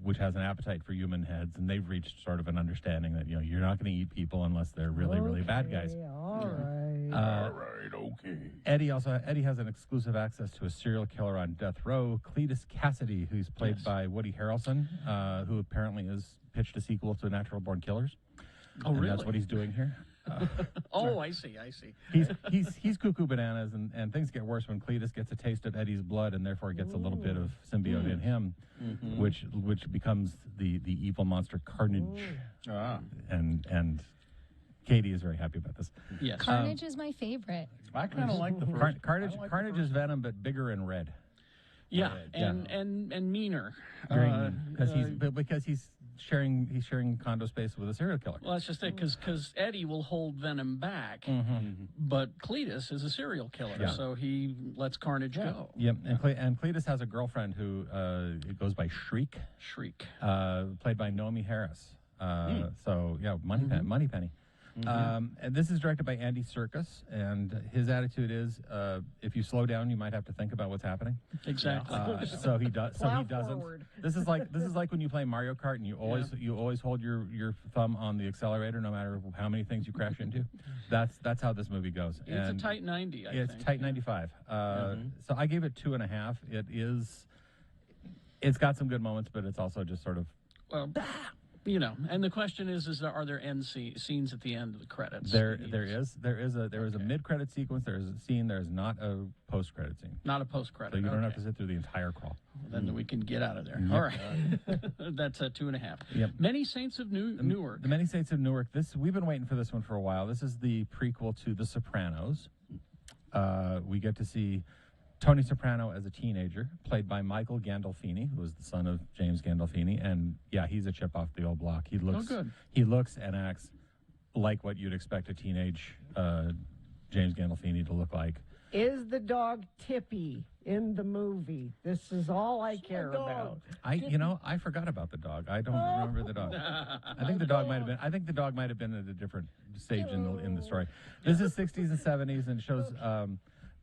which has an appetite for human heads, and they've reached sort of an understanding that you're not going to eat people unless they're really, really bad guys. All right. All right. Okay. Eddie has an exclusive access to a serial killer on death row, Cletus Cassidy, who's played by Woody Harrelson, who apparently has pitched a sequel to Natural Born Killers. Oh, and really? That's what he's doing here. I see. He's cuckoo bananas, and things get worse when Cletus gets a taste of Eddie's blood, and therefore gets a little bit of symbiote in him, which becomes the evil monster Carnage. And Katie is very happy about this. Yes. Carnage is my favorite. I kind of like the first. Carnage is Venom, but bigger and red. Yeah, and meaner. Green, because he's sharing condo space with a serial killer. Well, that's just it, because Eddie will hold Venom back, but Cletus is a serial killer, so he lets Carnage go. Yep, and Cletus has a girlfriend who goes by Shriek. Played by Naomi Harris. So Moneypenny. And this is directed by Andy Serkis, and his attitude is, if you slow down, you might have to think about what's happening. Exactly. So he doesn't. This is like when you play Mario Kart and you always hold your thumb on the accelerator, no matter how many things you crash into. That's how this movie goes. It's a tight 90. It's tight 95. So I gave it 2.5. It's got some good moments, but it's also just sort of. Well, and the question is are there end scenes at the end of the credits? There is a mid-credit sequence. There is a scene. There is not a post-credit scene. Not a post-credit. So you don't have to sit through the entire crawl. Then we can get out of there. Yep. All right. That's a 2.5. Yep. Many Saints of Newark. The Many Saints of Newark. We've been waiting for this one for a while. This is the prequel to The Sopranos. We get to see Tony Soprano as a teenager, played by Michael Gandolfini, who is the son of James Gandolfini, and yeah, he's a chip off the old block. He looks, good. He looks and acts like what you'd expect a teenage James Gandolfini to look like. Is the dog Tippy in the movie? This is all I care about. I forgot about the dog. I don't remember the dog. I think the dog might have been at a different stage in the story. This is 60s and 70s and shows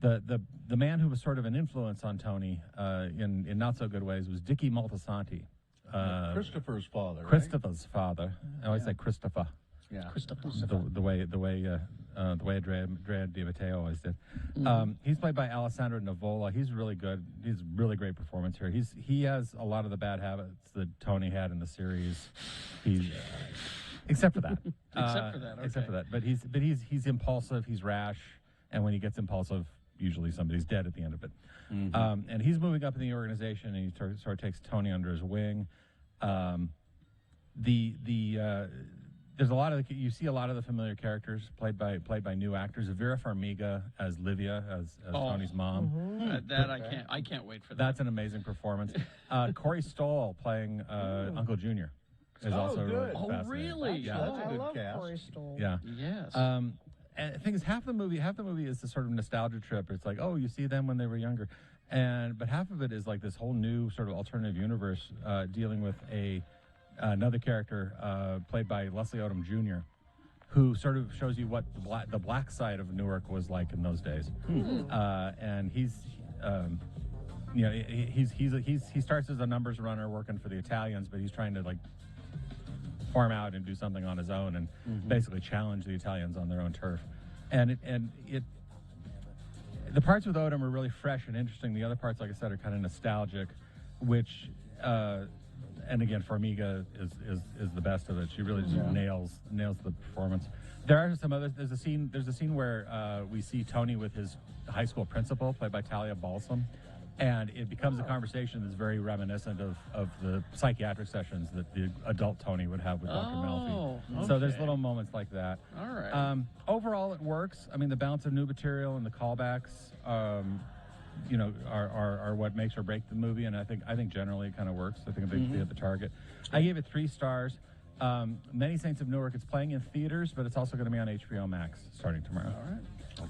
the man who was sort of an influence on Tony in not so good ways was Dickie Moltisanti. Christopher's father. Christopher's father. I always say Christopher. Yeah. The way Andrea Di Matteo always did. He's played by Alessandro Nivola. He's really good. He's a really great performance here. He has a lot of the bad habits that Tony had in the series. Except for that. Except for that. But he's impulsive. He's rash, and when he gets impulsive, usually somebody's dead at the end of it. And he's moving up in the organization, and he sort of takes Tony under his wing. There's a lot of you see a lot of the familiar characters played by new actors. Vera Farmiga as Livia, as Tony's mom. I can't wait for that. That's an amazing performance. Corey Stoll playing Uncle Junior is also really fascinating. Really? Yeah, I love Corey Stoll. Yeah. Yes. And the thing is, half the movie is this sort of nostalgia trip. It's like, oh, you see them when they were younger, but half of it is like this whole new sort of alternative universe dealing with another character played by Leslie Odom Jr., who sort of shows you what the black side of Newark was like in those days. And he starts as a numbers runner working for the Italians, but he's trying to like farm out and do something on his own and basically challenge the Italians on their own turf. And the parts with Odom are really fresh and interesting. The other parts, like I said, are kind of nostalgic, which. And again, Farmiga is the best of it. She really just nails the performance. There are some others. There's a scene where we see Tony with his high school principal, played by Talia Balsam, and it becomes a conversation that's very reminiscent of the psychiatric sessions that the adult Tony would have with Dr. Melfi. Okay. So there's little moments like that. All right. Overall, it works. I mean, the balance of new material and the callbacks. Are what makes or break the movie, and I think generally it kind of works. I think they hit the target. I gave it 3 stars. Many Saints of Newark. It's playing in theaters, but it's also going to be on HBO Max starting tomorrow. All right.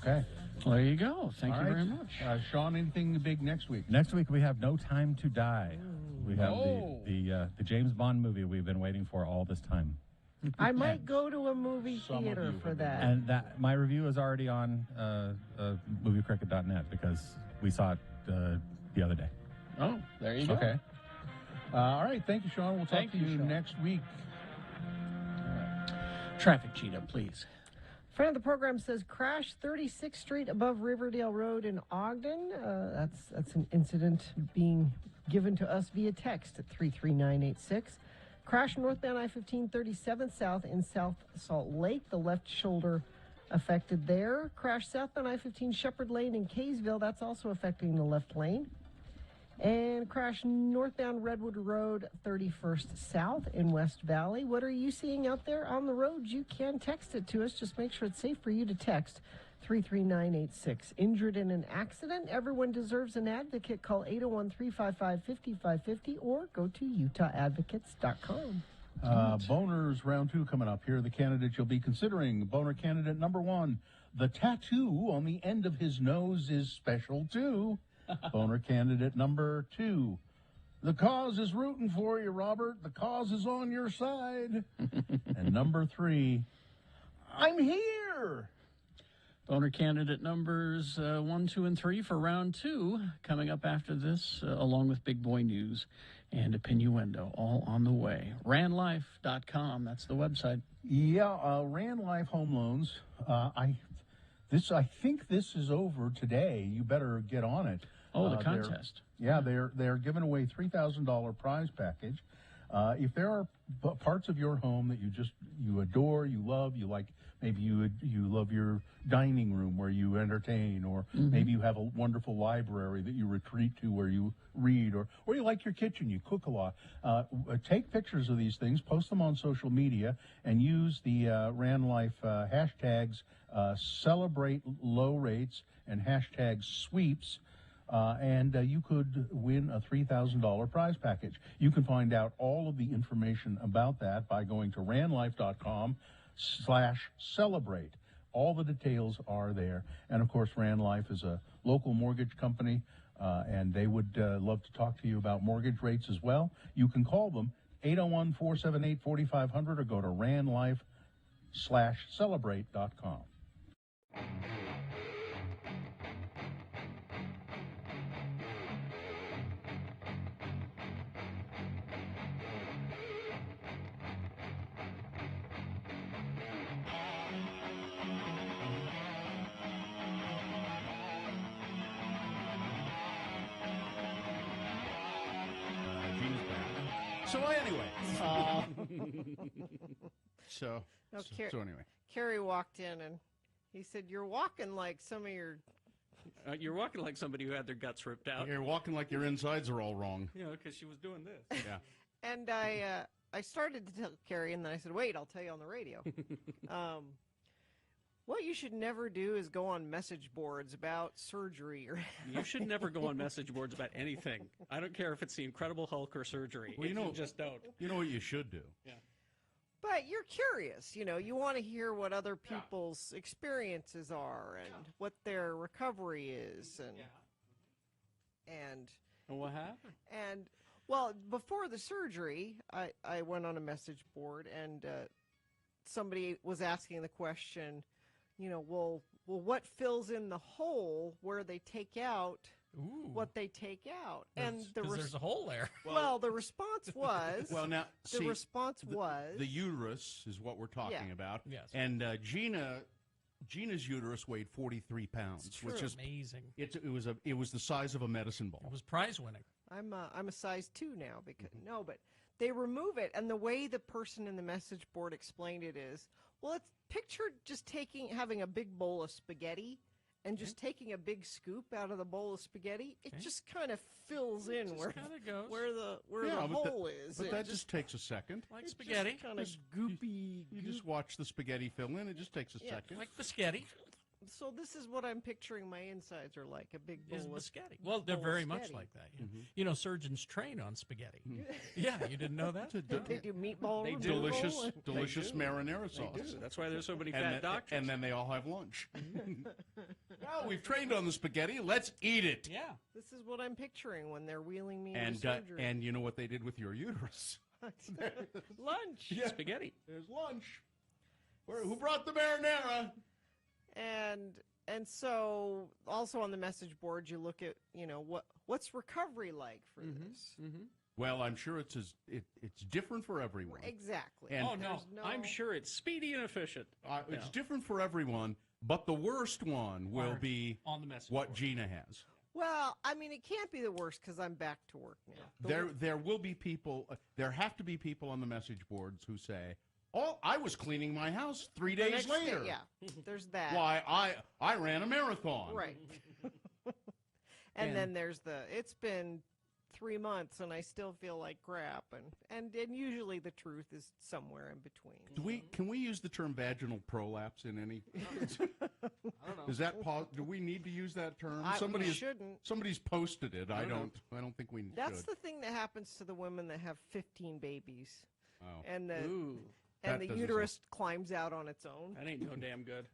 Okay. Well, there you go. Thank you very much. Sean, anything big next week? Next week we have No Time to Die. We have the James Bond movie we've been waiting for all this time. I might go to a movie theater for that. And my review is already on moviecricket.net because we saw it the other day. Oh, there you go. Okay. All right. Thank you, Sean. We'll talk to you Sean. next week. Traffic cheetah, please. Friend of the program says crash 36th Street above Riverdale Road in Ogden. That's an incident being given to us via text at 33986. Crash northbound I-15 37th South in South Salt Lake. The left shoulder affected there. Crash southbound I-15 Shepherd Lane in Kaysville. That's also affecting the left lane. And crash northbound Redwood Road 31st South in West Valley. What are you seeing out there on the roads? You can text it to us. Just make sure it's safe for you to text 33986. Injured in an accident? Everyone deserves an advocate. Call 801-355-5550 or go to utahadvocates.com. Boners round 2 coming up. Here are the candidates you'll be considering. Boner candidate number 1. The tattoo on the end of his nose is special too. Boner candidate number 2. The cause is rooting for you, Robert. The cause is on your side. And number 3. I'm here. Boner candidate numbers 1, 2, and 3 for round 2 coming up after this, along with Big Boy News and Opinioendo, all on the way. RandLife.com, that's the website. Yeah, Rand Life Home Loans. I think this is over today. You better get on it. Oh, the contest. They're giving away $3,000 prize package. If there are parts of your home that you adore, you love, you like, maybe you love your dining room where you entertain, or maybe you have a wonderful library that you retreat to where you read, or you like your kitchen, you cook a lot. Take pictures of these things, post them on social media, and use the Rand Life hashtags celebrate low rates and hashtag sweeps. and you could win a $3,000 prize package. You can find out all of the information about that by going to ranlife.com/celebrate. All the details are there. And, of course, Ran Life is a local mortgage company, and they would love to talk to you about mortgage rates as well. You can call them 801-478-4500 or go to ranlife/celebrate.com. So anyway, so No, so anyway, Kerry walked in and he said, "You're walking like some of your." You're walking like somebody who had their guts ripped out. you're walking like your insides are all wrong. You know, because she was doing this. Yeah. And I started to tell Kerry, and then I said, "Wait, I'll tell you on the radio." What you should never do is go on message boards about surgery or. You should never go on message boards about anything. I don't care if it's the Incredible Hulk or surgery. Well, you just don't. You know what you should do? Yeah. But you're curious, you know, you want to hear what other people's experiences are and what their recovery is and what happened? And well, before the surgery, I went on a message board and somebody was asking the question, you know, well, what fills in the hole where they take out what they take out? And there's a hole there. Well, the response was. Well, now the response was the uterus is what we're talking about. Yes. And Gina's uterus weighed 43 pounds, which is amazing. It was the size of a medicine ball. It was prize winning. I'm a size 2 now because no, but they remove it, and the way the person in the message board explained it is, well, it's pictured just having a big bowl of spaghetti and just taking a big scoop out of the bowl of spaghetti. It just kind of fills in where the hole is. But that just takes a second. Like spaghetti. Kind of goopy. You just watch the spaghetti fill in. It just takes a second. Like biscotti. So this is what I'm picturing my insides are like, a big bowl Is of biscotti. Well, they're bowl very of much spaghetti. like that. Yeah. You know, surgeons train on spaghetti. Yeah, you didn't know that? They do meatball They removal do. and- Delicious marinara sauce. They do. That's why there's so many And fat then- doctors. And then they all have lunch. Well, we've trained on the spaghetti. Let's eat it. Yeah. This is what I'm picturing when they're wheeling me And into surgery. and you know what they did with your uterus? Lunch. Yeah. Spaghetti. There's lunch. Who brought the marinara? And so also on the message board you look at, you know, what's recovery like for this. Well, I'm sure it's different for everyone. Exactly. And Oh, no. I'm sure it's speedy and efficient. It's different for everyone, but the worst one will be on the message what board. Gina has. Well, I mean, it can't be the worst because I'm back to work now. There will be people. There have to be people on the message boards who say, "Oh, I was cleaning my house 3 The days next day, later. yeah, there's that. Why I ran a marathon. Right. and then there's it's been 3 months and I still feel like crap, and usually the truth is somewhere in between. Can we use the term vaginal prolapse in any? I don't know. Is that do we need to use that term? We shouldn't. Somebody's posted it. I don't don't think we That's should. the thing that happens to the women that have 15 babies. Oh. And the Ooh. That the doesn't uterus climbs out on its own. That ain't no damn good.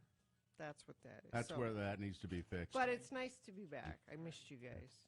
That's what that is. That's So- where that needs to be fixed. But it's nice to be back. I missed you guys.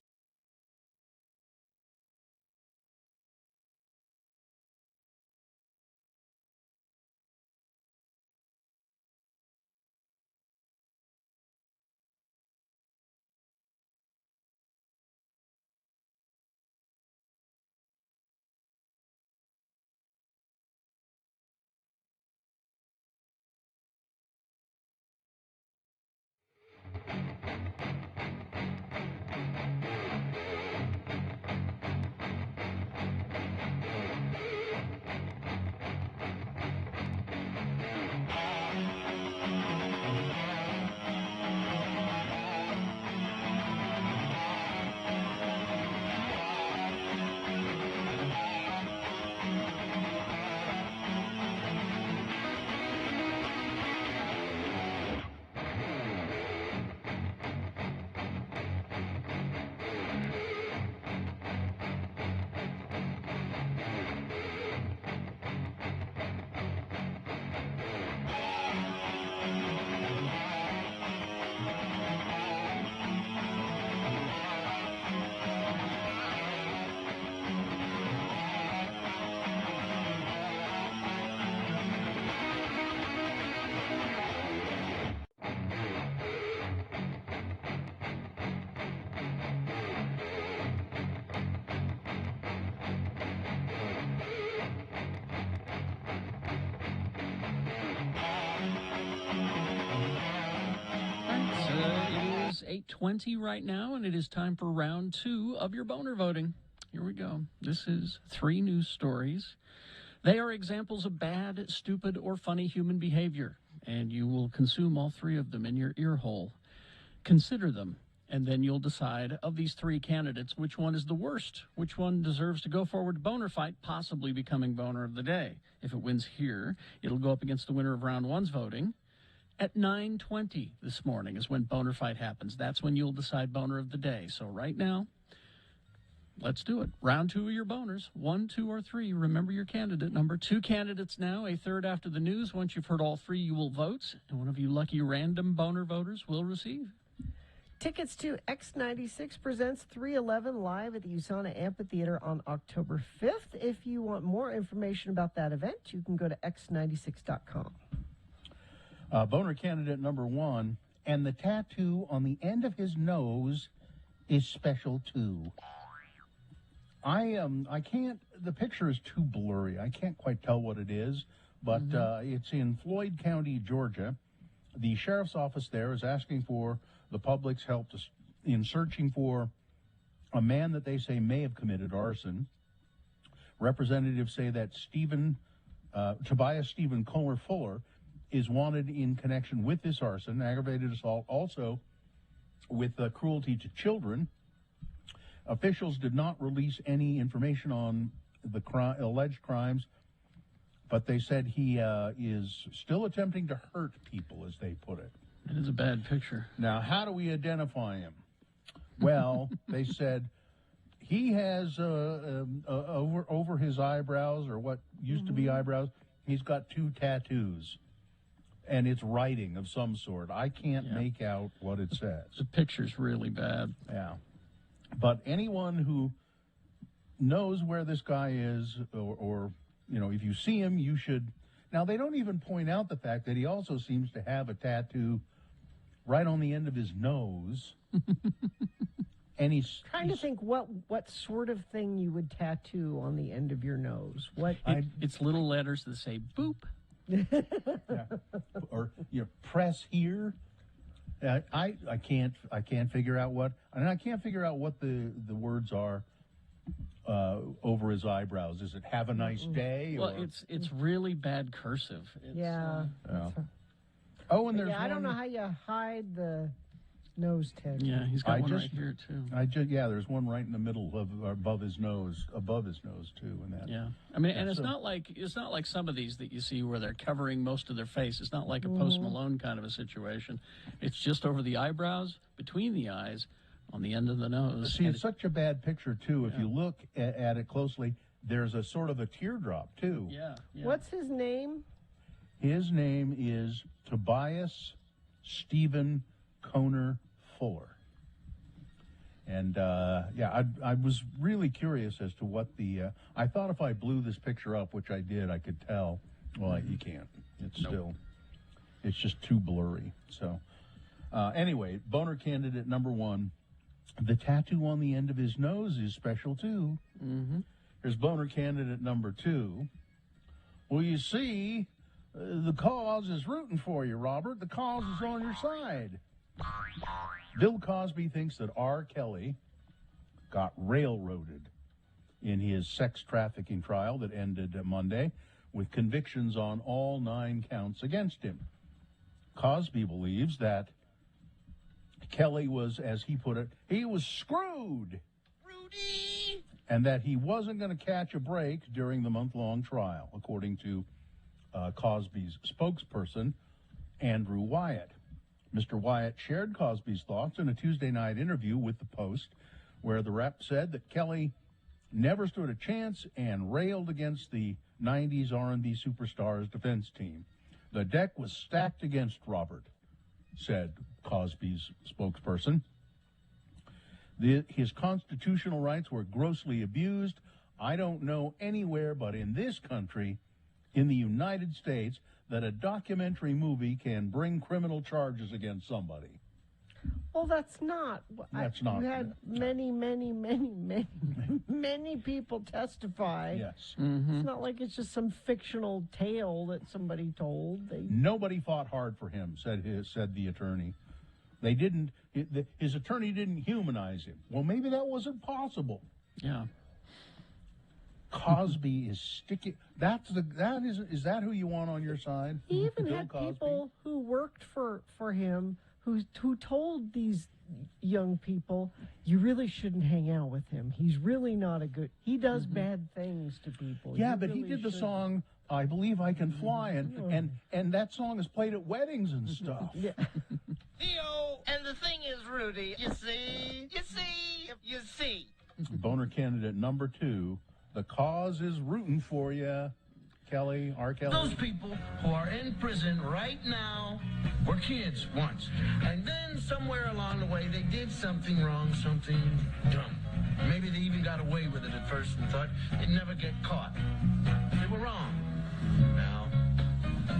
8:20 right now, and it is time for round 2 of your boner voting. Here we go. This is 3 news stories. They are examples of bad, stupid, or funny human behavior, and you will consume all 3 of them in your ear hole. Consider them, and then you'll decide of these 3 candidates which one is the worst, which one deserves to go forward to boner fight, possibly becoming boner of the day. If it wins here, it'll go up against the winner of round 1's voting. At 9:20 this morning is when boner fight happens. That's when you'll decide boner of the day. So right now, let's do it. Round 2 of your boners. 1, 2, or 3. Remember your candidate number. 2 candidates now, a third after the news. Once you've heard all 3, you will vote, and one of you lucky random boner voters will receive. Tickets to X96 presents 311 live at the USANA Amphitheater on October 5th. If you want more information about that event, you can go to x96.com. Boner candidate number 1, and the tattoo on the end of his nose is special too. I can't, the picture is too blurry. I can't quite tell what it is, but it's in Floyd County, Georgia. The sheriff's office there is asking for the public's help in searching for a man that they say may have committed arson. Representatives say that Tobias Stephen Comer Fuller is wanted in connection with this arson, aggravated assault, also with cruelty to children. Officials did not release any information on the alleged crimes, but they said he is still attempting to hurt people, as they put it. It is a bad picture. Now, how do we identify him? Well, they said he has over his eyebrows, or what used to be eyebrows, he's got 2 tattoos. And it's writing of some sort. I can't make out what it says. The picture's really bad. Yeah. But anyone who knows where this guy is, or if you see him, you should. Now, they don't even point out the fact that he also seems to have a tattoo right on the end of his nose. And he's trying to think what sort of thing you would tattoo on the end of your nose. It's little letters that say boop. Yeah. Or press here. I can't figure out what, and I can't figure out what the words are over his eyebrows. Is it "Have a nice day"? Well, it's really bad cursive. It's, Oh, and there's I don't know how you hide the nose tattoo. Yeah, he's got one right here too. There's one right in the middle of above his nose too, and that. Yeah, I mean, and it's not like some of these that you see where they're covering most of their face. It's not like a Post Malone kind of a situation. It's just over the eyebrows, between the eyes, on the end of the nose. See, it's such a bad picture too. If you look at it closely, there's a sort of a teardrop too. Yeah. What's his name? His name is Tobias Stephen Comer Fuller. And I was really curious as to what the I thought if I blew this picture up, which I did, I could tell. Well, you can't. It's just too blurry. So anyway, boner candidate number 1, the tattoo on the end of his nose is special too. Here's boner candidate number 2. Well, you see, the cause is rooting for you, Robert. The cause is on your side. Bill Cosby thinks that R. Kelly got railroaded in his sex trafficking trial that ended Monday with convictions on all 9 counts against him. Cosby believes that Kelly was, as he put it, he was screwed. Rudy! And that he wasn't going to catch a break during the month-long trial, according to Cosby's spokesperson, Andrew Wyatt. Mr. Wyatt shared Cosby's thoughts in a Tuesday night interview with the Post, where the rep said that Kelly never stood a chance and railed against the 90s R&B superstar's defense team. The deck was stacked against Robert, said Cosby's spokesperson. His constitutional rights were grossly abused. I don't know anywhere but in this country, in the United States, that a documentary movie can bring criminal charges against somebody. Well, that's not. That's not. You had many people testify. Yes. It's not like it's just some fictional tale that somebody told. Nobody fought hard for him, said the attorney. They didn't. His attorney didn't humanize him. Well, maybe that wasn't possible. Yeah. Cosby is sticky. Is that who you want on your side? He even Bill had Cosby? people who worked for him who told these young people, you really shouldn't hang out with him. He's really not a good. He does bad things to people. Yeah, You but he really did the shouldn't." song "I Believe I Can Fly," and that song is played at weddings and stuff. Yeah. Theo, and the thing is, Rudy, you see. Boner candidate number 2. The cause is rooting for you, Kelly. R. Kelly. Those people who are in prison right now were kids once. And then somewhere along the way, they did something wrong, something dumb. Maybe they even got away with it at first and thought they'd never get caught. They were wrong. Now,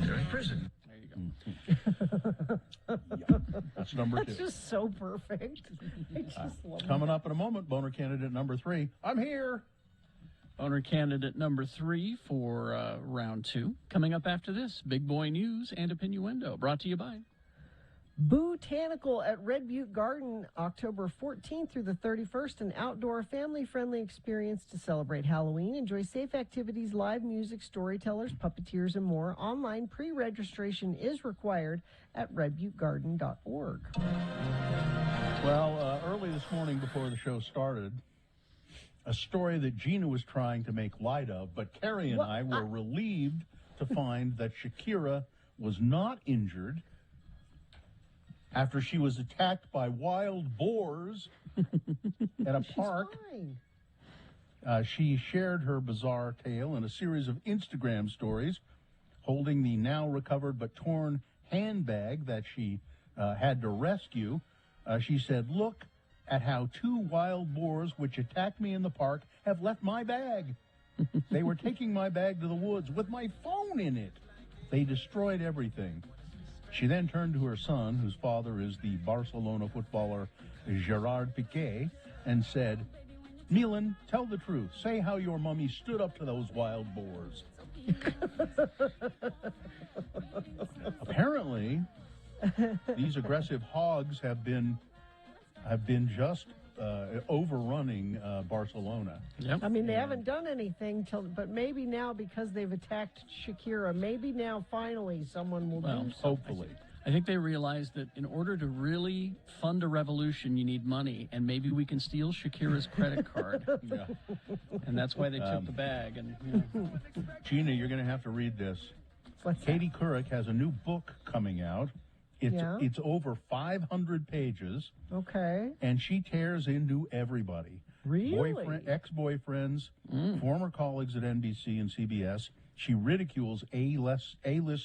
they're in prison. That's number 2. That's just so perfect. I just love Coming up in a moment, boner candidate number 3. I'm here. Boner candidate number 3 for round 2. Coming up after this, Big Boy News and Opinioendo, brought to you by Botanical at Red Butte Garden, October 14th through the 31st, an outdoor family-friendly experience to celebrate Halloween. Enjoy safe activities, live music, storytellers, puppeteers, and more. Online pre-registration is required at redbuttegarden.org. Well, early this morning before the show started, a story that Gina was trying to make light of, but Carrie and I were relieved to find that Shakira was not injured after she was attacked by wild boars at a park. She shared her bizarre tale in a series of Instagram stories, holding the now recovered but torn handbag that she had to rescue. She said, "Look at how 2 wild boars which attacked me in the park have left my bag. They were taking my bag to the woods with my phone in it. They destroyed everything." She then turned to her son, whose father is the Barcelona footballer Gerard Piqué, and said, "Milan, tell the truth. Say how your mummy stood up to those wild boars." Apparently, these aggressive hogs have been just overrunning Barcelona. I mean, they haven't done anything, but maybe now because they've attacked Shakira, maybe now finally someone will do something. Hopefully. I think they realized that in order to really fund a revolution, you need money, and maybe we can steal Shakira's credit card. Yeah. And that's why they took the bag. And Gina, you're going to have to read this. Katie Couric has a new book coming out. It's over 500 pages. Okay. And she tears into everybody. Really? Ex-boyfriends, former colleagues at NBC and CBS. She ridicules A-list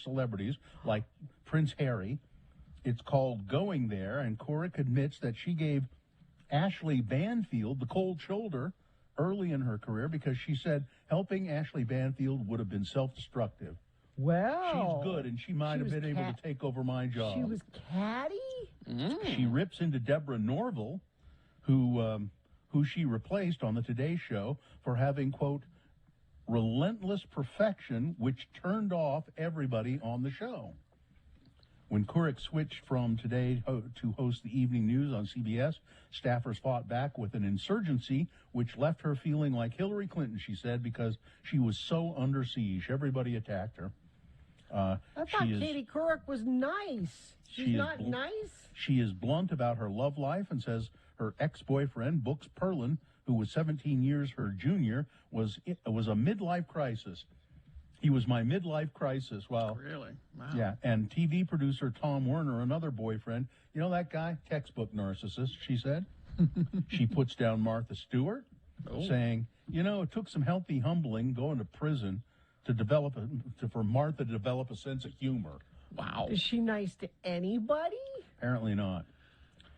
celebrities like Prince Harry. It's called Going There, and Couric admits that she gave Ashley Banfield the cold shoulder early in her career because she said helping Ashley Banfield would have been self-destructive. Well, she's good, and she might have been able to take over my job. She was catty? She rips into Deborah Norville, who she replaced on the Today Show for having, quote, relentless perfection, which turned off everybody on the show. When Couric switched from Today to host the evening news on CBS, staffers fought back with an insurgency, which left her feeling like Hillary Clinton, she said, because she was so under siege. Everybody attacked her. I thought Katie Couric was nice. She's not nice? She is blunt about her love life and says her ex-boyfriend, Brooks Perlin, who was 17 years her junior, was a midlife crisis. He was my midlife crisis. Well, really? Wow. Yeah, and TV producer Tom Werner, another boyfriend. You know that guy? Textbook narcissist, she said. She puts down Martha Stewart, saying, it took some healthy humbling going to prison for Martha to develop a sense of humor. Wow. Is she nice to anybody? Apparently not.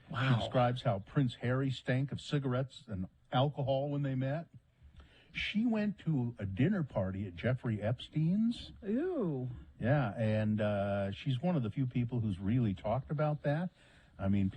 Wow. She describes how Prince Harry stank of cigarettes and alcohol when they met. She went to a dinner party at Jeffrey Epstein's. Ooh. Yeah, and she's one of the few people who's really talked about that. I mean,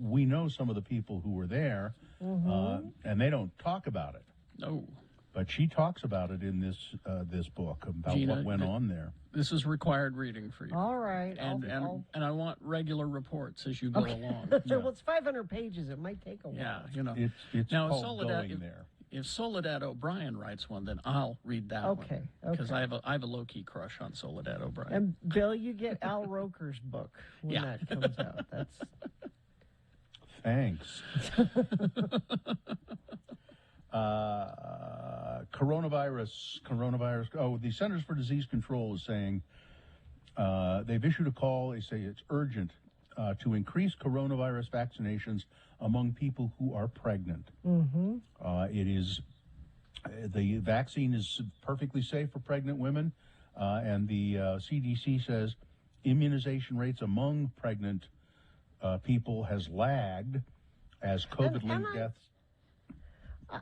we know some of the people who were there, and they don't talk about it. No. But she talks about it in this book about Gina, what went on there. This is required reading for you. All right. And I want regular reports as you go along. Well, it's 500 pages. It might take a while. Yeah, you know. It's now, called Going There. If Soledad O'Brien writes one, then I'll read that one. Okay. Because I have a low-key crush on Soledad O'Brien. And Bill, you get Al Roker's book when that comes out. That's Thanks. Coronavirus. Oh, the Centers for Disease Control is saying they've issued a call. They say it's urgent to increase coronavirus vaccinations among people who are pregnant. Mm-hmm. The vaccine is perfectly safe for pregnant women, and the CDC says immunization rates among pregnant people has lagged as COVID-linked deaths.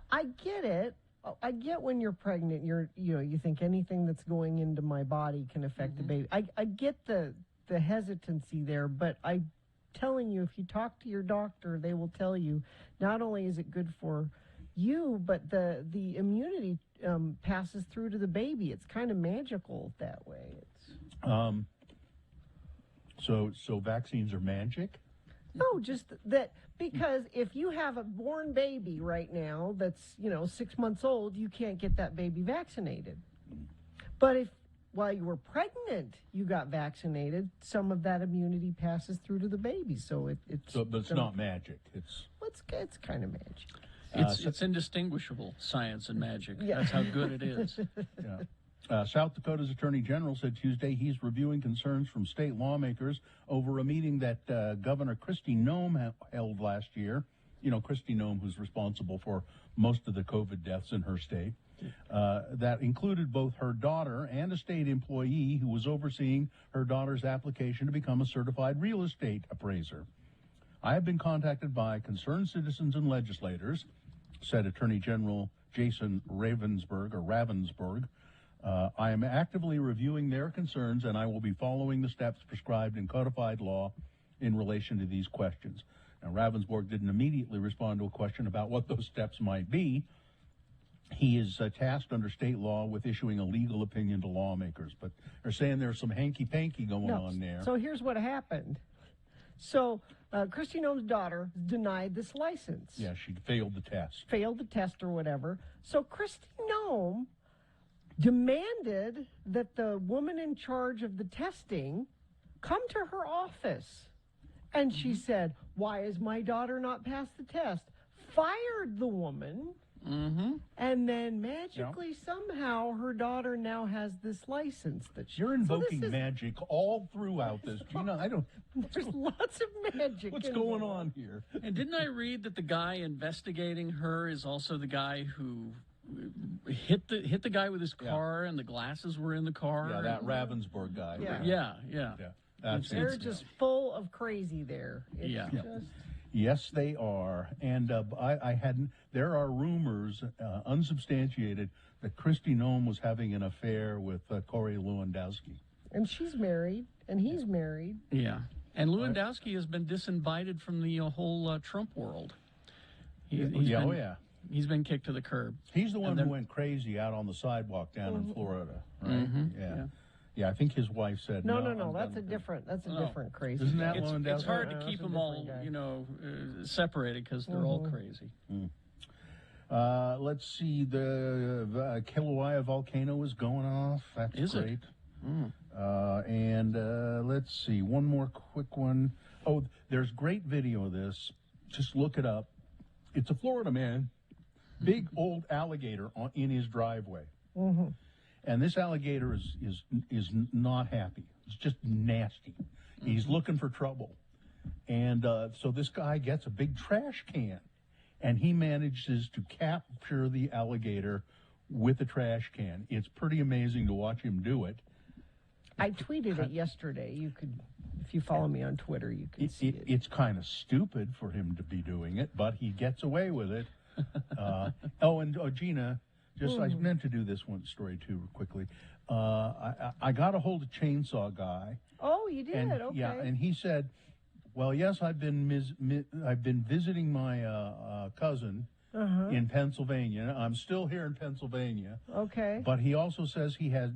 I get it. I get when you're pregnant, you think anything that's going into my body can affect the baby. I get the hesitancy there, but I'm telling you, if you talk to your doctor, they will tell you not only is it good for you, but the immunity passes through to the baby. It's kind of magical that way. So vaccines are magic? No, just that, because if you have a born baby right now that's 6 months old, you can't get that baby vaccinated. But if while you were pregnant you got vaccinated, some of that immunity passes through to the baby. So but it's not magic. It's kind of magic. It's indistinguishable, science and magic. Yeah. That's how good it is. South Dakota's Attorney General said Tuesday he's reviewing concerns from state lawmakers over a meeting that Governor Kristi Noem held last year. Kristi Noem, who's responsible for most of the COVID deaths in her state. That included both her daughter and a state employee who was overseeing her daughter's application to become a certified real estate appraiser. I have been contacted by concerned citizens and legislators, said Attorney General Jason Ravensburg. I am actively reviewing their concerns, and I will be following the steps prescribed in codified law in relation to these questions. Now, Ravensburg didn't immediately respond to a question about what those steps might be. He is tasked under state law with issuing a legal opinion to lawmakers, but they're saying there's some hanky-panky going on there. So here's what happened. So Kristi Noem's daughter denied this license. Yeah, she failed the test. Failed the test or whatever. So Kristi Noem demanded that the woman in charge of the testing come to her office. And she said, why is my daughter not passed the test? Fired the woman. And then magically, somehow, her daughter now has this license that you're invoking magic all throughout this. Gina, I don't. There's lots of magic. What's going on here? And didn't I read that the guy investigating her is also the guy who hit the guy with his car, and the glasses were in the car? Yeah, that Ravensburg guy. Yeah. They're just full of crazy there. It's just... Yes, they are. And there are rumors, unsubstantiated, that Kristi Noem was having an affair with Corey Lewandowski. And she's married, and he's married. Yeah. And Lewandowski has been disinvited from the whole Trump world. He's been kicked to the curb. He's the one who went crazy out on the sidewalk down in Florida, right? Yeah, I think his wife said no. That's a different crazy. Isn't that Lewandowski? It's hard to keep them all, separated because they're all crazy. Let's see. The Kilauea volcano is going off. That's great. And let's see. One more quick one. Oh, there's great video of this. Just look it up. It's a Florida man, big old alligator in his driveway. And this alligator is not happy. It's just nasty. He's looking for trouble. And so this guy gets a big trash can, and he manages to capture the alligator with a trash can. It's pretty amazing to watch him do it. I tweeted it yesterday. You could, if you follow me on Twitter, you can see it. It's kind of stupid for him to be doing it, but he gets away with it. Gina... I meant to do this one story too quickly. I got a hold of Chainsaw Guy. Oh, you did? And, okay. Yeah, and he said, "Well, yes, I've been visiting my cousin in Pennsylvania. I'm still here in Pennsylvania. Okay. But he also says he has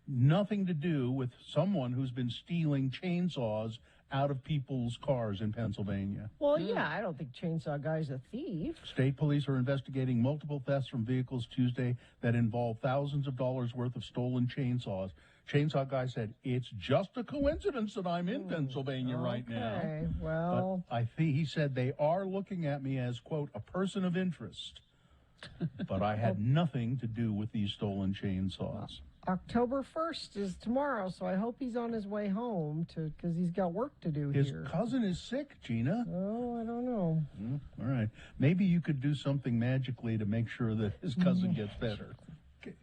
nothing to do with someone who's been stealing chainsaws out of people's cars in Pennsylvania. Well, yeah, I don't think Chainsaw Guy's a thief. State police are investigating multiple thefts from vehicles Tuesday that involve thousands of dollars worth of stolen chainsaws. Chainsaw Guy said, it's just a coincidence that I'm in Pennsylvania right now. Okay, well. But he said they are looking at me as, quote, a person of interest. But I had nothing to do with these stolen chainsaws. October 1st is tomorrow, so I hope he's on his way home because he's got work to do His here. cousin is sick, Gina. Oh, I don't know. All right. Maybe you could do something magically to make sure that his cousin gets better. Okay.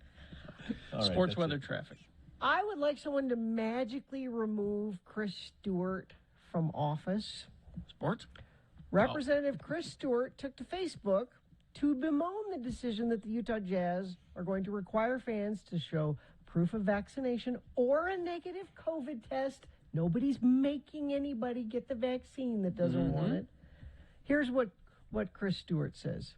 All right, Sports, that's weather, it. traffic. I would like someone to magically remove Chris Stewart from office. Sports? Representative Chris Stewart took to Facebook to bemoan the decision that the Utah Jazz are going to require fans to show proof of vaccination or a negative COVID test. Nobody's making anybody get the vaccine that doesn't want it. Here's what Chris Stewart says.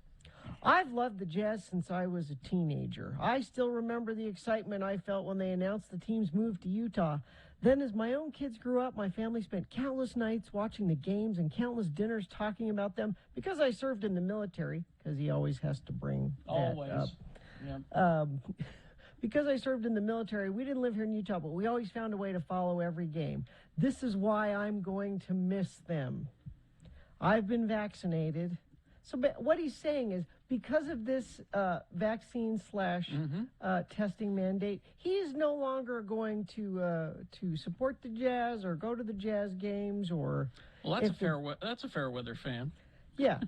I've loved the Jazz since I was a teenager. I still remember the excitement I felt when they announced the team's move to Utah. Then as my own kids grew up, my family spent countless nights watching the games and countless dinners talking about them because I served in the military, because he always has to bring that up. Yeah. Because I served in the military, we didn't live here in Utah, but we always found a way to follow every game. This is why I'm going to miss them. I've been vaccinated. So what he's saying is, because of this vaccine / testing mandate, he is no longer going to support the Jazz or go to the Jazz games or. Well, that's a fair weather fan. Yeah,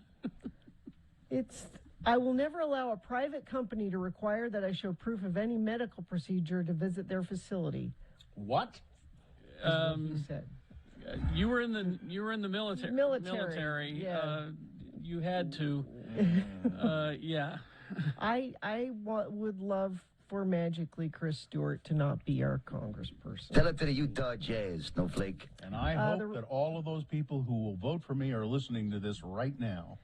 I will never allow a private company to require that I show proof of any medical procedure to visit their facility. What? He said. You were in the military. Military. Yeah. You had to. Yeah. I would love for magically Chris Stewart to not be our congressperson. Tell it to the Utah Jazz, Snowflake. And I hope that all of those people who will vote for me are listening to this right now.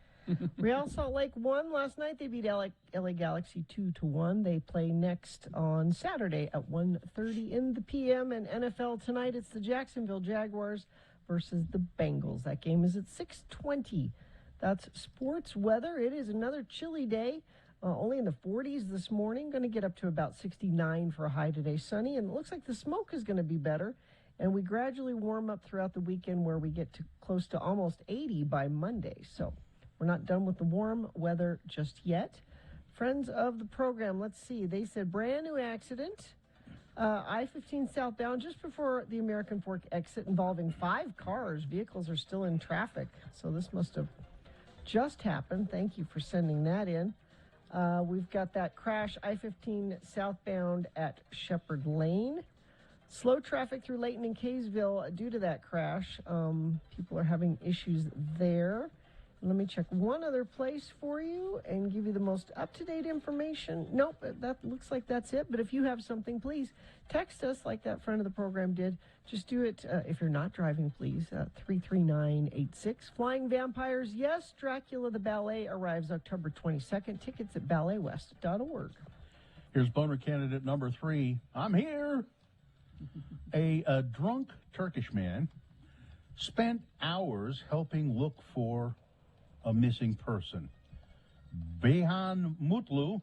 Real Salt Lake won last night. They beat LA Galaxy 2-1. They play next on Saturday at 1:30 in the p.m. And NFL tonight, it's the Jacksonville Jaguars versus the Bengals. That game is at 6:20. That's sports weather. It is another chilly day. Only in the 40s this morning. Going to get up to about 69 for a high today. Sunny. And it looks like the smoke is going to be better. And we gradually warm up throughout the weekend where we get to close to almost 80 by Monday. So we're not done with the warm weather just yet. Friends of the program, let's see. They said brand new accident. I-15 southbound just before the American Fork exit involving 5 cars. Vehicles are still in traffic. So this must have just happened. Thank you for sending that in. We've got that crash, I-15 southbound at Shepherd Lane. Slow traffic through Layton and Kaysville due to that crash. People are having issues there. Let me check one other place for you and give you the most up-to-date information. Nope, that looks like that's it. But if you have something, please text us like that friend of the program did. Just do it, if you're not driving, please, 33986. Flying Vampires, yes, Dracula the Ballet arrives October 22nd. Tickets at balletwest.org. Here's boner candidate number 3. I'm here. A drunk Turkish man spent hours helping look for a missing person. Beyhan Mutlu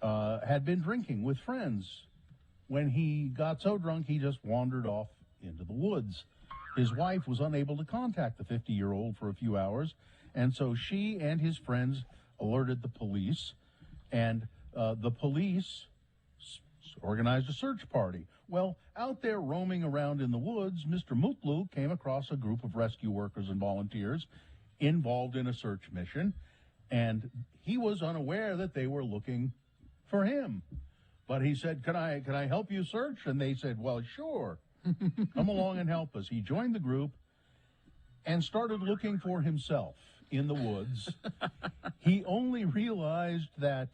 had been drinking with friends. When he got so drunk, he just wandered off into the woods. His wife was unable to contact the 50-year-old for a few hours, and so she and his friends alerted the police, and the police organized a search party. Well, out there roaming around in the woods, Mr. Mutlu came across a group of rescue workers and volunteers involved in a search mission, and he was unaware that they were looking for him. But he said, can I help you search? And they said, well, sure. Come along and help us. He joined the group and started looking for himself in the woods. He only realized that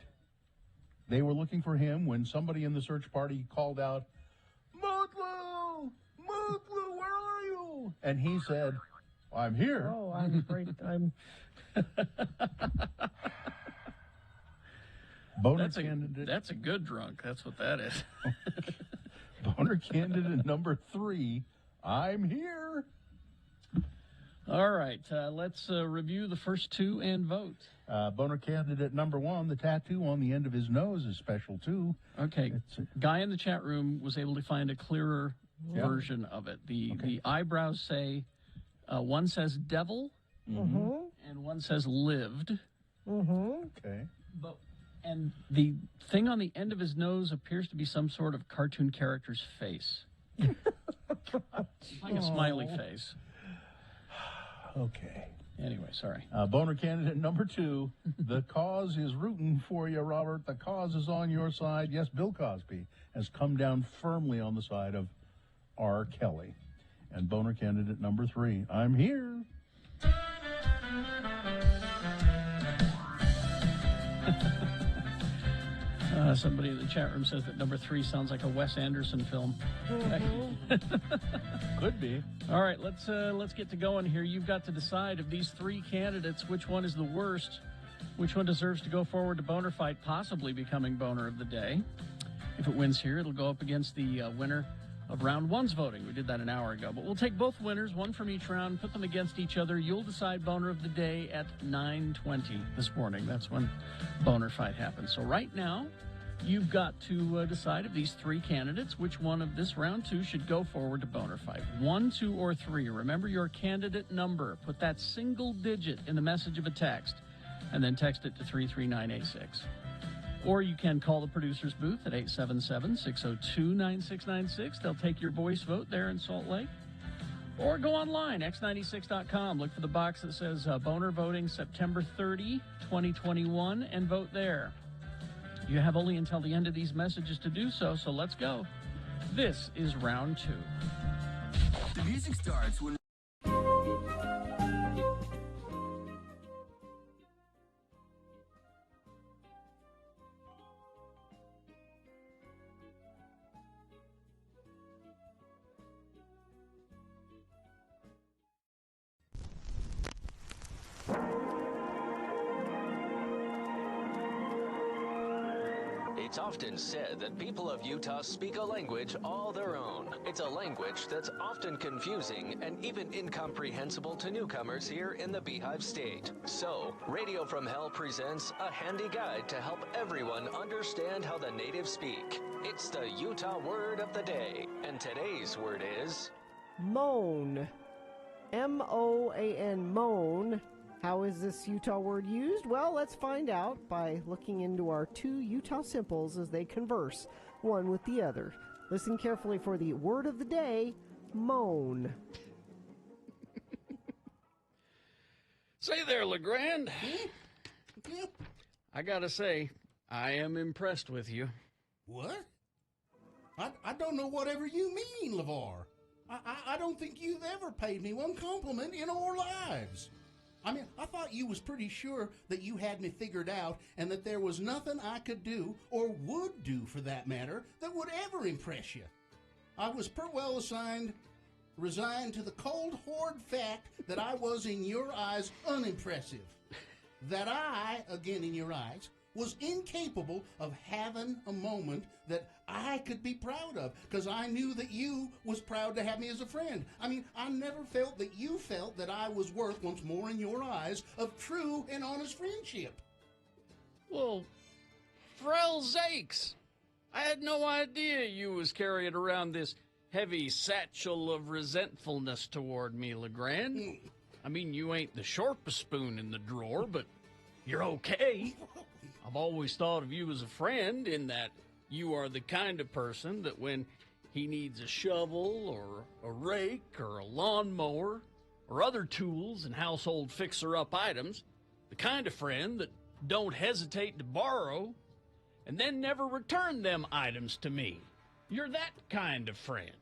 they were looking for him when somebody in the search party called out, Mutlu! Mutlu, where are you? And he said, I'm here. Oh, I'm afraid I'm Boner candidate. That's a good drunk. That's what that is. Boner candidate number 3. I'm here. All right, let's review the first two and vote. Boner candidate number 1, the tattoo on the end of his nose is special too. Okay, guy in the chat room was able to find a clearer Yeah. version of it. The eyebrows say, one says devil, and one says lived. Okay. And the thing on the end of his nose appears to be some sort of cartoon character's face. It's like a smiley face. Okay. Anyway, sorry. Boner candidate number 2, the cause is rooting for you, Robert. The cause is on your side. Yes, Bill Cosby has come down firmly on the side of R. Kelly. And boner candidate number 3, I'm here. Somebody in the chat room says that number 3 sounds like a Wes Anderson film. Could be. All right, let's get to going here. You've got to decide of these 3 candidates, which one is the worst, which one deserves to go forward to Boner Fight, possibly becoming Boner of the Day. If it wins here, it'll go up against the winner of round 1's voting. We did that an hour ago. But we'll take both winners, one from each round, put them against each other. You'll decide Boner of the Day at 9:20 this morning. That's when Boner Fight happens. So right now, you've got to decide of these 3 candidates, which one of this round 2 should go forward to Boner Fight. 1, 2, or 3. Remember your candidate number. Put that single digit in the message of a text, and then text it to 33986. Or you can call the producer's booth at 877-602-9696. They'll take your voice vote there in Salt Lake. Or go online, x96.com. Look for the box that says Boner Voting September 30, 2021, and vote there. You have only until the end of these messages to do so, so let's go. This is round 2. The music starts when... It's often said that people of Utah speak a language all their own. It's a language that's often confusing and even incomprehensible to newcomers here in the Beehive State. So, Radio from Hell presents a handy guide to help everyone understand how the natives speak. It's the Utah word of the day, and today's word is... Moan. M-O-A-N, moan. How is this Utah word used? Well, let's find out by looking into our 2 Utah simples as they converse, one with the other. Listen carefully for the word of the day, moan. Say there, LeGrand. I gotta say, I am impressed with you. What? I don't know whatever you mean, LeVar. I don't think you've ever paid me one compliment in our lives. I mean, I thought you was pretty sure that you had me figured out and that there was nothing I could do, or would do for that matter, that would ever impress you. I was resigned to the cold, hard fact that I was, in your eyes, unimpressive. That I, again in your eyes, was incapable of having a moment that I could be proud of, because I knew that you was proud to have me as a friend. I mean, I never felt that you felt that I was worth, once more in your eyes, of true and honest friendship. Well, Frell Zakes, I had no idea you was carrying around this heavy satchel of resentfulness toward me, LeGrand. I mean, you ain't the sharpest spoon in the drawer, but you're okay. I've always thought of you as a friend in that you are the kind of person that when he needs a shovel or a rake or a lawnmower or other tools and household fixer-up items, the kind of friend that don't hesitate to borrow and then never return them items to me. You're that kind of friend.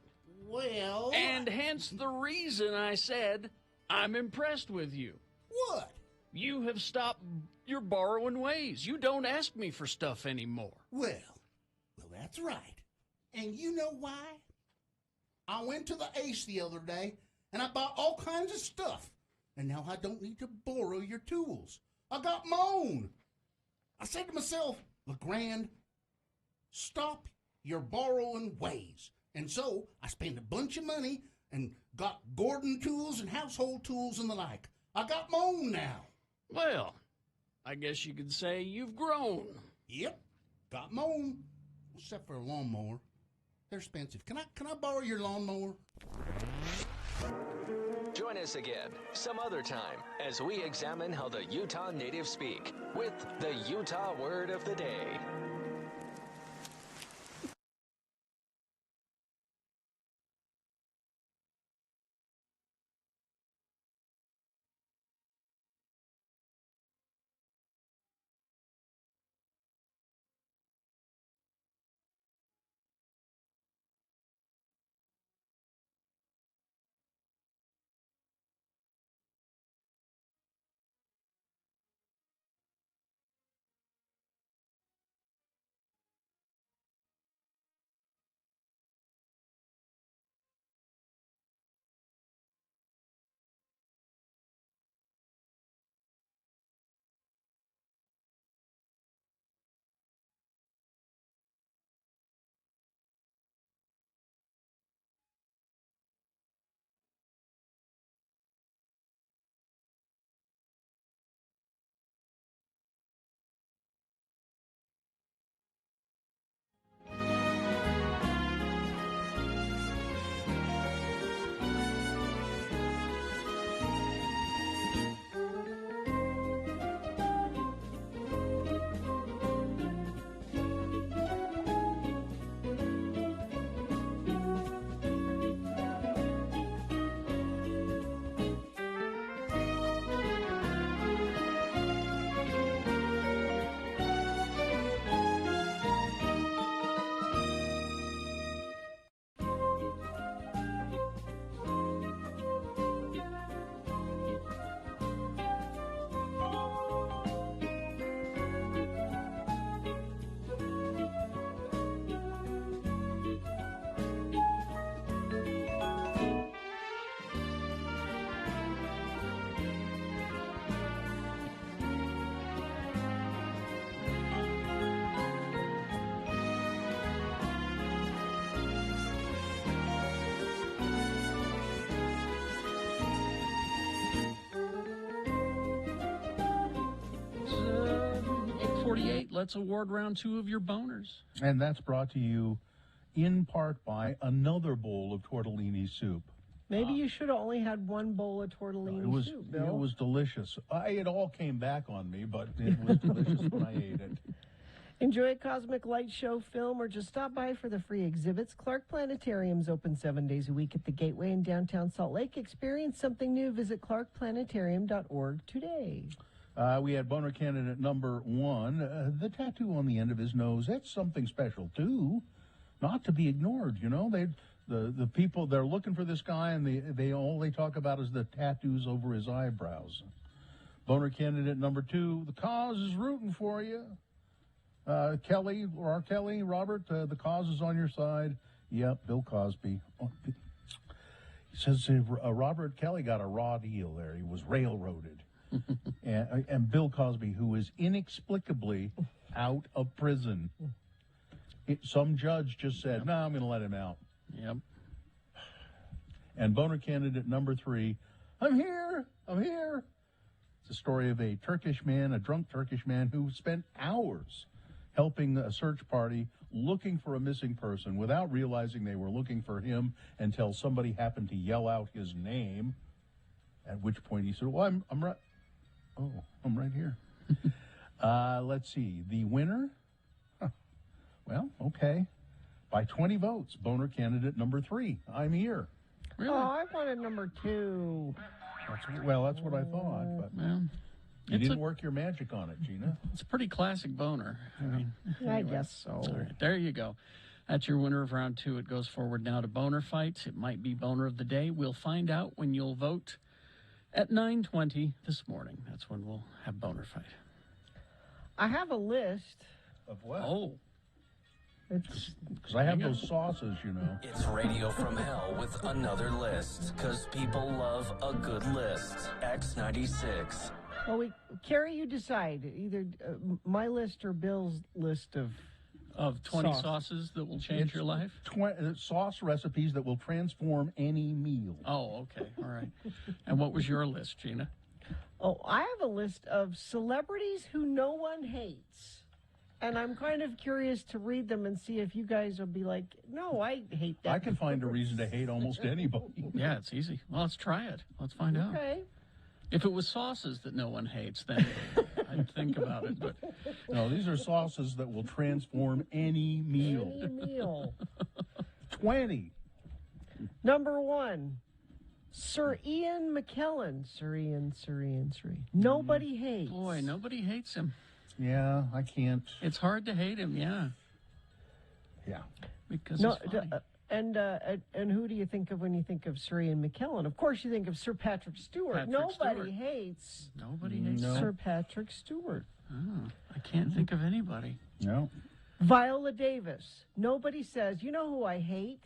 Well... And hence the reason I said I'm impressed with you. What? You have stopped your borrowing ways. You don't ask me for stuff anymore. Well, that's right. And you know why? I went to the Ace the other day, and I bought all kinds of stuff. and now I don't need to borrow your tools. I got my own. I said to myself, LeGrand, stop your borrowing ways. And so I spent a bunch of money and got Gordon tools and household tools and the like. I got my own now. Well, I guess you could say you've grown. Yep, got my own, except for a lawnmower. They're expensive. Can I borrow your lawnmower? Join us again some other time as we examine how the Utah natives speak with the Utah Word of the Day. Let's award round 2 of your boners. And that's brought to you in part by another bowl of tortellini soup. Maybe you should have only had one bowl of tortellini soup, Bill. It was delicious. It all came back on me, but it was delicious when I ate it. Enjoy a Cosmic Light Show film or just stop by for the free exhibits. Clark Planetarium's open 7 days a week at the Gateway in downtown Salt Lake. Experience something new. Visit clarkplanetarium.org today. We had boner candidate number 1. The tattoo on the end of his nose, that's something special, too. Not to be ignored, you know. The people, they're looking for this guy, and they all they talk about is the tattoos over his eyebrows. Boner candidate number 2, the cause is rooting for you. Kelly, Robert, the cause is on your side. Yep, Bill Cosby. He says Robert Kelly got a raw deal there. He was railroaded. and Bill Cosby, who is inexplicably out of prison. Some judge just said, no, I'm going to let him out. Yep. And boner candidate number 3, I'm here. It's a story of a drunk Turkish man who spent hours helping a search party looking for a missing person without realizing they were looking for him until somebody happened to yell out his name, at which point he said, well, I'm right. Oh, I'm right here. Let's see. The winner? Huh. Well, okay. By 20 votes, boner candidate number 3. I'm here. Really? Oh, I wanted number 2. That's what I thought. But you didn't work your magic on it, Gina. It's a pretty classic boner. I mean, I guess so. All right, there you go. That's your winner of round 2. It goes forward now to boner fights. It might be boner of the day. We'll find out when you'll vote. At 9:20 this morning, that's when we'll have boner fight. I have a list. Of what? Oh. It's Because I have those sauces, you know. It's Radio from Hell with another list, because people love a good list. X96. well, Carrie, you decide either my list or Bill's list of 20 sauces that will change your life? Sauce recipes that will transform any meal. Oh, okay. All right. And what was your list, Gina? Oh, I have a list of celebrities who no one hates. And I'm kind of curious to read them and see if you guys will be like, no, I hate that. I can find a reason to hate almost anybody. Yeah, it's easy. Well, let's try it. Let's find out. Okay. If it was sauces that no one hates, then I'd think about it. But no, these are sauces that will transform any meal. Any meal. 20. Number 1, Sir Ian McKellen. Sir Ian. Nobody hates. boy, nobody hates him. Yeah, I can't. It's hard to hate him, yeah. Yeah. Because No, he's funny. and who do you think of when you think of Sir Ian McKellen? Of course, you think of Sir Patrick Stewart. Patrick Nobody Stewart. hates. Nobody hates Sir Patrick Stewart. Oh, I can't think of anybody. No. Viola Davis. Nobody says, you know who I hate?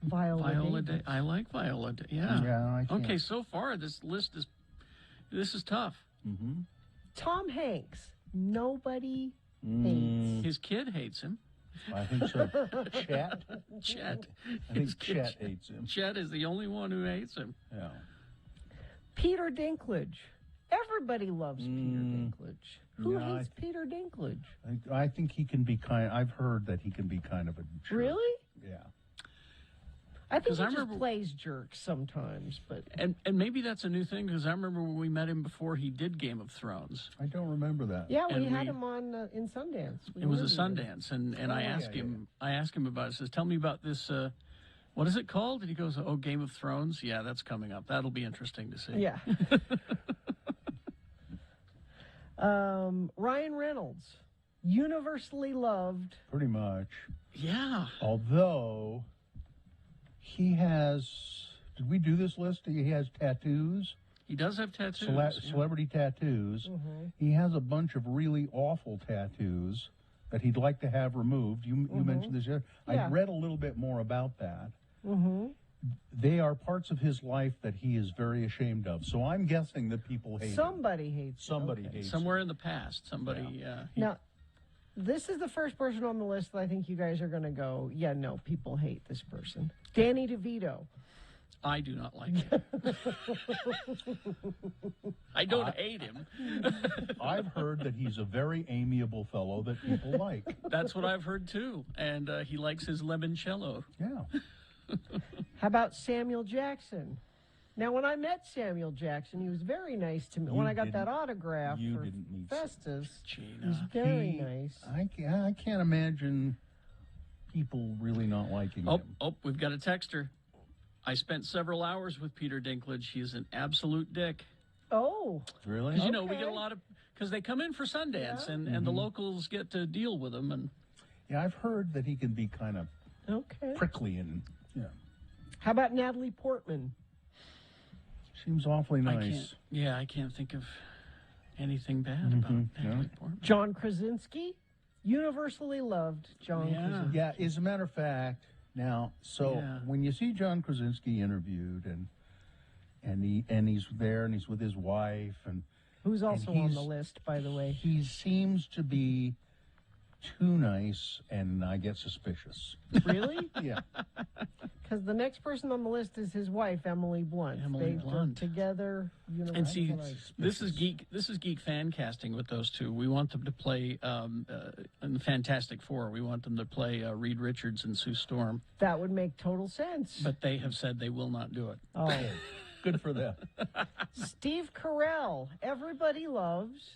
Viola Davis. I like Viola. Yeah. Yeah, I can't. Okay, so far this list is tough. Mm-hmm. Tom Hanks. Nobody hates. His kid hates him. I think so. Chet? Chet. I think His kid- Chet hates him. Chet is the only one who hates him. Yeah. Peter Dinklage. Everybody loves Peter Dinklage. Who yeah, hates Peter Dinklage? I think he can be I've heard that he can be kind of a jerk. Really? Yeah. I think 'Cause he I just remember- plays jerks sometimes, but And maybe that's a new thing because I remember when we met him before he did Game of Thrones. I don't remember that. yeah, we And had him on in Sundance. We It was a interviewed him. Sundance, and I Oh, asked yeah, him. I asked him about it. I says, "Tell me about this. What is it called?" And he goes, "Oh, Game of Thrones. Yeah, that's coming up. That'll be interesting to see." Yeah. Ryan Reynolds, universally loved. Pretty much. Yeah. Although he has, did we do this list? He has tattoos. He does have tattoos. yeah. Celebrity tattoos. Mm-hmm. He has a bunch of really awful tattoos that he'd like to have removed. You mentioned this. Yeah. I read a little bit more about that. Mm-hmm. They are parts of his life that he is very ashamed of. So I'm guessing that people hate him. Somebody hates. Somebody okay. hates Somewhere in the past, somebody. he- Now, this is the first person on the list that I think you guys are going to go, yeah, no, people hate this person. Danny DeVito. I do not like him. I don't hate him. I've heard that he's a very amiable fellow that people like. That's what I've heard too, and he likes his limoncello. Yeah. How about Samuel Jackson? Now, when I met Samuel Jackson, he was very nice to me. When I got that autograph for Festus, he was very nice. I can't imagine people really not liking him. Oh, we've got a texter. I spent several hours with Peter Dinklage. He is an absolute dick. Oh. Really? Because, we get a lot of... Because they come in for Sundance, and the locals get to deal with them. And Yeah, I've heard that he can be kind of prickly and, yeah. How about Natalie Portman? Seems awfully nice. I can't think of anything bad about Natalie Portman. John Krasinski? Universally loved John Krasinski. Yeah, as a matter of fact, now, when you see John Krasinski interviewed and he's there and he's with his wife and who's also and on he's- the list, by the way. he seems to be too nice, and I get suspicious. Really? Yeah. Because the next person on the list is his wife, Emily Blunt. Emily They've Blunt. together. And see, this is geek fan casting with those two. We want them to play in the Fantastic Four. We want them to play Reed Richards and Sue Storm. That would make total sense. But they have said they will not do it. Oh. Good for them. Steve Carell. Everybody loves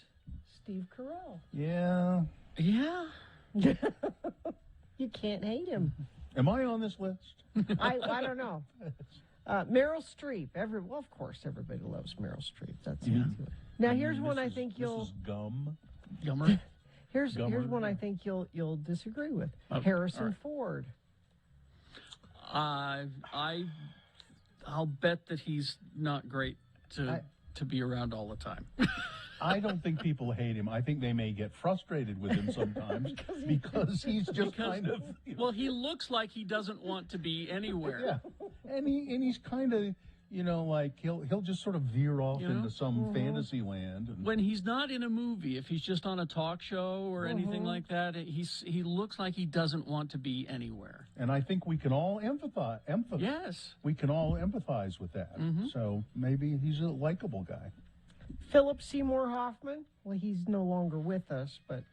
Steve Carell. Yeah. Yeah. You can't hate him. Am I on this list? I don't know. Meryl Streep. Well, of course, everybody loves Meryl Streep. That's easy. Now, here's one I think you'll. This is gum. Gummer. Here's Gummer. one I think you'll disagree with. Okay, Harrison all right. Ford. I'll bet that he's not great to be around all the time. I don't think people hate him. I think they may get frustrated with him sometimes because he's just kind of. Well, he looks like he doesn't want to be anywhere. Yeah, and he's kind of, like he'll just sort of veer off into some fantasy land. And When he's not in a movie, if he's just on a talk show or anything like that, he looks like he doesn't want to be anywhere. And I think we can all empathize. Yes. We can all empathize with that. So maybe he's a likable guy. Philip Seymour Hoffman. Well, he's no longer with us, but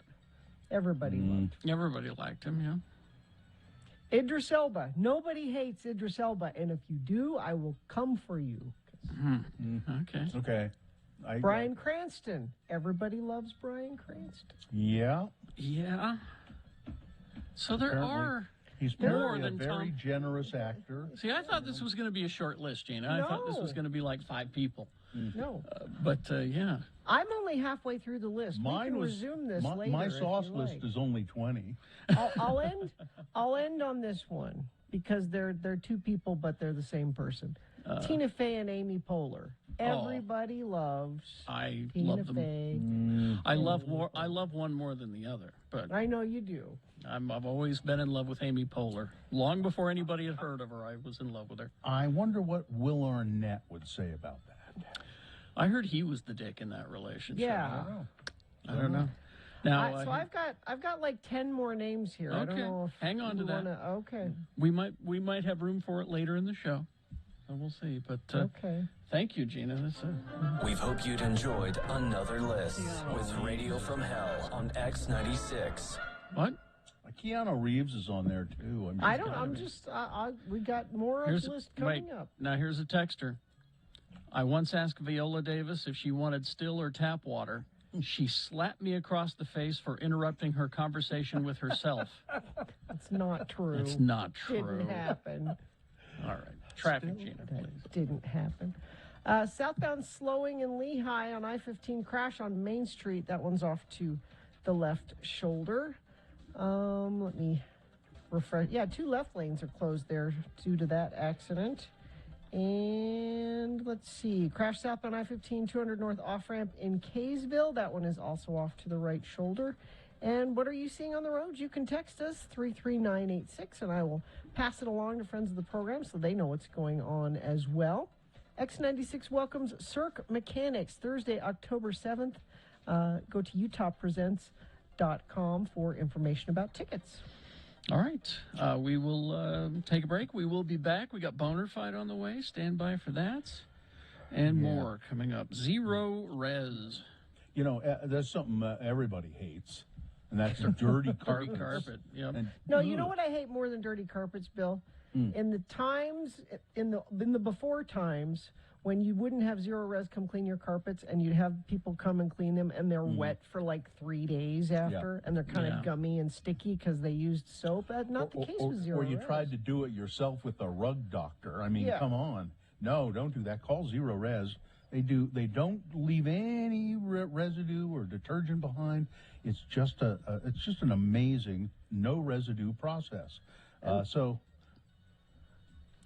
everybody loved him. Everybody liked him, yeah. Idris Elba. Nobody hates Idris Elba, and if you do, I will come for you. Okay. Okay. Bryan Cranston. Everybody loves Bryan Cranston. Yeah. Yeah. So there Apparently, are he's more a than very Tom. generous actor. See, I thought this was going to be a short list, Gina. I thought this was going to be like 5 people. No. But yeah. I'm only halfway through the list. We can resume this later. My if sauce you list like. is only 20. I'll end on this one because they're 2 people, but they're the same person. Tina Fey and Amy Poehler. Everybody loves I Tina love them. Fey. I love one more than the other, but I know you do. I've always been in love with Amy Poehler. Long before anybody had heard of her, I was in love with her. I wonder what Will Arnett would say about that. I heard he was the dick in that relationship. Yeah. I don't know. Now, So I've got like 10 more names here. I don't Okay. know if Hang on to you that. Okay. we might have room for it later in the show. So we'll see. But Okay. Thank you, Gina. We hope you'd enjoyed another list with Radio from Hell on X96. What? Keanu Reeves is on there too. We got more of the list coming up. Now here's a texter. I once asked Viola Davis if she wanted still or tap water. She slapped me across the face for interrupting her conversation with herself. That's not true. It's not true. Didn't happen. All right. Traffic, Gina, please. Didn't happen. Southbound slowing in Lehigh on I-15 crash on Main Street. That one's off to the left shoulder. Let me refresh. Yeah, 2 left lanes are closed there due to that accident. And let's see. Crash southbound I-15 200 north off-ramp in Kaysville. That one is also off to the right shoulder. And what are you seeing on the roads? You can text us 33986, and I will pass it along to friends of the program so they know what's going on as well. X96 welcomes Cirque Mechanics Thursday, October 7th. Go to utahpresents.com for information about tickets. All right. We will take a break. We will be back. We got Boner Fight on the way. Stand by for that. And more coming up. Zero Res. There's something everybody hates, and that's dirty carpets. Dirty carpet. Yep. No, you know what I hate more than dirty carpets, Bill? In the times, in the before times, when you wouldn't have Zero Res come clean your carpets, and you'd have people come and clean them, and they're wet for like 3 days after, and they're kind of gummy and sticky because they used soap. That's not the case with Zero Or you Res. tried to do it yourself with a rug doctor. I mean, Yeah. come on. No, don't do that. Call Zero Res. They don't leave any residue or detergent behind. It's just an amazing no residue process.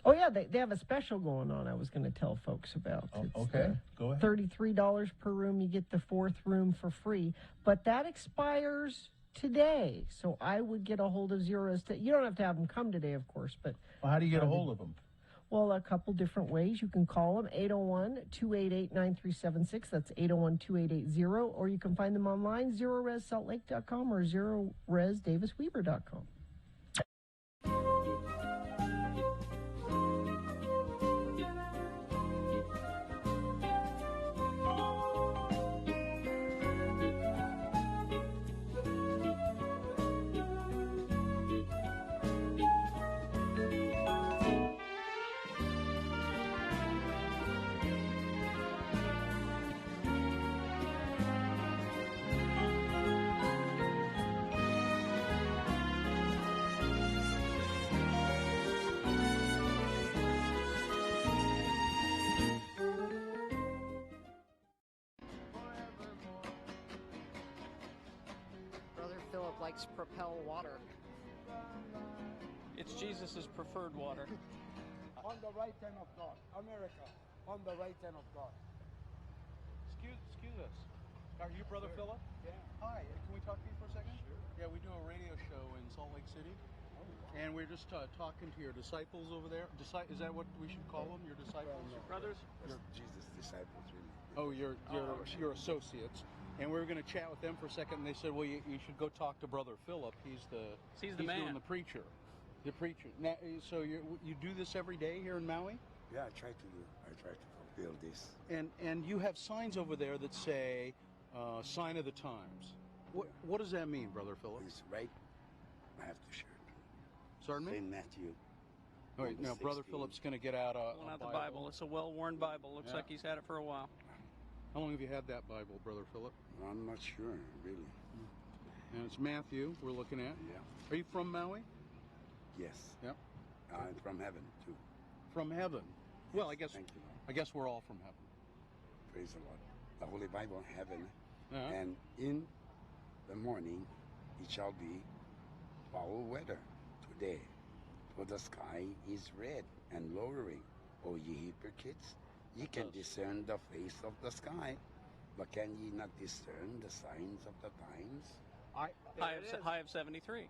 Oh, yeah, they have a special going on I was going to tell folks about. It's Okay, go ahead. $33 per room. You get the 4th room for free. But that expires today. So I would get a hold of Zero Res. You don't have to have them come today, of course. But Well, how do you get a hold of them? Well, a couple different ways. You can call them, 801-288-9376. That's 801-2880. Or you can find them online, ZeroResSaltLake.com or ZeroResDavisWeber.com. Brother Philip likes Propel water. It's Jesus' preferred water. On the right hand of God. America, on the right hand of God. Excuse us. Are you Brother Philip? Yeah. Hi. Can we talk to you for a second? Sure. Yeah, we do a radio show in Salt Lake City. And we're just talking to your disciples over there. Is that what we should call them? Your disciples? Your brothers? Jesus' disciples, really. Oh, your associates. And we were going to chat with them for a second, and they said, well, you should go talk to Brother Philip. He's the man. Doing the preacher. The preacher. Now, so you do this every day here in Maui? Yeah, I try to fulfill this. And you have signs over there that say, sign of the times. What does that mean, Brother Philip? It's right. I have to share it. Pardon me? St. Matthew. All right, now Brother Philip's going to get out a the Bible. It's a well-worn Bible. Looks like he's had it for a while. How long have you had that Bible, Brother Philip? I'm not sure, really. And it's Matthew we're looking at. Yeah. Are you from Maui? Yes. Yep. I'm from heaven, too. From heaven? Well, I guess Thank you. I guess we're all from heaven. Praise the Lord. The Holy Bible, heaven. Uh-huh. And in the morning, it shall be foul weather today. For the sky is red and lowering. O ye hypocrites, ye can discern the face of the sky, but can ye not discern the signs of the times? High of 73.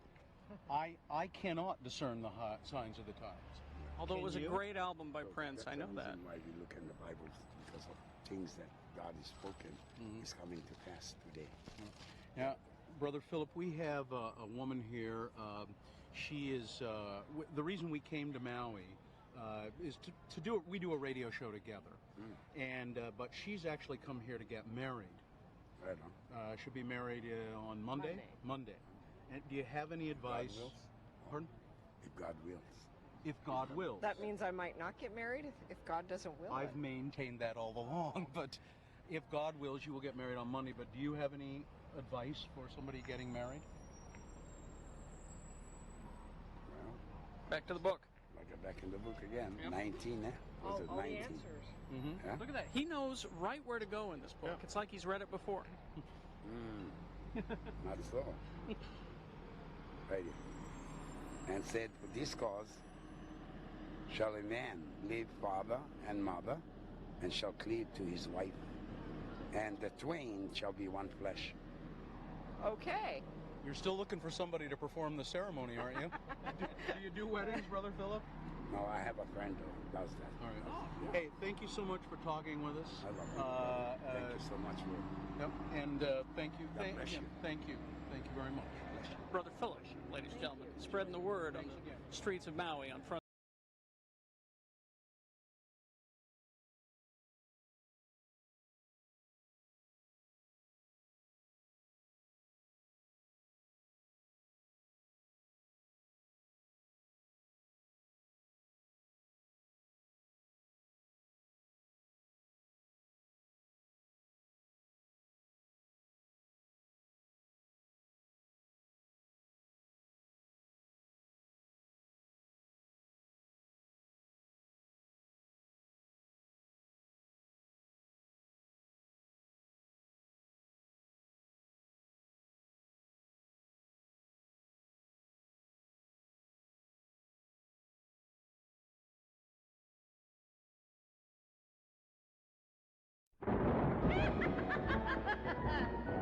I cannot discern the signs of the times. Although it was a great album by Prince, I know That's that. the reason why we look in the Bible, because of things that God has spoken is coming to pass today. Now, Brother Philip, we have a woman here. She is the reason we came to Maui is to do it. We do a radio show together, and but she's actually come here to get married. Right on. She'll be married on Monday. Monday. And do you have any advice? Pardon? If God wills. If God wills. That means I might not get married if God doesn't will I've it. maintained that all along, but if God wills, you will get married on Monday. But do you have any advice for somebody getting married? Well, back to the book. Back in the book again. Yep. 19, eh? Was it 19? The answers. Mm-hmm. Yeah? Look at that. He knows right where to go in this book. Yeah. It's like he's read it before. Not so. Right. And said, for this cause shall a man leave father and mother, and shall cleave to his wife, and the twain shall be one flesh. Okay. You're still looking for somebody to perform the ceremony, aren't you? do you do weddings, Brother Philip? No, I have a friend who does that. All right. Hey, thank you so much for talking with us. I love it. Thank you so much for. Yep. And thank you. God bless you. Thank you. Thank you very much. Brother Philip, ladies and gentlemen, spreading the word on the streets of Maui on front.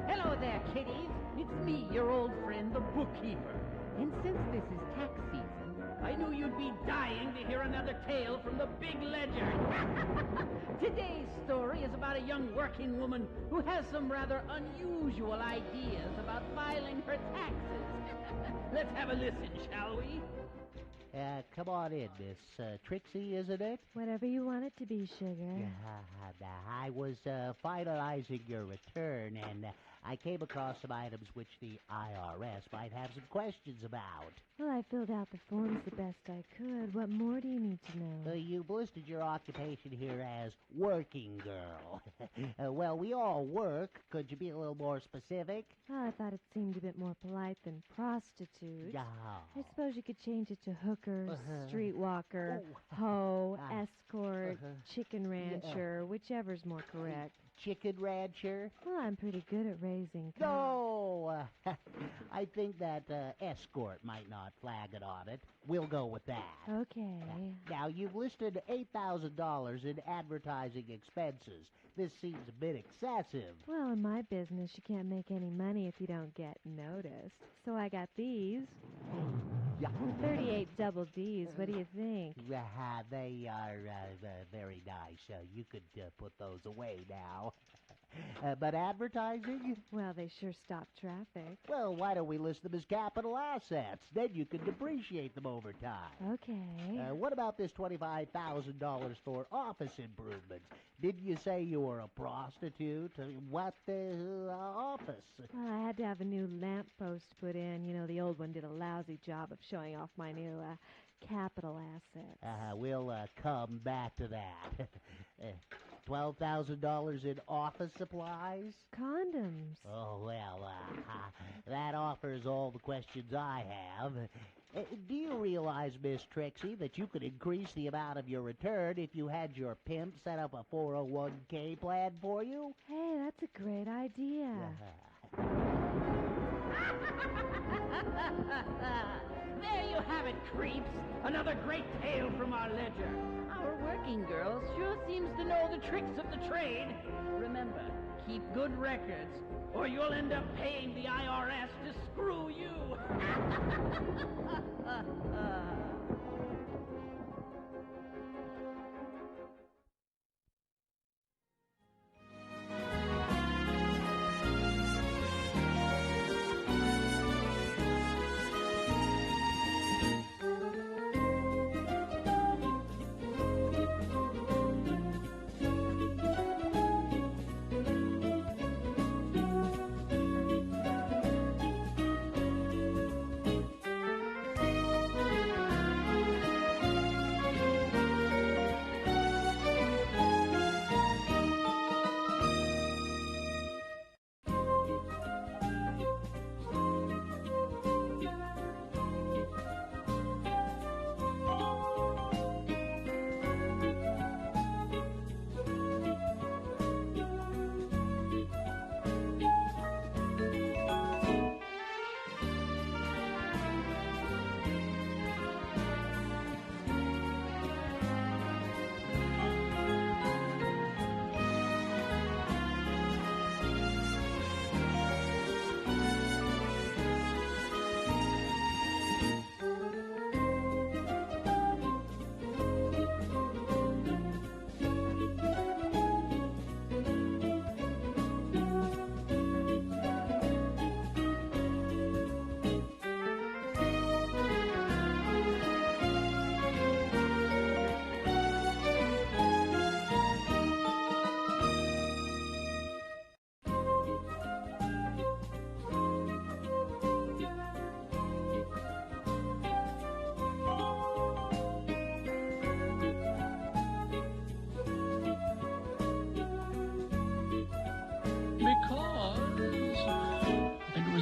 Hello there, kiddies. It's me, your old friend, the bookkeeper. And since this is tax season, I knew you'd be dying to hear another tale from the big ledger. Today's story is about a young working woman who has some rather unusual ideas about filing her taxes. Let's have a listen, shall we? Come on in, Miss Trixie, isn't it? Whatever you want it to be, sugar. I was finalizing your return, and I came across some items which the IRS might have some questions about. Well, I filled out the forms the best I could. What more do you need to know? You've listed your occupation here as working girl. Well, we all work. Could you be a little more specific? Oh, I thought it seemed a bit more polite than prostitute. Yeah. I suppose you could change it to hooker, streetwalker, hoe, escort, chicken rancher, whichever's more correct. chicken rancher? Well, I'm pretty good at raising cows. No, I think that escort might not flag it on it. We'll go with that. Okay. Now, you've listed $8,000 in advertising expenses. This seems a bit excessive. Well, in my business, you can't make any money if you don't get noticed. So I got these. 38 double Ds. What do you think? They are very nice. You could put those away now. But advertising? Well, they sure stop traffic. Well, why don't we list them as capital assets? Then you can depreciate them over time. Okay. What about this $25,000 for office improvements? Didn't you say you were a prostitute? What office? Well, I had to have a new lamp post put in. You know, the old one did a lousy job of showing off my new capital assets. We'll come back to that. $12,000 in office supplies? Condoms. Oh, well, that offers all the questions I have. Do you realize, Miss Trixie, that you could increase the amount of your return if you had your pimp set up a 401k plan for you? Hey, that's a great idea. There you have it, creeps. Another great tale from our ledger. Our working girl sure seems to know the tricks of the trade. Remember, keep good records, or you'll end up paying the IRS to screw you.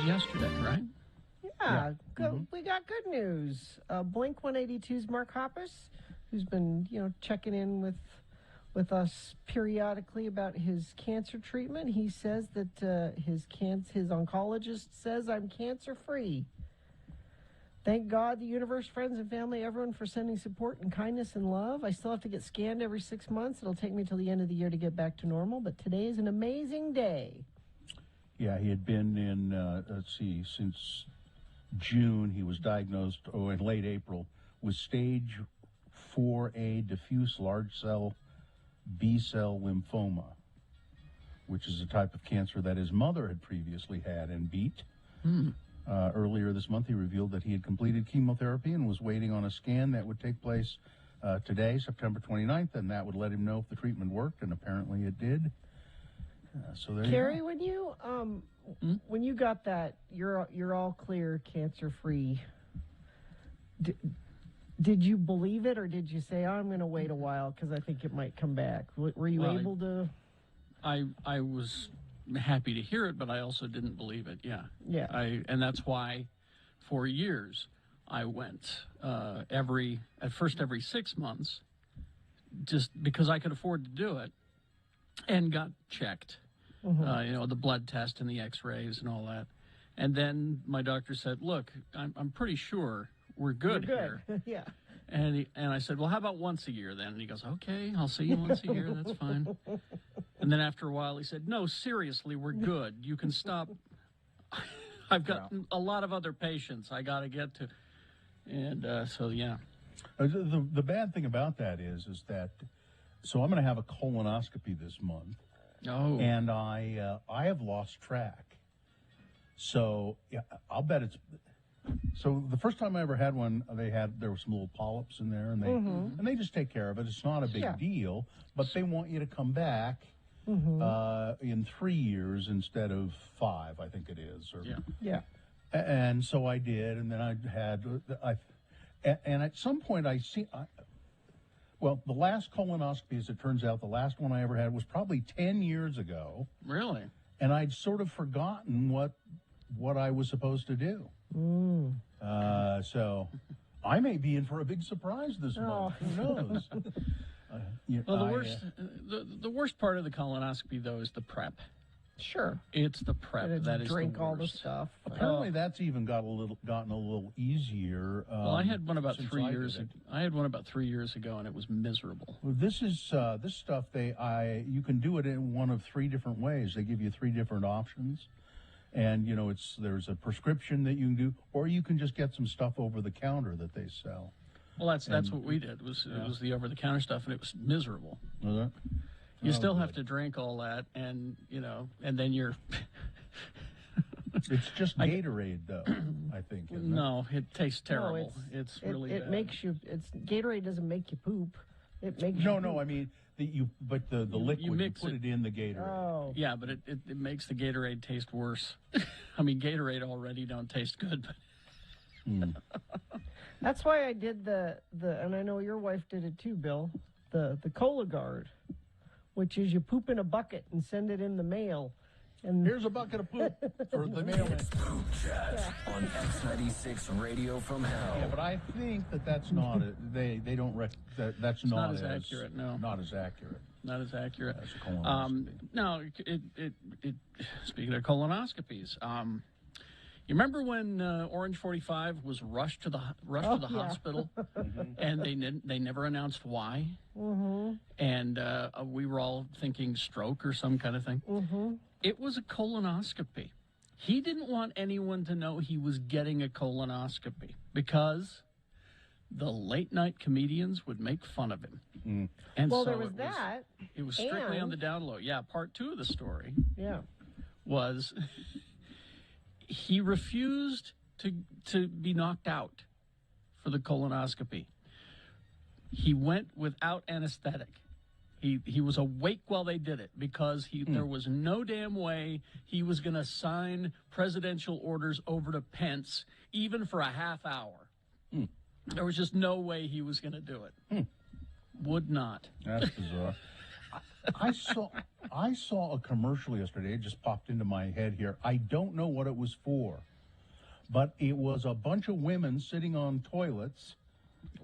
Yesterday, right? Yeah, we got good news. Blink 182's Mark Hoppus, who's been, checking in with us periodically about his cancer treatment. He says that his oncologist says I'm cancer-free. Thank God, the universe, friends and family, everyone for sending support and kindness and love. I still have to get scanned every 6 months. It'll take me till the end of the year to get back to normal, but today is an amazing day. Yeah, he had been in, since June. He was diagnosed, in late April, with stage 4A diffuse large cell B-cell lymphoma, which is a type of cancer that his mother had previously had and beat. Earlier this month, he revealed that he had completed chemotherapy and was waiting on a scan that would take place today, September 29th, and that would let him know if the treatment worked, and apparently it did. So there Carrie, you go. when you got that, you're all clear, cancer free. Did you believe it, or did you say, I'm going to wait a while because I think it might come back? Were you able to? I was happy to hear it, but I also didn't believe it. Yeah. And that's why, for years, I went every 6 months, just because I could afford to do it. and got checked. The blood test and the X-rays and all that. And then my doctor said, "Look, I'm pretty sure we're good here." Yeah. And I said, "Well, how about once a year then?" And he goes, "Okay, I'll see you once a year. That's fine." And then after a while, he said, "No, seriously, we're good. You can stop. I've got a lot of other patients I got to get to." And so, yeah. The bad thing about that is that, so I'm going to have a colonoscopy this month. Oh. And I have lost track. So yeah, I'll bet it's. So the first time I ever had one, there were some little polyps in there, and they just take care of it. It's not a big deal, but they want you to come back in 3 years instead of 5, I think it is. Or, yeah. And so I did, and then and at some point well, the last colonoscopy, as it turns out, the last one I ever had was probably 10 years ago. Really? And I'd sort of forgotten what I was supposed to do. So I may be in for a big surprise this month. Who knows? Well, the worst part of the colonoscopy, though, is the prep. Sure. It's the prep that is drink the all the worst. stuff. Apparently, that's even gotten a little easier. Well, I had one about since 3 I did years. it. I had one about 3 years ago, and it was miserable. Well, this stuff. You can do it in one of 3 different ways. They give you 3 different options, and there's a prescription that you can do, or you can just get some stuff over the counter that they sell. Well, that's what we did. It was the over-the-counter stuff, and it was miserable. Was it? You still have to drink all that, and and then you're. It's just Gatorade, though. I think. Isn't no, it tastes terrible. No, it's really it bad. makes you. Gatorade doesn't make you poop. It makes no, you no. poop. I mean, the liquid you put it in the Gatorade. Oh. Yeah, but it makes the Gatorade taste worse. I mean, Gatorade already don't taste good, but. That's why I did the and I know your wife did it too, Bill. The Cologuard, which is you poop in a bucket and send it in the mail. And here's a bucket of poop for the mailman. Poop Chat on X96 Radio from Hell. Yeah, but I think that's not it. They don't that's not as accurate. No, not as accurate. Not as accurate. As a colonoscopy. No, it. Speaking of colonoscopies, you remember when Orange 45 was rushed to the hospital, and they never announced why, and we were all thinking stroke or some kind of thing. It was a colonoscopy. He didn't want anyone to know he was getting a colonoscopy because the late night comedians would make fun of him. And well, so there was that. It was strictly on the down low. Yeah, part 2 of the story. Was. He refused to be knocked out for the colonoscopy. He went without anesthetic. He was awake while they did it because there was no damn way he was going to sign presidential orders over to Pence even for a half hour. There was just no way he was going to do it. Would not. That's bizarre. I saw a commercial yesterday. It just popped into my head here. I don't know what it was for, but it was a bunch of women sitting on toilets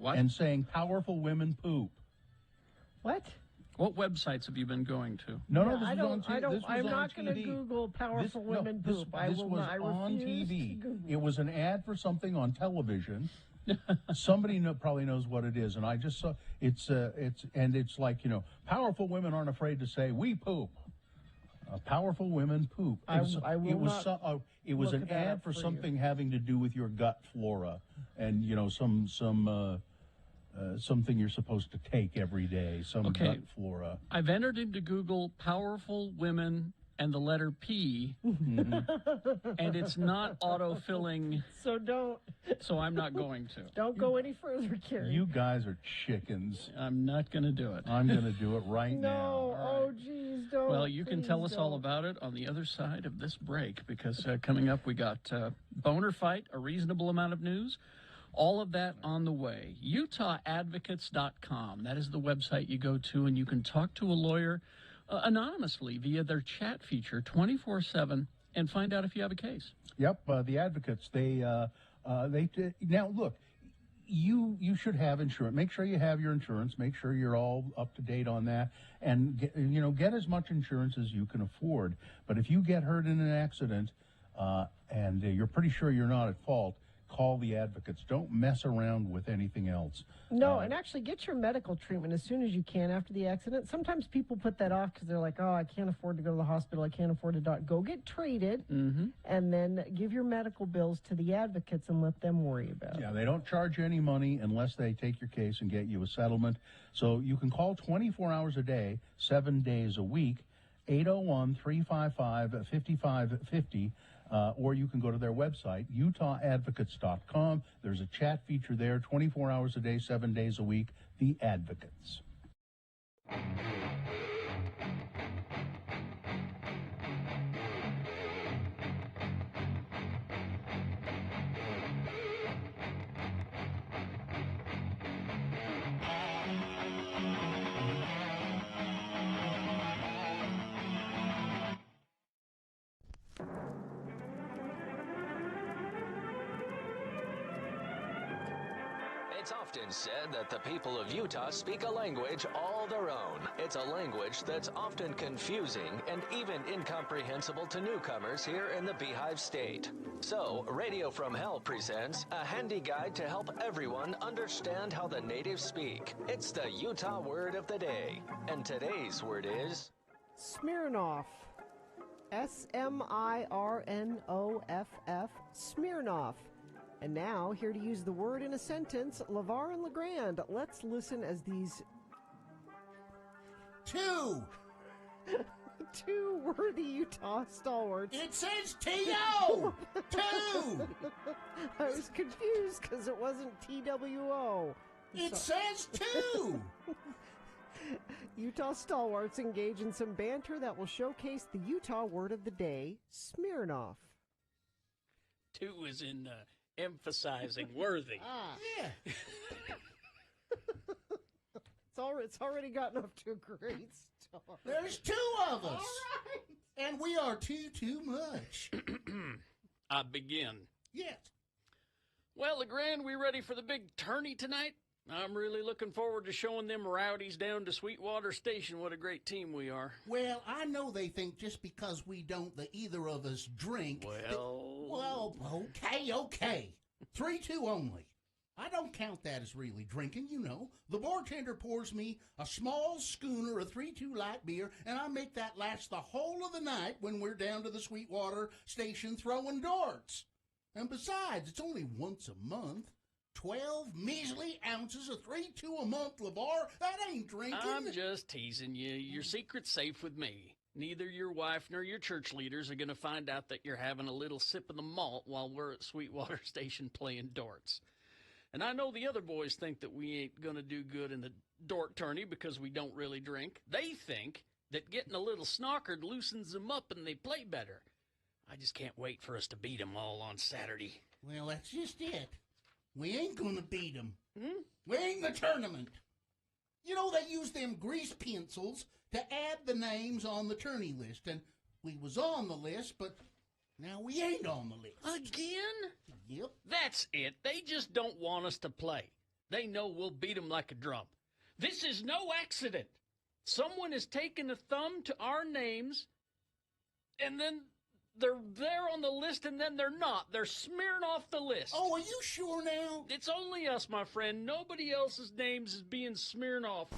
and saying, "Powerful women poop." What? What websites have you been going to? No, this was on TV. I'm not going to Google powerful women poop. This was on TV. It was an ad for something on television. Somebody probably knows what it is, and I just saw it's like powerful women aren't afraid to say we poop. Powerful women poop. It was an ad for something having to do with your gut flora, and something you're supposed to take every day. Gut flora. I've entered into Google powerful women and the letter P, and it's not autofilling. So I'm not going to. Don't go any further, Kerry. You guys are chickens. I'm not going to do it. I'm going to do it right now. No, oh, geez, don't. Well, you can tell us all about it on the other side of this break, because coming up we got Boner Fight, a reasonable amount of news. All of that on the way. UtahAdvocates.com. That is the website you go to, and you can talk to a lawyer anonymously via their chat feature 24/7 and find out if you have a case. Yep, the advocates, they now look, you should have insurance. Make sure you have your insurance. Make sure you're all up to date on that, and get as much insurance as you can afford. But if you get hurt in an accident, and you're pretty sure you're not at fault, call the advocates. Don't mess around with anything else. No, and actually get your medical treatment as soon as you can after the accident. Sometimes people put that off because they're like, oh, I can't afford to go to the hospital. I can't afford to go get treated, and then give your medical bills to the advocates and let them worry about it. Yeah, they don't charge you any money unless they take your case and get you a settlement. So you can call 24 hours a day, 7 days a week, 801-355-5550. Or you can go to their website, utawadvocates.com. There's a chat feature there, 24 hours a day, 7 days a week, The Advocates. It's often said that the people of Utah speak a language all their own. It's a language that's often confusing and even incomprehensible to newcomers here in the Beehive State. So, Radio from Hell presents a handy guide to help everyone understand how the natives speak. It's the Utah word of the day. And today's word is... Smirnoff. S-M-I-R-N-O-F-F. Smirnoff. And now, here to use the word in a sentence, LeVar and LeGrand. Let's listen as these two worthy Utah stalwarts. It says T-O! Two! I was confused because it wasn't T-W-O. It says two! Utah stalwarts engage in some banter that will showcase the Utah word of the day, Smirnoff. Two is in emphasizing worthy. Yeah. It's already gotten off to a great start. There's two of us. All right. And we are too much. I begin. Yes. Well, LeGrand, we ready for the big tourney tonight? I'm really looking forward to showing them rowdies down to Sweetwater Station what a great team we are. Well, I know they think just because we don't, either of us drink. Well, okay. 3-2 only. I don't count that as really drinking, you know. The bartender pours me a small schooner of 3-2 light beer, and I make that last the whole of the night when we're down to the Sweetwater Station throwing darts. And besides, it's only once a month. 12 measly ounces of 3-2 a month, LeVar. That ain't drinking. I'm just teasing you. Your secret's safe with me. Neither your wife nor your church leaders are going to find out that you're having a little sip of the malt while we're at Sweetwater Station playing darts. And I know the other boys think that we ain't going to do good in the dort tourney because we don't really drink. They think that getting a little snockered loosens them up and they play better. I just can't wait for us to beat them all on Saturday. Well, that's just it. We ain't gonna beat them. We ain't the tournament. You know, they use them grease pencils to add the names on the tourney list, and we was on the list, but now we ain't on the list. Again? Yep. That's it. They just don't want us to play. They know we'll beat them like a drum. This is no accident. Someone has taken a thumb to our names, and then they're there on the list, and then they're not. They're smearing off the list. Oh, are you sure now? It's only us, my friend. Nobody else's names is being smeared off.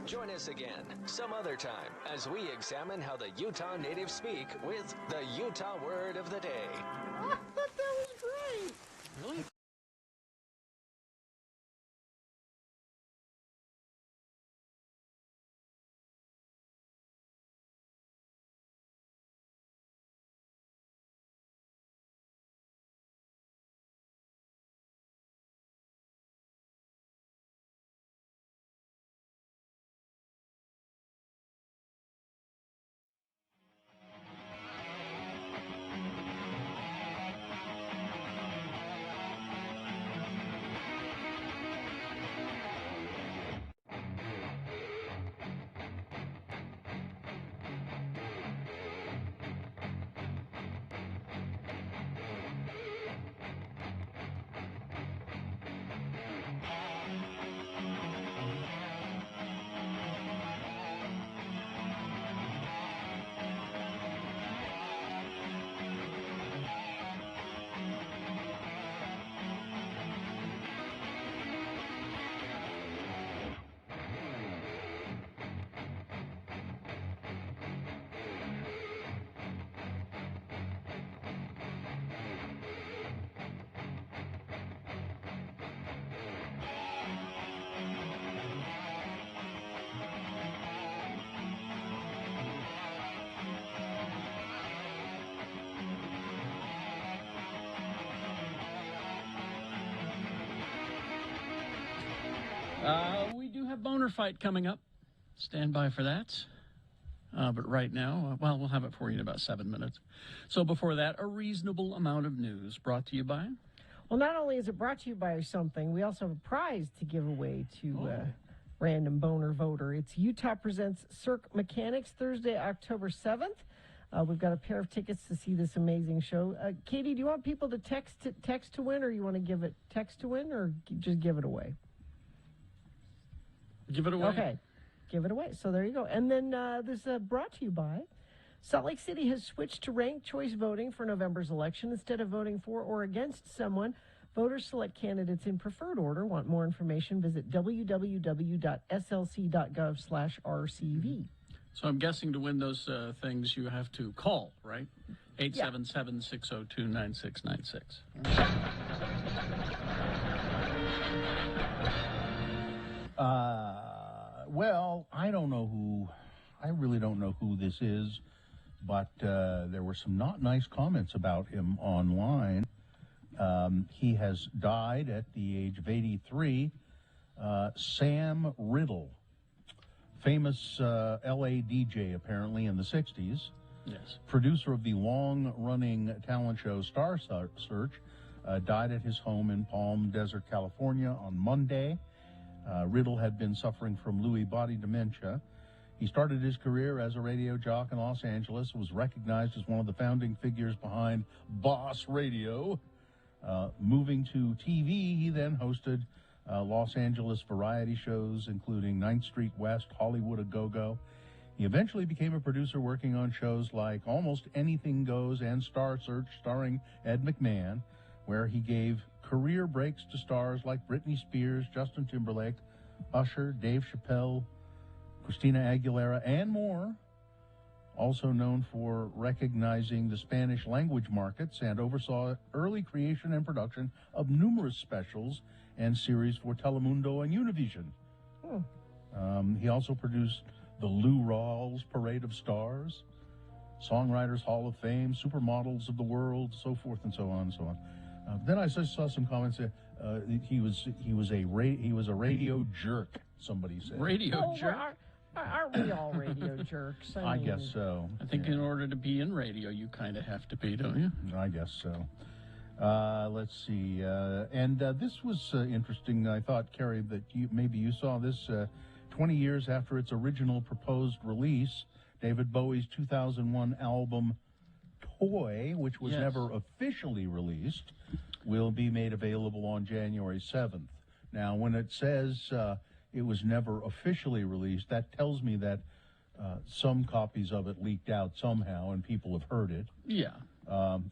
Join us again some other time as we examine how the Utah natives speak with the Utah word of the day. I thought that was great. Really? We do have Boner Fight coming up. Stand by for that. But right now, well, we'll have it for you in about 7 minutes. So before that, a reasonable amount of news brought to you by... Well, not only is it brought to you by something, we also have a prize to give away to random boner voter. It's Utah Presents Cirque Mechanics, Thursday, October 7th. We've got a pair of tickets to see this amazing show. Katie, do you want people to text to win, or you want to give it text to win, or just give it away? Give it away. Okay, give it away. So there you go. And then this is brought to you by Salt Lake City has switched to ranked choice voting for November's election. Instead of voting for or against someone, voters select candidates in preferred order. Want more information? Visit www.slc.gov/RCV. So I'm guessing to win those things, you have to call, right? 877-602-9696. Well, I really don't know who this is, but there were some not nice comments about him online. He has died at the age of 83. Sam Riddle, famous L.A. DJ apparently in the 60s. Yes. Producer of the long-running talent show Star Search, died at his home in Palm Desert, California on Monday. Riddle had been suffering from Lewy body dementia. He started his career as a radio jock in Los Angeles, was recognized as one of the founding figures behind Boss Radio. Moving to TV, he then hosted Los Angeles variety shows, including 9th Street West, Hollywood A Go-Go. He eventually became a producer working on shows like Almost Anything Goes and Star Search, starring Ed McMahon, where he gave career breaks to stars like Britney Spears, Justin Timberlake, Usher, Dave Chappelle, Christina Aguilera, and more. Also known for recognizing the Spanish language markets, and oversaw early creation and production of numerous specials and series for Telemundo and Univision. He also produced the Lou Rawls Parade of Stars, Songwriters Hall of Fame, Supermodels of the World, so forth and so on and so on. Then I saw some comments. He was a radio jerk. Somebody said radio jerk. Aren't we all radio jerks? I guess so. I think in order to be in radio, you kind of have to be, don't you? I guess so. Let's see. And this was interesting. I thought, Carrie, that maybe you saw this. 20 years after its original proposed release, David Bowie's 2001 album Toy, which was never officially released, will be made available on January 7th. Now, when it says it was never officially released, that tells me that some copies of it leaked out somehow and people have heard it. Yeah.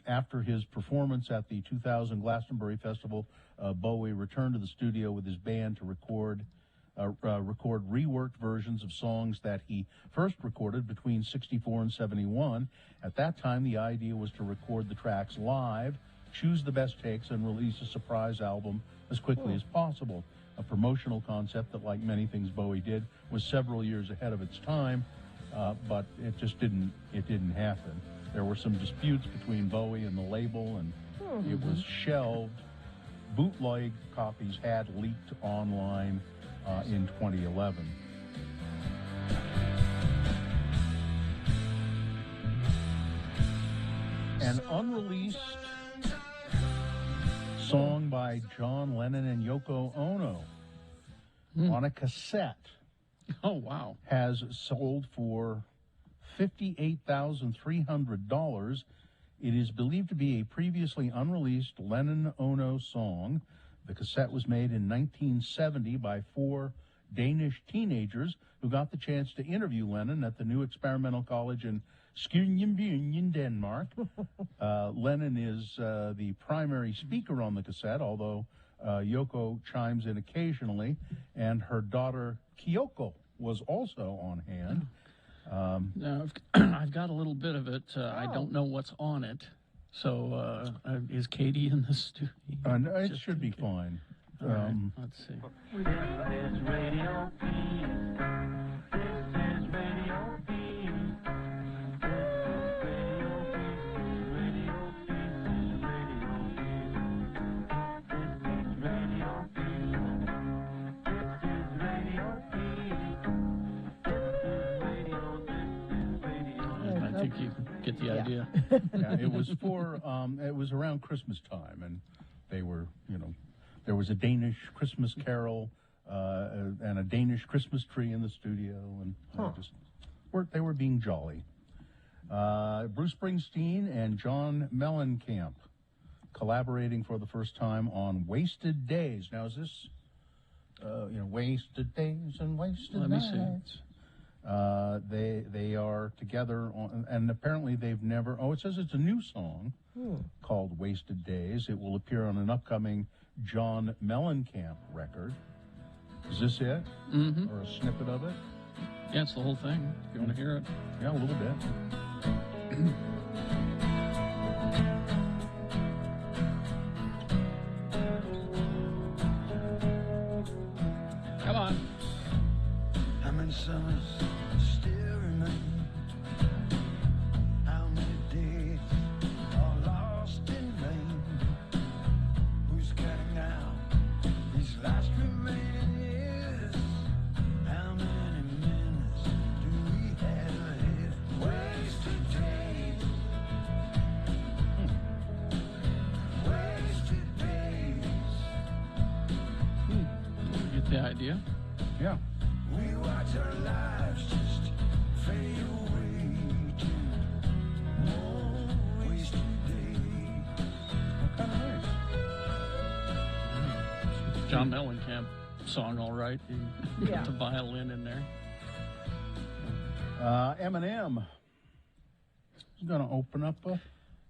After his performance at the 2000 Glastonbury Festival, Bowie returned to the studio with his band to record reworked versions of songs that he first recorded between 64 and 71. At that time, the idea was to record the tracks live, choose the best takes, and release a surprise album as quickly as possible. A promotional concept that, like many things Bowie did, was several years ahead of its time, but it just didn't happen. There were some disputes between Bowie and the label, and it was shelved. Bootleg copies had leaked online in 2011. An unreleased song by John Lennon and Yoko Ono on a cassette. Oh, wow. Has sold for $58,300. It is believed to be a previously unreleased Lennon-Ono song. The cassette was made in 1970 by 4 Danish teenagers who got the chance to interview Lennon at the New Experimental College in Skjern, in Denmark. Lennon is the primary speaker on the cassette, although Yoko chimes in occasionally, and her daughter Kyoko was also on hand. Now, I've got a little bit of it. I don't know what's on it. So, is Katie in the studio? It should be fine. Right, let's see. This is Radio P. This is Radio P. you get the idea. Yeah, it was it was around Christmas time, and they were, there was a Danish Christmas carol and a Danish Christmas tree in the studio, and they were being jolly. Bruce Springsteen and John Mellencamp collaborating for the first time on Wasted Days. Now, is this, Wasted Days and Wasted Let me see. Nights? They are together, and apparently they've never. Oh, it says it's a new song called "Wasted Days." It will appear on an upcoming John Mellencamp record. Is this it? Mm-hmm. Or a snippet of it? Yeah, it's the whole thing. If you want to hear it. Yeah, a little bit. Come on. How many summers still remain? How many days are lost in vain? Who's counting out these last remaining years? How many minutes do we have ahead? Wasted days. Wasted days. Get the idea? Yeah. We watch our lives just fade away to more wasted days. Kind of nice. John Mellencamp song, all right. You got the violin in there. Eminem is going to open up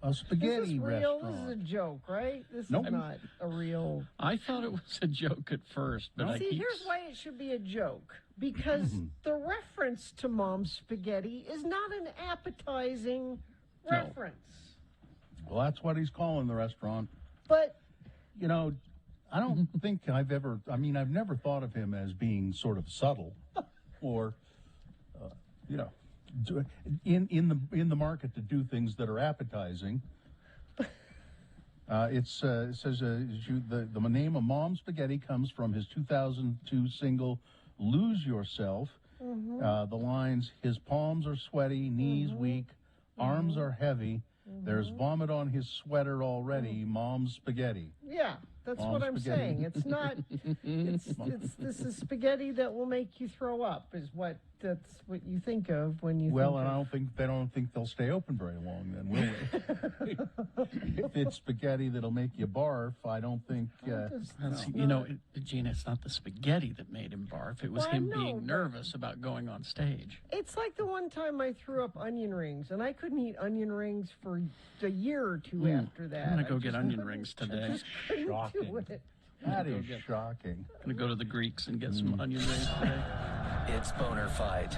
a spaghetti Is this real? restaurant. This is a joke, right? This Nope. is not a real. I thought it was a joke at first, but I See, keep... here's why it should be a joke. Because the reference to Mom's Spaghetti is not an appetizing reference. Well, that's what he's calling the restaurant. But I don't think I've never thought of him as being sort of subtle or, in the market to do things that are appetizing. It says the name of Mom's Spaghetti comes from his 2002 single "Lose Yourself." The lines: "His palms are sweaty, knees weak, arms are heavy. There's vomit on his sweater already. Mom's Spaghetti." Yeah, that's Mom's what I'm spaghetti. saying. It's not. This is spaghetti that will make you throw up. That's what you think of when you. Well, think and of, I don't think they'll stay open very long. Then will they? If it's spaghetti that'll make you barf, I don't think. Gina, it's not the spaghetti that made him barf. It was Well, him no, being but- nervous about going on stage. It's like the one time I threw up onion rings, and I couldn't eat onion rings for a year or two after that. I'm gonna I go get just onion couldn't- rings I today. just couldn't do Shocking. it. That is shocking. I'm gonna go to the Greeks and get some onion rings today. It's Boner Fight.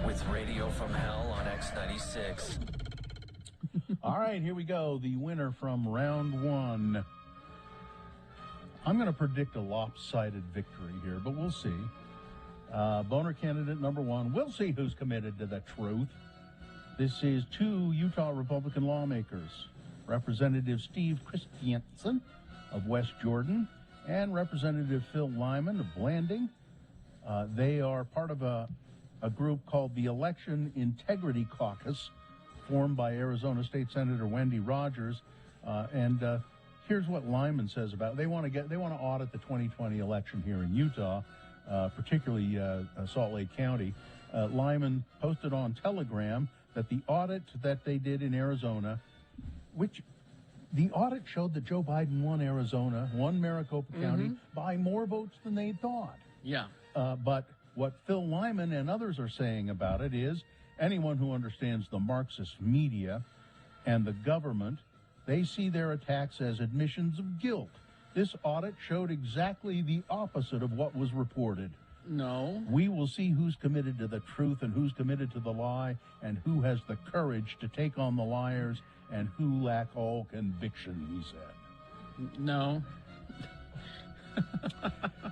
With Radio from Hell on X96. All right, here we go. The winner from round one. I'm going to predict a lopsided victory here, but we'll see. Boner candidate number one. We'll see who's committed to the truth. This is two Utah Republican lawmakers, Representative Steve Christiansen of West Jordan and Representative Phil Lyman of Blanding. They are part of a group called the Election Integrity Caucus, formed by Arizona State Senator Wendy Rogers. Here's what Lyman says about it. They want to audit the 2020 election here in Utah, particularly Salt Lake County. Lyman posted on Telegram that the audit that they did in Arizona, which the audit showed that Joe Biden won Arizona, won Maricopa County by more votes than they thought. Yeah. But what Phil Lyman and others are saying about it is anyone who understands the Marxist media and the government, they see their attacks as admissions of guilt. This audit showed exactly the opposite of what was reported. No. We will see who's committed to the truth and who's committed to the lie and who has the courage to take on the liars and who lack all conviction, he said. No.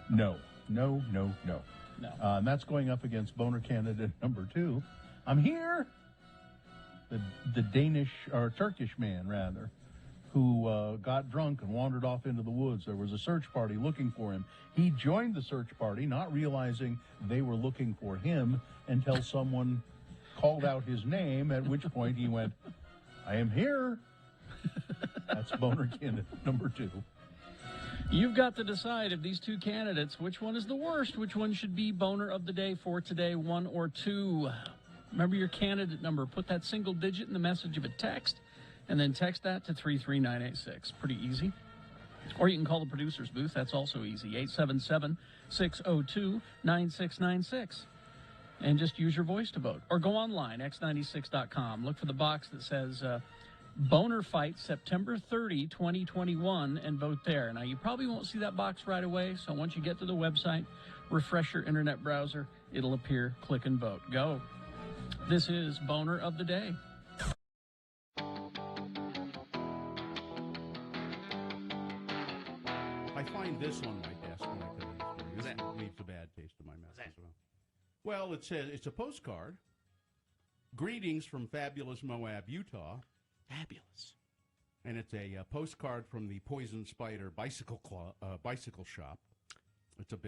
No. No. And that's going up against Boner candidate number two. I'm here. The Danish, or Turkish man, rather, who got drunk and wandered off into the woods. There was a search party looking for him. He joined the search party, not realizing they were looking for him, until someone called out his name, at which point he went, "I am here." That's Boner candidate number 2. You've got to decide of these two candidates, which one is the worst, which one should be Boner of the Day for today, 1 or 2. Remember your candidate number. Put that single digit in the message of a text, and then text that to 33986. Pretty easy. Or you can call the producer's booth. That's also easy, 877-602-9696. And just use your voice to vote. Or go online, x96.com. Look for the box that says Boner Fight September 30, 2021, and vote there. Now, you probably won't see that box right away, so once you get to the website, refresh your internet browser, it'll appear. Click and vote. Go. This is Boner of the Day. I find this on my desk when I come in this morning. This leaves a bad taste in my mouth as well. Well, it says it's a postcard. Greetings from fabulous Moab, Utah. Fabulous. And it's a postcard from the Poison Spider bicycle shop. It's a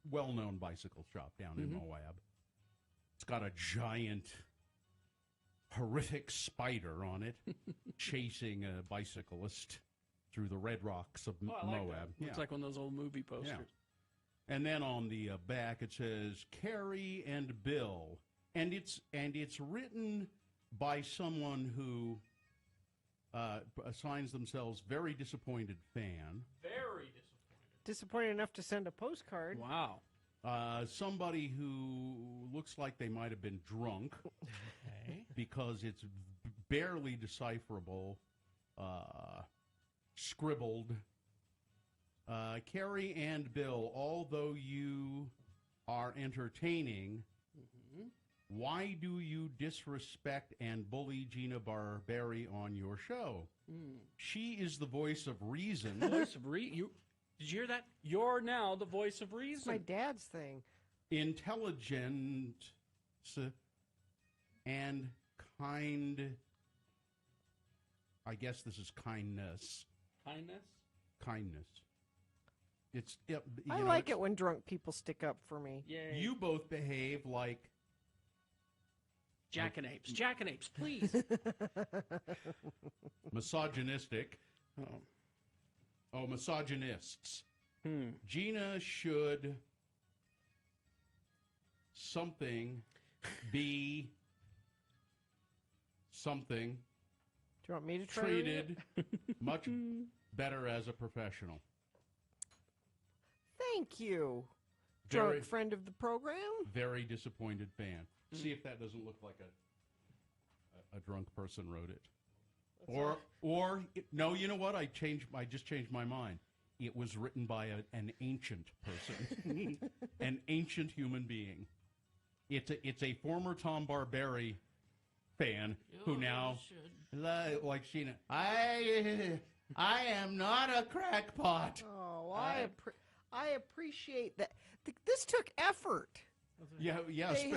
well-known bicycle shop down in Moab. It's got a giant, horrific spider on it, chasing a bicyclist through the red rocks of Moab. Looks like one of those old movie posters. Yeah. And then on the back it says Carrie and Bill, and it's written by someone who assigns themselves very disappointed fan. Very Disappointed enough to send a postcard. Wow. Somebody who looks like they might have been drunk, because it's barely decipherable, scribbled. Carrie and Bill, although you are entertaining, why do you disrespect and bully Gina Barberi on your show? She is the voice of reason. Voice of reason? Did you hear that? You're now the voice of reason. It's my dad's thing. Intelligent and kind. I guess this is kindness. Kindness? Kindness. It's. I like it when drunk people stick up for me. Yay. You both behave like jackanapes. Jackanapes, please. Misogynistic. Oh, misogynists. Gina should be something. Do you want me to try treated much better as a professional? Thank you, Very- drunk friend of the program. Very disappointed fan. See if that doesn't look like a drunk person wrote it. Or no, you know what? I just changed my mind. It was written by an ancient person, an ancient human being. It's a former Tom Barberi fan who now, like Sheena, I am not a crackpot. Oh, I appreciate that. This took effort. Yeah. They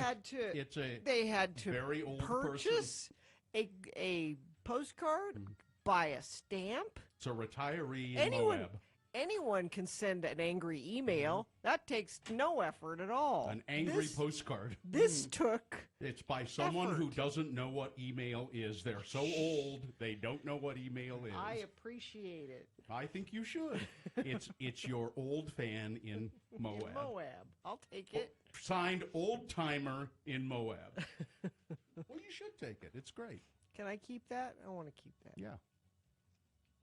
had to very old purchase a postcard, buy a stamp. It's a retiree in Moab. Anyone can send an angry email. That takes no effort at all. An angry postcard. This took. It's by someone effort. who doesn't know what email is. They're so old they don't know what email is. I appreciate it. I think you should. It's your old fan in Moab. In Moab, I'll take it. Signed old timer in Moab. Well, you should take it. It's great. Can I keep that? I want to keep that. Yeah.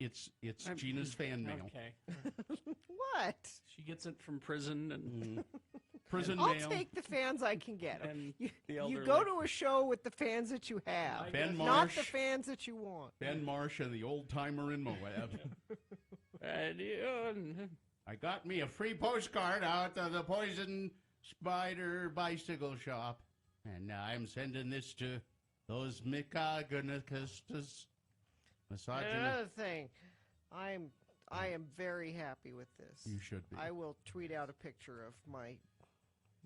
It's Gina's fan mail. Okay. What? She gets it from prison and prison I'll mail. take the fans I can get. And You elderly. go to a show with the fans that you have, Ben not Marsh. the fans that you want. Ben Marsh and the old timer in Moab. I got me a free postcard out of the Poison Spider bicycle shop, and I'm sending this to those misogynists. Another thing, I am very happy with this. You should be. I will tweet out a picture of my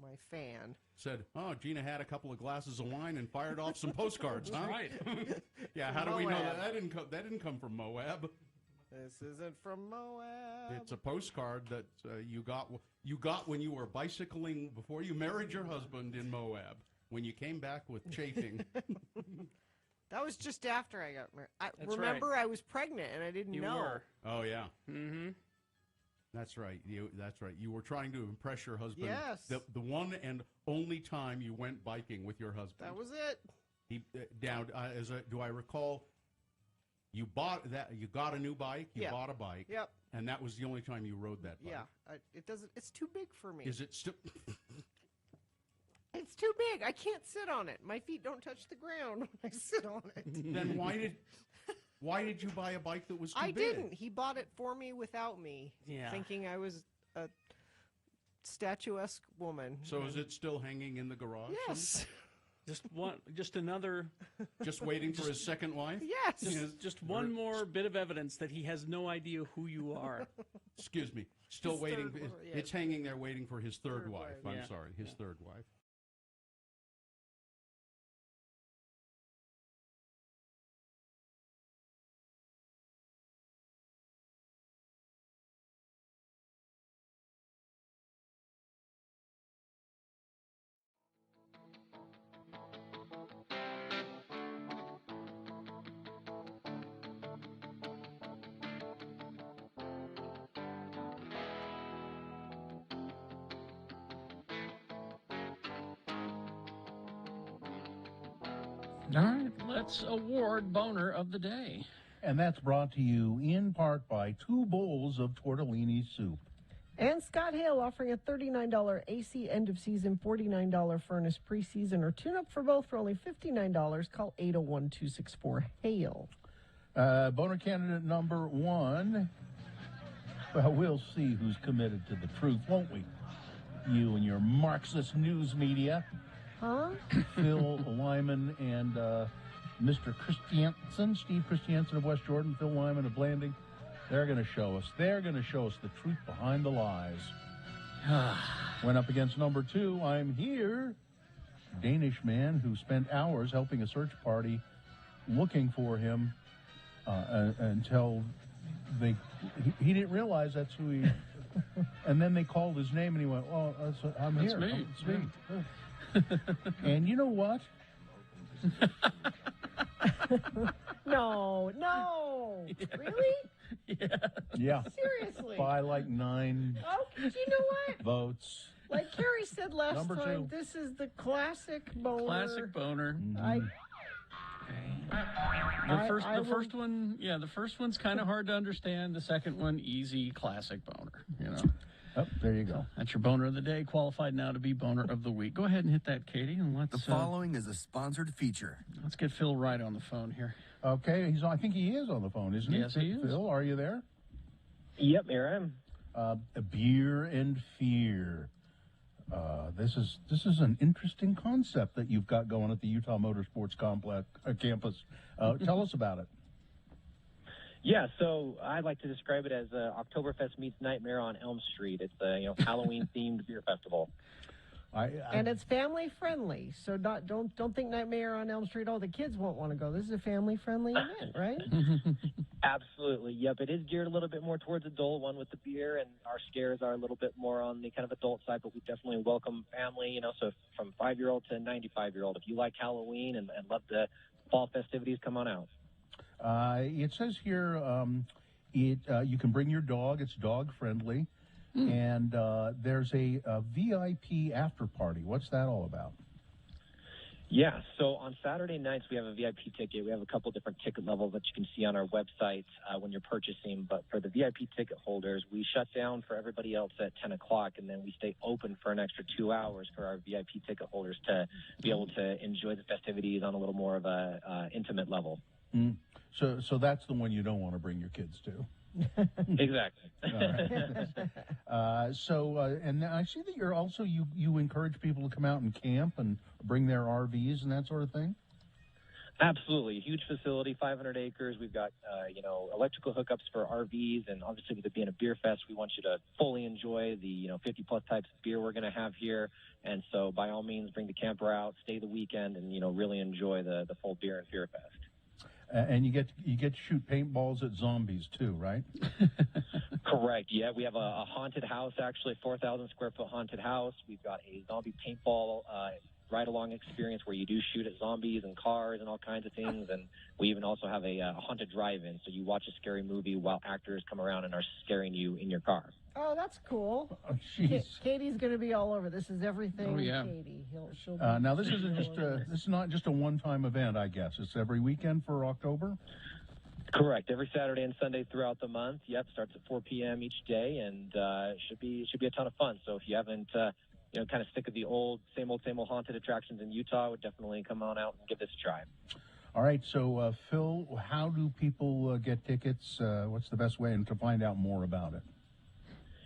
my fan. Said, oh, Gina had a couple of glasses of wine and fired off some postcards, huh? Right. Yeah, how do we know Moab. that didn't come from Moab? This isn't from Moab. It's a postcard that you got when you were bicycling before you married your husband in Moab, when you came back with chafing. That was just after I got married. That's Remember, right. I was pregnant and I didn't You know. were. Oh, yeah. Mm-hmm. That's right. That's right. You were trying to impress your husband. Yes. The one and only time you went biking with your husband. That was it. He do I recall? You got a new bike. You Yeah. bought a bike. Yep. And that was the only time you rode that bike. Yeah. It doesn't. It's too big for me. Is it still? It's too big. I can't sit on it. My feet don't touch the ground when I sit on it. Then why did you buy a bike that was too I big? didn't. He bought it for me without me, Yeah. thinking I was a statuesque woman. So is it still hanging in the garage? Yes. Just another. Just waiting for his second wife? Yes. Just one more bit of evidence that he has no idea who you are. Excuse me. Still His waiting. third wife, yeah. It's hanging there waiting for his third wife. I'm Yeah. sorry, his third wife. All right, let's award Boner of the Day. And that's brought to you in part by 2 bowls of tortellini soup. And Scott Hale offering a $39 AC end of season, $49 furnace preseason, or tune up for both for only $59. Call 801-264-HALE. Boner candidate number 1. Well, we'll see who's committed to the truth, won't we? You and your Marxist news media. Huh? Phil Lyman and Mr. Christiansen, Steve Christiansen of West Jordan, Phil Lyman of Blanding. They're going to show us the truth behind the lies. Went up against number 2, I'm here. Danish man who spent hours helping a search party looking for him until he didn't realize that's who he. And then they called his name and he went, "Oh, I'm That's here. me. It's me." And you know what? No. Really? Yeah. Seriously? By like 9 Oh, you know what? votes. Like Carrie said last Number time, 2. this is the classic Boner. Classic Boner. I first one, yeah, the first one's kind of hard to understand. The second one, easy, classic Boner. You know. Oh, there you go. That's your Boner of the Day, qualified now to be Boner of the Week. Go ahead and hit that, Katie, and let's. The following is a sponsored feature. Let's get Phil Wright on the phone here. Okay, I think he is on the phone, isn't he? Yes, he is. Phil, are you there? Yep, here I am. Beer and Fear. This is an interesting concept that you've got going at the Utah Motorsports Complex campus. Tell us about it. Yeah, so I like to describe it as Oktoberfest meets Nightmare on Elm Street. It's a Halloween-themed beer festival. And it's family friendly, so don't think Nightmare on Elm Street. Oh, the kids won't want to go. This is a family friendly event, right? Absolutely. Yep, it is geared a little bit more towards adult, one with the beer, and our scares are a little bit more on the kind of adult side, but we definitely welcome family. So from 5-year-old to 95-year-old, if you like Halloween and love the fall festivities, come on out. It says here you can bring your dog. It's dog friendly. And there's a VIP after party. What's that all about? Yeah, so on Saturday nights we have a VIP ticket. We have a couple different ticket levels that you can see on our website when you're purchasing. But for the VIP ticket holders, we shut down for everybody else at 10 o'clock, and then we stay open for an extra 2 hours for our VIP ticket holders to be able to enjoy the festivities on a little more of a intimate level. So that's the one you don't want to bring your kids to. Exactly. And I see that you're also you encourage people to come out and camp and bring their RVs and that sort of thing. Absolutely. Huge facility, 500 acres. We've got, electrical hookups for RVs. And obviously, with it being a beer fest, we want you to fully enjoy the, 50-plus types of beer we're going to have here. And so, by all means, bring the camper out, stay the weekend, and, really enjoy the full beer and beer fest. And you get to shoot paintballs at zombies, too, right? Correct. Yeah, we have a haunted house, actually, 4,000-square-foot haunted house. We've got a zombie paintball ride-along experience where you do shoot at zombies and cars and all kinds of things. And we even also have a haunted drive-in, so you watch a scary movie while actors come around and are scaring you in your car. Oh, that's cool. Oh, jeez. Katie's going to be all over. This is everything. Oh, yeah. Katie. She'll be Now, this is not just a one-time event, I guess. It's every weekend for October? Correct. Every Saturday and Sunday throughout the month. Yep, starts at 4 p.m. each day, and it should be a ton of fun. So if you haven't kind of sick of the same old haunted attractions in Utah, would definitely come on out and give this a try. All right, so Phil, how do people get tickets? What's the best way to find out more about it?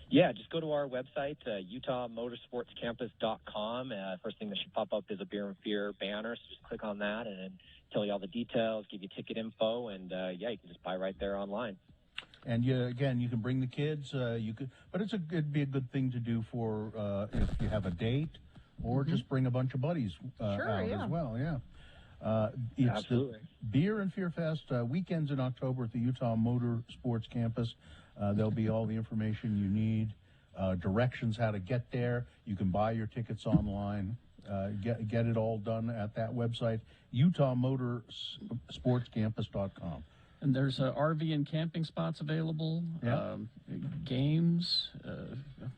Yeah, just go to our website, UtahMotorsportsCampus.com. First thing that should pop up is a Beer and Fear banner, so just click on that and then tell you all the details, give you ticket info, and you can just buy right there online. And you can bring the kids. But it'd be a good thing to do for if you have a date, or just bring a bunch of buddies out as well. Yeah, it's Absolutely. The Beer and Fear Fest weekends in October at the Utah Motor Sports Campus. There'll be all the information you need, directions how to get there. You can buy your tickets online. Get it all done at that website, UtahMotorsportsCampus.com. And there's RV and camping spots available, games.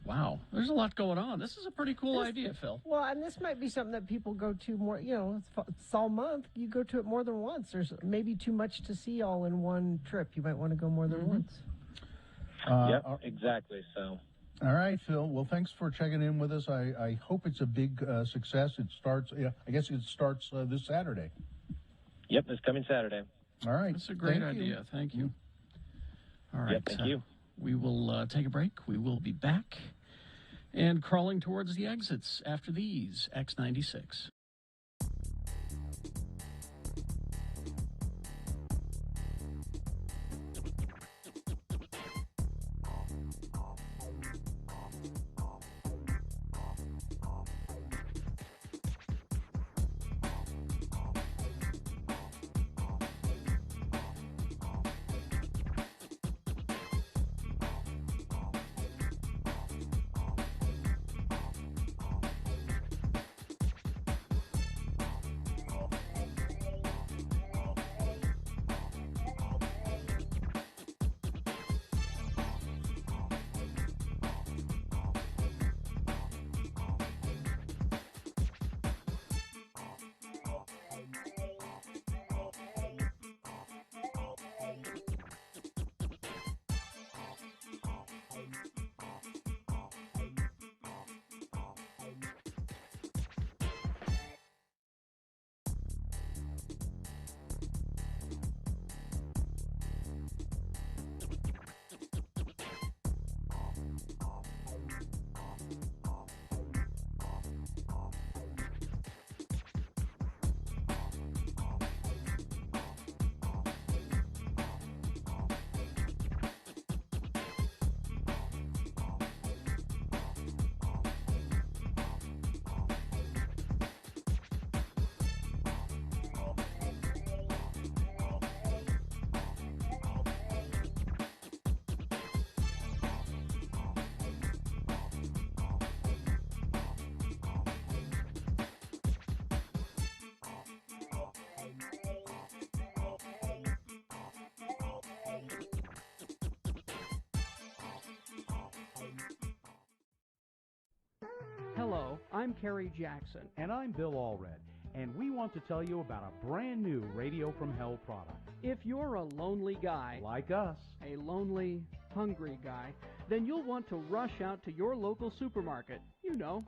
Wow, there's a lot going on. This is a pretty cool idea, Phil. Well, and this might be something that people go to more, it's all month. You go to it more than once. There's maybe too much to see all in one trip. You might want to go more than once. Yep, exactly. So. All right, Phil. Well, thanks for checking in with us. I hope it's a big success. It starts, I guess it starts this Saturday. Yep, this coming Saturday. All right. That's a great idea. Thank you. All right. Yep, thank you. We will take a break. We will be back and crawling towards the exits after these X96. Hello, I'm Kerry Jackson. And I'm Bill Allred, and we want to tell you about a brand new Radio from Hell product. If you're a lonely guy, Like us. a lonely, hungry guy, then you'll want to rush out to your local supermarket,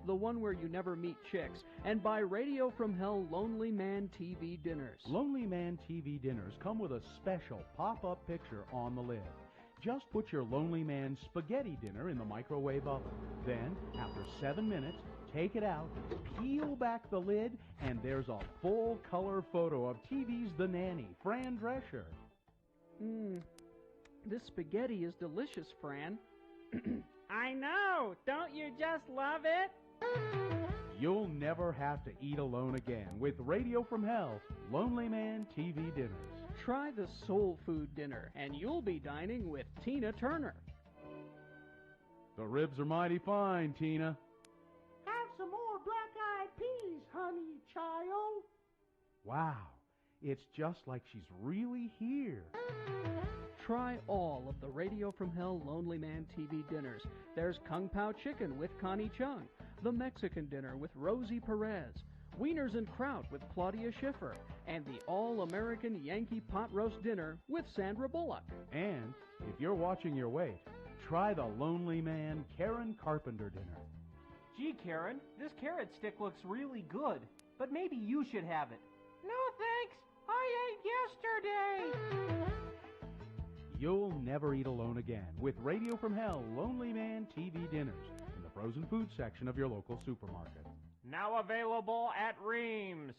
the one where you never meet chicks, and buy Radio from Hell Lonely Man TV dinners. Lonely Man TV dinners come with a special pop-up picture on the lid. Just put your Lonely Man spaghetti dinner in the microwave oven. Then, after 7 minutes, take it out, peel back the lid, and there's a full-color photo of TV's The Nanny, Fran Drescher. This spaghetti is delicious, Fran. I know! Don't you just love it? You'll never have to eat alone again with Radio from Hell, Lonely Man TV Dinners. Try the soul food dinner, and you'll be dining with Tina Turner. The ribs are mighty fine, Tina. Have some more black-eyed peas, honey child. Wow, it's just like she's really here. Try all of the Radio from Hell Lonely Man TV dinners. There's Kung Pao Chicken with Connie Chung, the Mexican dinner with Rosie Perez, Wieners and Kraut with Claudia Schiffer, and the all-American Yankee pot roast dinner with Sandra Bullock. And if you're watching your weight, try the Lonely Man Karen Carpenter dinner. Gee, Karen, this carrot stick looks really good, but maybe you should have it. No, thanks. I ate yesterday. You'll never eat alone again with Radio from Hell Lonely Man TV dinners in the frozen food section of your local supermarket. Now available at Reams.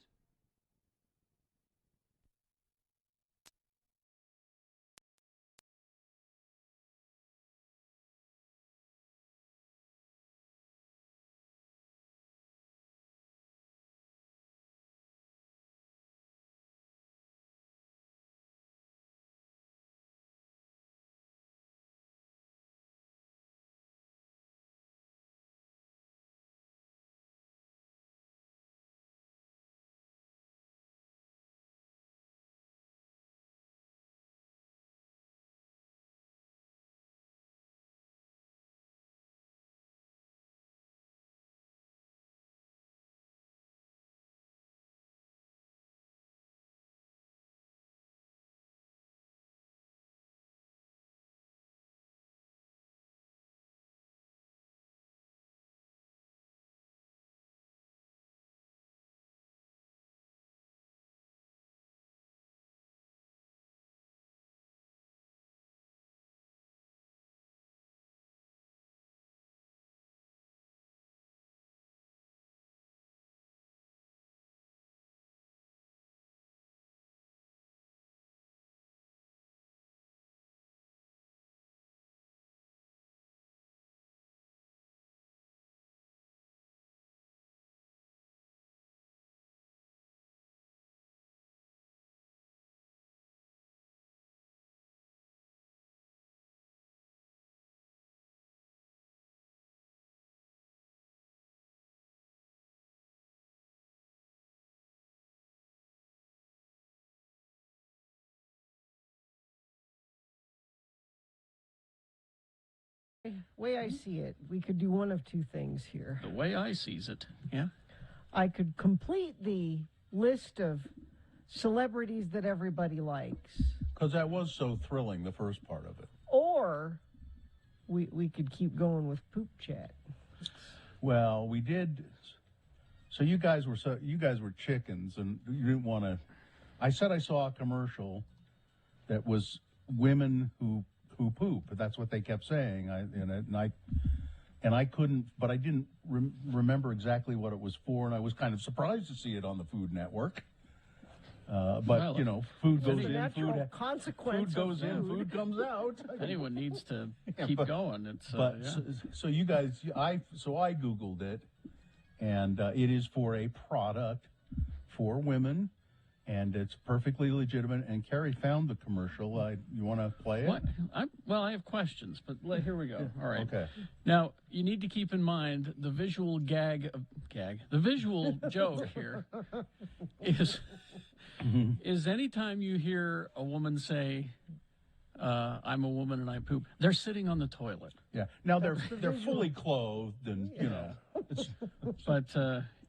Way I see it, we could do one of two things here. The way I sees it, yeah. I could complete the list of celebrities that everybody likes. Because that was so thrilling, the first part of it. Or we could keep going with poop chat. Well, we did. So you guys were chickens, and you didn't want to. I said I saw a commercial that was women who poop. That's what they kept saying. I couldn't, but I didn't remember exactly what it was for, and I was kind of surprised to see it on the Food Network. But Well, you know, food goes in, natural consequence food goes of in, food comes out. If anyone needs to Yeah, keep but- going, it's But yeah. so you guys, I Googled it, and it is for a product for women, and it's perfectly legitimate. And Carrie found the commercial. You want to play it? What? I have questions, but here we go. All right. Okay. Now, you need to keep in mind the visual the visual joke here is anytime you hear a woman say, I'm a woman and I poop, they're sitting on the toilet. Yeah. Now they're fully clothed, and you know. But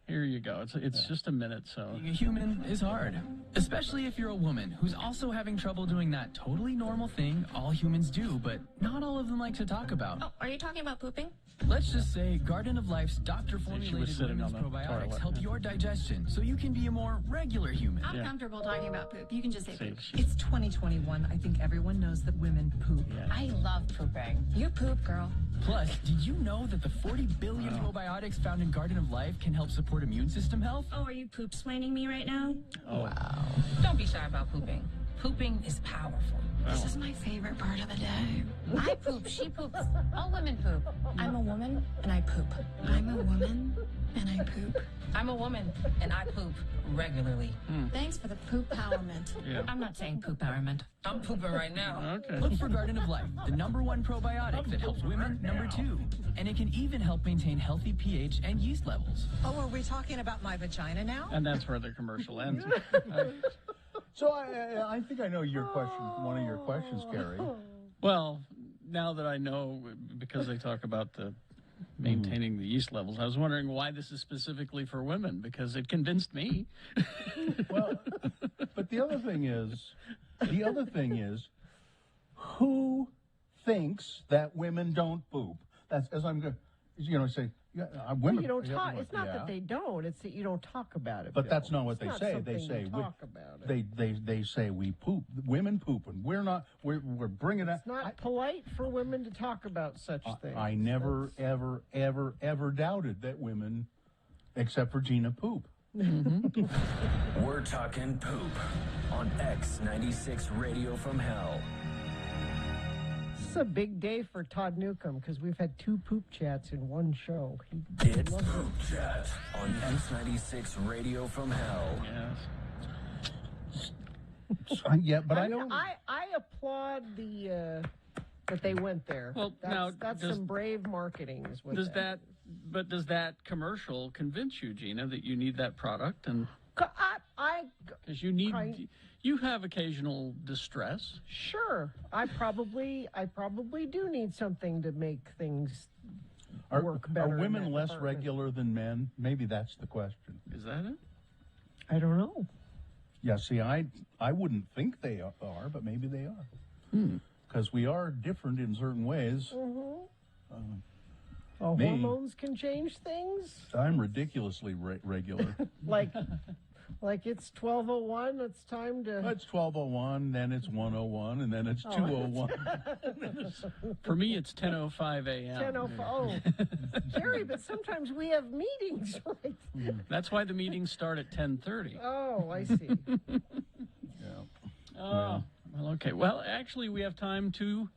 here you go. It's just a minute, so. Being a human is hard, especially if you're a woman who's also having trouble doing that totally normal thing all humans do, but not all of them like to talk about. Oh, are you talking about pooping? Let's just say Garden of Life's doctor-formulated sitting women's on the probiotics toilet. help your digestion so you can be a more regular human. I'm comfortable talking about poop. You can just say poop. It's 2021. I think everyone knows that women poop. I love pooping. You poop, girl. Plus, did you know that the 40 billion probiotics found in Garden of Life can help support immune system health? Oh, are you poop-splaining me right now? Oh. Wow. Don't be shy about pooping. Pooping is powerful. This Wow. is my favorite part of the day. I poop. She poops. All women poop. I'm a woman and I poop. I'm a woman and I poop. I'm a woman and I poop regularly. Thanks for the poop empowerment. Yeah. I'm not saying poop empowerment. I'm pooping right now. Okay. Look for Garden of Life, the #1 probiotic that helps women, #2. And it can even help maintain healthy pH and yeast levels. Oh, are we talking about my vagina now? And that's where the commercial ends. So I think I know your question, one of your questions, Carrie. Well, now that I know, because they talk about the maintaining the yeast levels, I was wondering why this is specifically for women, because it convinced me. But the other thing is, who thinks that women don't poop? That's as I'm going, say. Yeah, women. You don't talk. It's not that they don't. It's that you don't talk about it. But Bill. that's not what It's they not say. something They say you we talk about it. They say we poop. Women poop, and we're not. We're bringing that. It's not polite for women to talk about such things. I never, ever doubted that women, except for Gina, poop. We're talking poop on X96 Radio from Hell. This is a big day for Todd Newcomb because we've had 2 poop chats in one show. It's Poop Chat on X96 Radio from Hell. Yeah, but I don't. I applaud the that they went there. Well, that's, now, that's does- some brave marketing. Is what Does does that commercial convince you, Gina, that you need that product? And because you have occasional distress. Sure, I probably do need something to make things work better. Are in women that less department. regular than men? Maybe that's the question. Is that it? I don't know. Yeah, see, I wouldn't think they are, but maybe they are. Because we are different in certain ways. Me. Hormones can change things. I'm ridiculously regular. Like it's 12:01. It's time to. It's 12:01, then it's 1:01, and then it's 2:01. For me, it's 10:05 a.m. 10:05. Oh, Jerry, but sometimes we have meetings, right? That's why the meetings start at 10:30. Oh, I see. Oh, well, okay. Well, actually, we have time to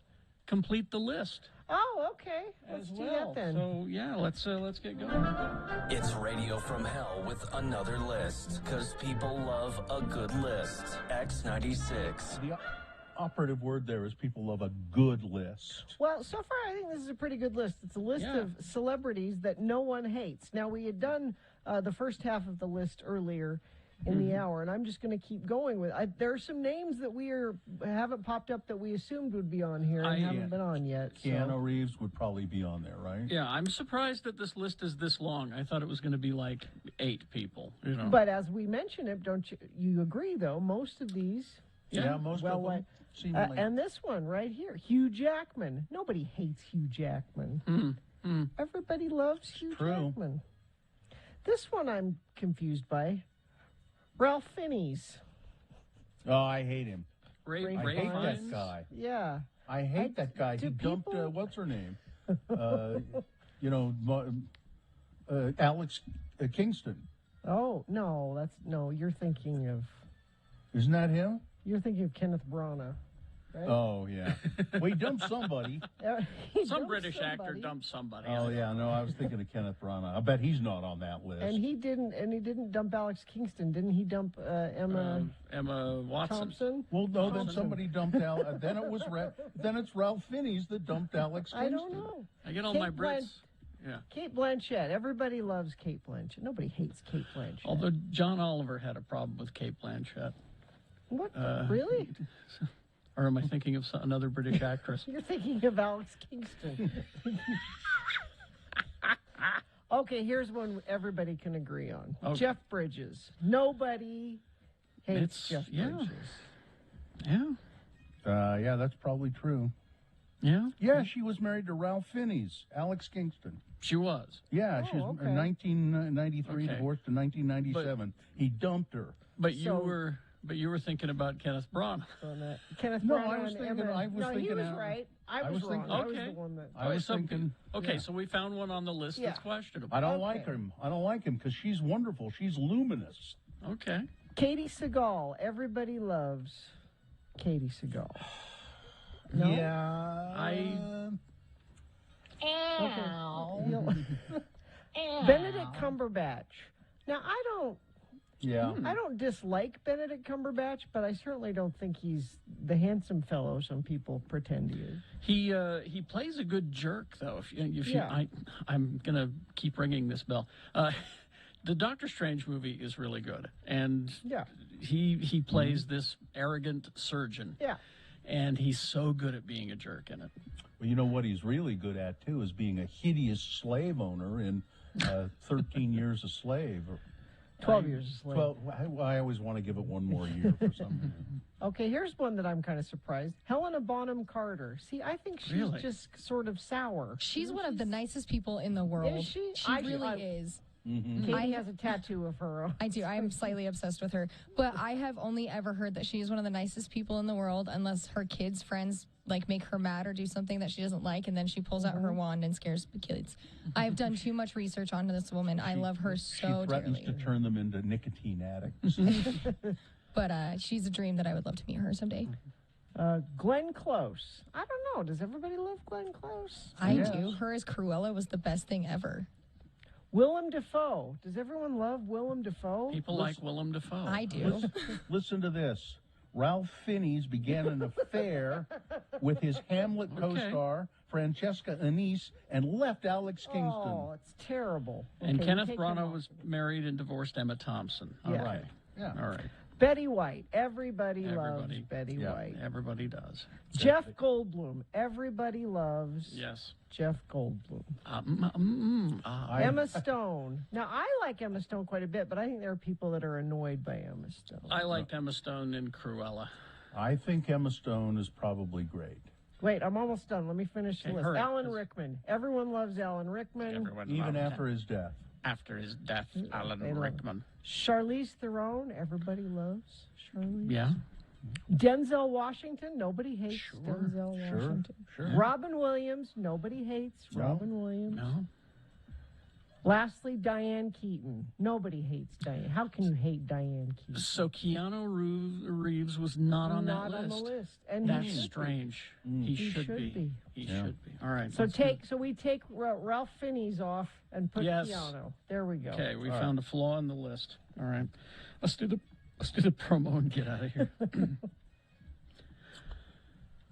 complete the list. Oh, okay. Let's do that then. So yeah, let's get going. It's Radio from Hell with another list, because people love a good list. X96. The operative word there is people love a good list. Well, so far I think this is a pretty good list. It's a list Yeah. of celebrities that no one hates. Now, we had done the first half of the list earlier in the hour, and I'm just going to keep going with it. There are some names that haven't popped up that we assumed would be on here and haven't been on yet. Keanu Reeves would probably be on there, right? Yeah, I'm surprised that this list is this long. I thought it was going to be like 8 people. But as we mention it, don't you agree, though, most of these... Yeah, most of them seem like... And this one right here, Hugh Jackman. Nobody hates Hugh Jackman. Everybody loves Hugh Jackman. This one I'm confused by. Ralph Fiennes. Oh, I hate him. I hate that guy. Yeah. I hate that guy. He dumped, what's her name? Alex Kingston. Oh, no, you're thinking of... Isn't that him? You're thinking of Kenneth Branagh, right? Oh, yeah. Well, he dumped somebody. Some British actor dumped somebody. Oh, yeah, no, I was thinking of Kenneth Branagh. I bet he's not on that list. And he didn't dump Alex Kingston, didn't he? Dump Emma Watson. Thompson. Well, no, then somebody dumped then it was then it's Ralph Fiennes that dumped Alex Kingston. I don't know. I get all my Brits. Yeah. Kate Blanchett. Everybody loves Kate Blanchett. Nobody hates Kate Blanchett. Although John Oliver had a problem with Kate Blanchett. What? Really? Or am I thinking of another British actress? You're thinking of Alex Kingston. Okay, here's one everybody can agree on. Okay. Jeff Bridges. Nobody hates Jeff yeah. Bridges. Yeah. Yeah, that's probably true. Yeah? Yeah, she was married to Ralph Fiennes, Alex Kingston. She was. Yeah, Oh, she's okay. 1993 Okay. divorced to 1997. He dumped her. But you So- were thinking about Kenneth Branagh. On that. Kenneth No, Branagh I was and thinking- Emma. I was no, he thinking was out- right. I I was was wrong. thinking- I was Okay. the one that. I was thinking. Okay, yeah. so we found one on the list that's Yeah. questionable. I don't Okay. like him. I don't like him because she's wonderful. She's luminous. Okay. Katie Seagal. Everybody loves Katie Seagal. No? Yeah. Okay. Benedict Cumberbatch. Now I don't dislike Benedict Cumberbatch, but I certainly don't think he's the handsome fellow some people pretend he is. He plays a good jerk though. Yeah. I'm gonna keep ringing this bell. The Doctor Strange movie is really good, and Yeah. he plays this arrogant surgeon. Yeah. And he's so good at being a jerk in it. Well, you know what he's really good at too is being a hideous slave owner in 13 Years a Slave. 12 Years a Slave. 12. I always want to give it one more year for some reason. Okay, here's one that I'm kind of surprised. Helena Bonham Carter. See, I think she's Really? just sort of sour. She's one of the nicest people in the world. Is she? She really is. Mm-hmm. Katie has a tattoo of her. I do. I'm slightly obsessed with her. But I have only ever heard that she is one of the nicest people in the world, unless her kids' friends like make her mad or do something that she doesn't like, and then she pulls out her wand and scares the kids. I've done too much research on this woman. I love her so She threatens dearly. to turn them into nicotine addicts. But she's a dream that I would love to meet her someday. Glenn Close. I don't know. Does everybody love Glenn Close? I do. Her as Cruella was the best thing ever. Willem Dafoe. Does everyone love Willem Dafoe? People like Willem Dafoe. I do. Listen to this. Ralph Fiennes began an affair with his Hamlet co-star Francesca Anise and left Alex Kingston. Oh, it's terrible. And Okay, Kenneth take him Branagh off. was married and divorced Emma Thompson. Yeah. Okay. Yeah. All right. Betty White. Everybody loves Everybody. Betty Yeah, White. Everybody does. Jeff Goldblum. Everybody loves Yes. Jeff Goldblum. Ah. Emma Stone. Now, I like Emma Stone quite a bit, but I think there are people that are annoyed by Emma Stone. I liked Emma Stone in Cruella. I think Emma Stone is probably great. Wait, I'm almost done. Let me finish the Okay, list. hurry, Alan 'cause- Rickman. Everyone loves Alan Rickman. Everyone Even loved after him. his death. After his death, Alan They love Rickman. Charlize Theron. Everybody loves Charlize. Yeah. Denzel Washington. Nobody hates Sure, Denzel sure, Washington. sure. Robin Williams. Nobody hates No. Robin Williams. No. Lastly, Diane Keaton. Nobody hates Diane. How can you hate Diane Keaton? So Keanu Reeves was not on Not that on list. the list. And That's he should be. strange. Mm. He, He should, should be. He Yeah. should be. All right. So let's do- we take Ralph Fiennes off and put Yes. Keanu. There we go. Okay, we All found a flaw in the list. All right. Let's do the promo and get out of here.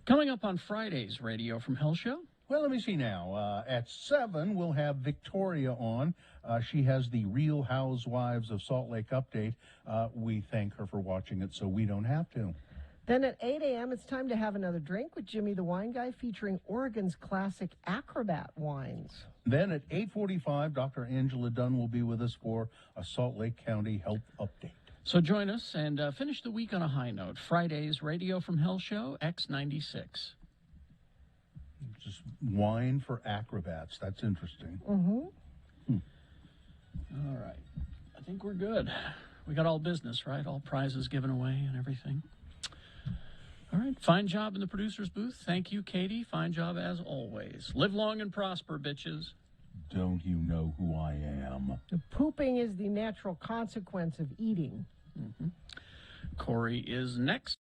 Coming up on Friday's Radio from Hell show. Well, let me see now. At 7, we'll have Victoria on. She has the Real Housewives of Salt Lake update. We thank her for watching it so we don't have to. Then at 8 a.m., it's time to have another drink with Jimmy the Wine Guy, featuring Oregon's classic Acrobat wines. Then at 8:45, Dr. Angela Dunn will be with us for a Salt Lake County health update. So join us and finish the week on a high note. Friday's Radio from Hell show, X96. Just wine for acrobats. That's interesting. Mm-hmm. All right. I think we're good. We got all business, right? All prizes given away and everything. All right. Fine job in the producer's booth. Thank you, Katie. Fine job as always. Live long and prosper, bitches. Don't you know who I am? Pooping is the natural consequence of eating. Corey is next.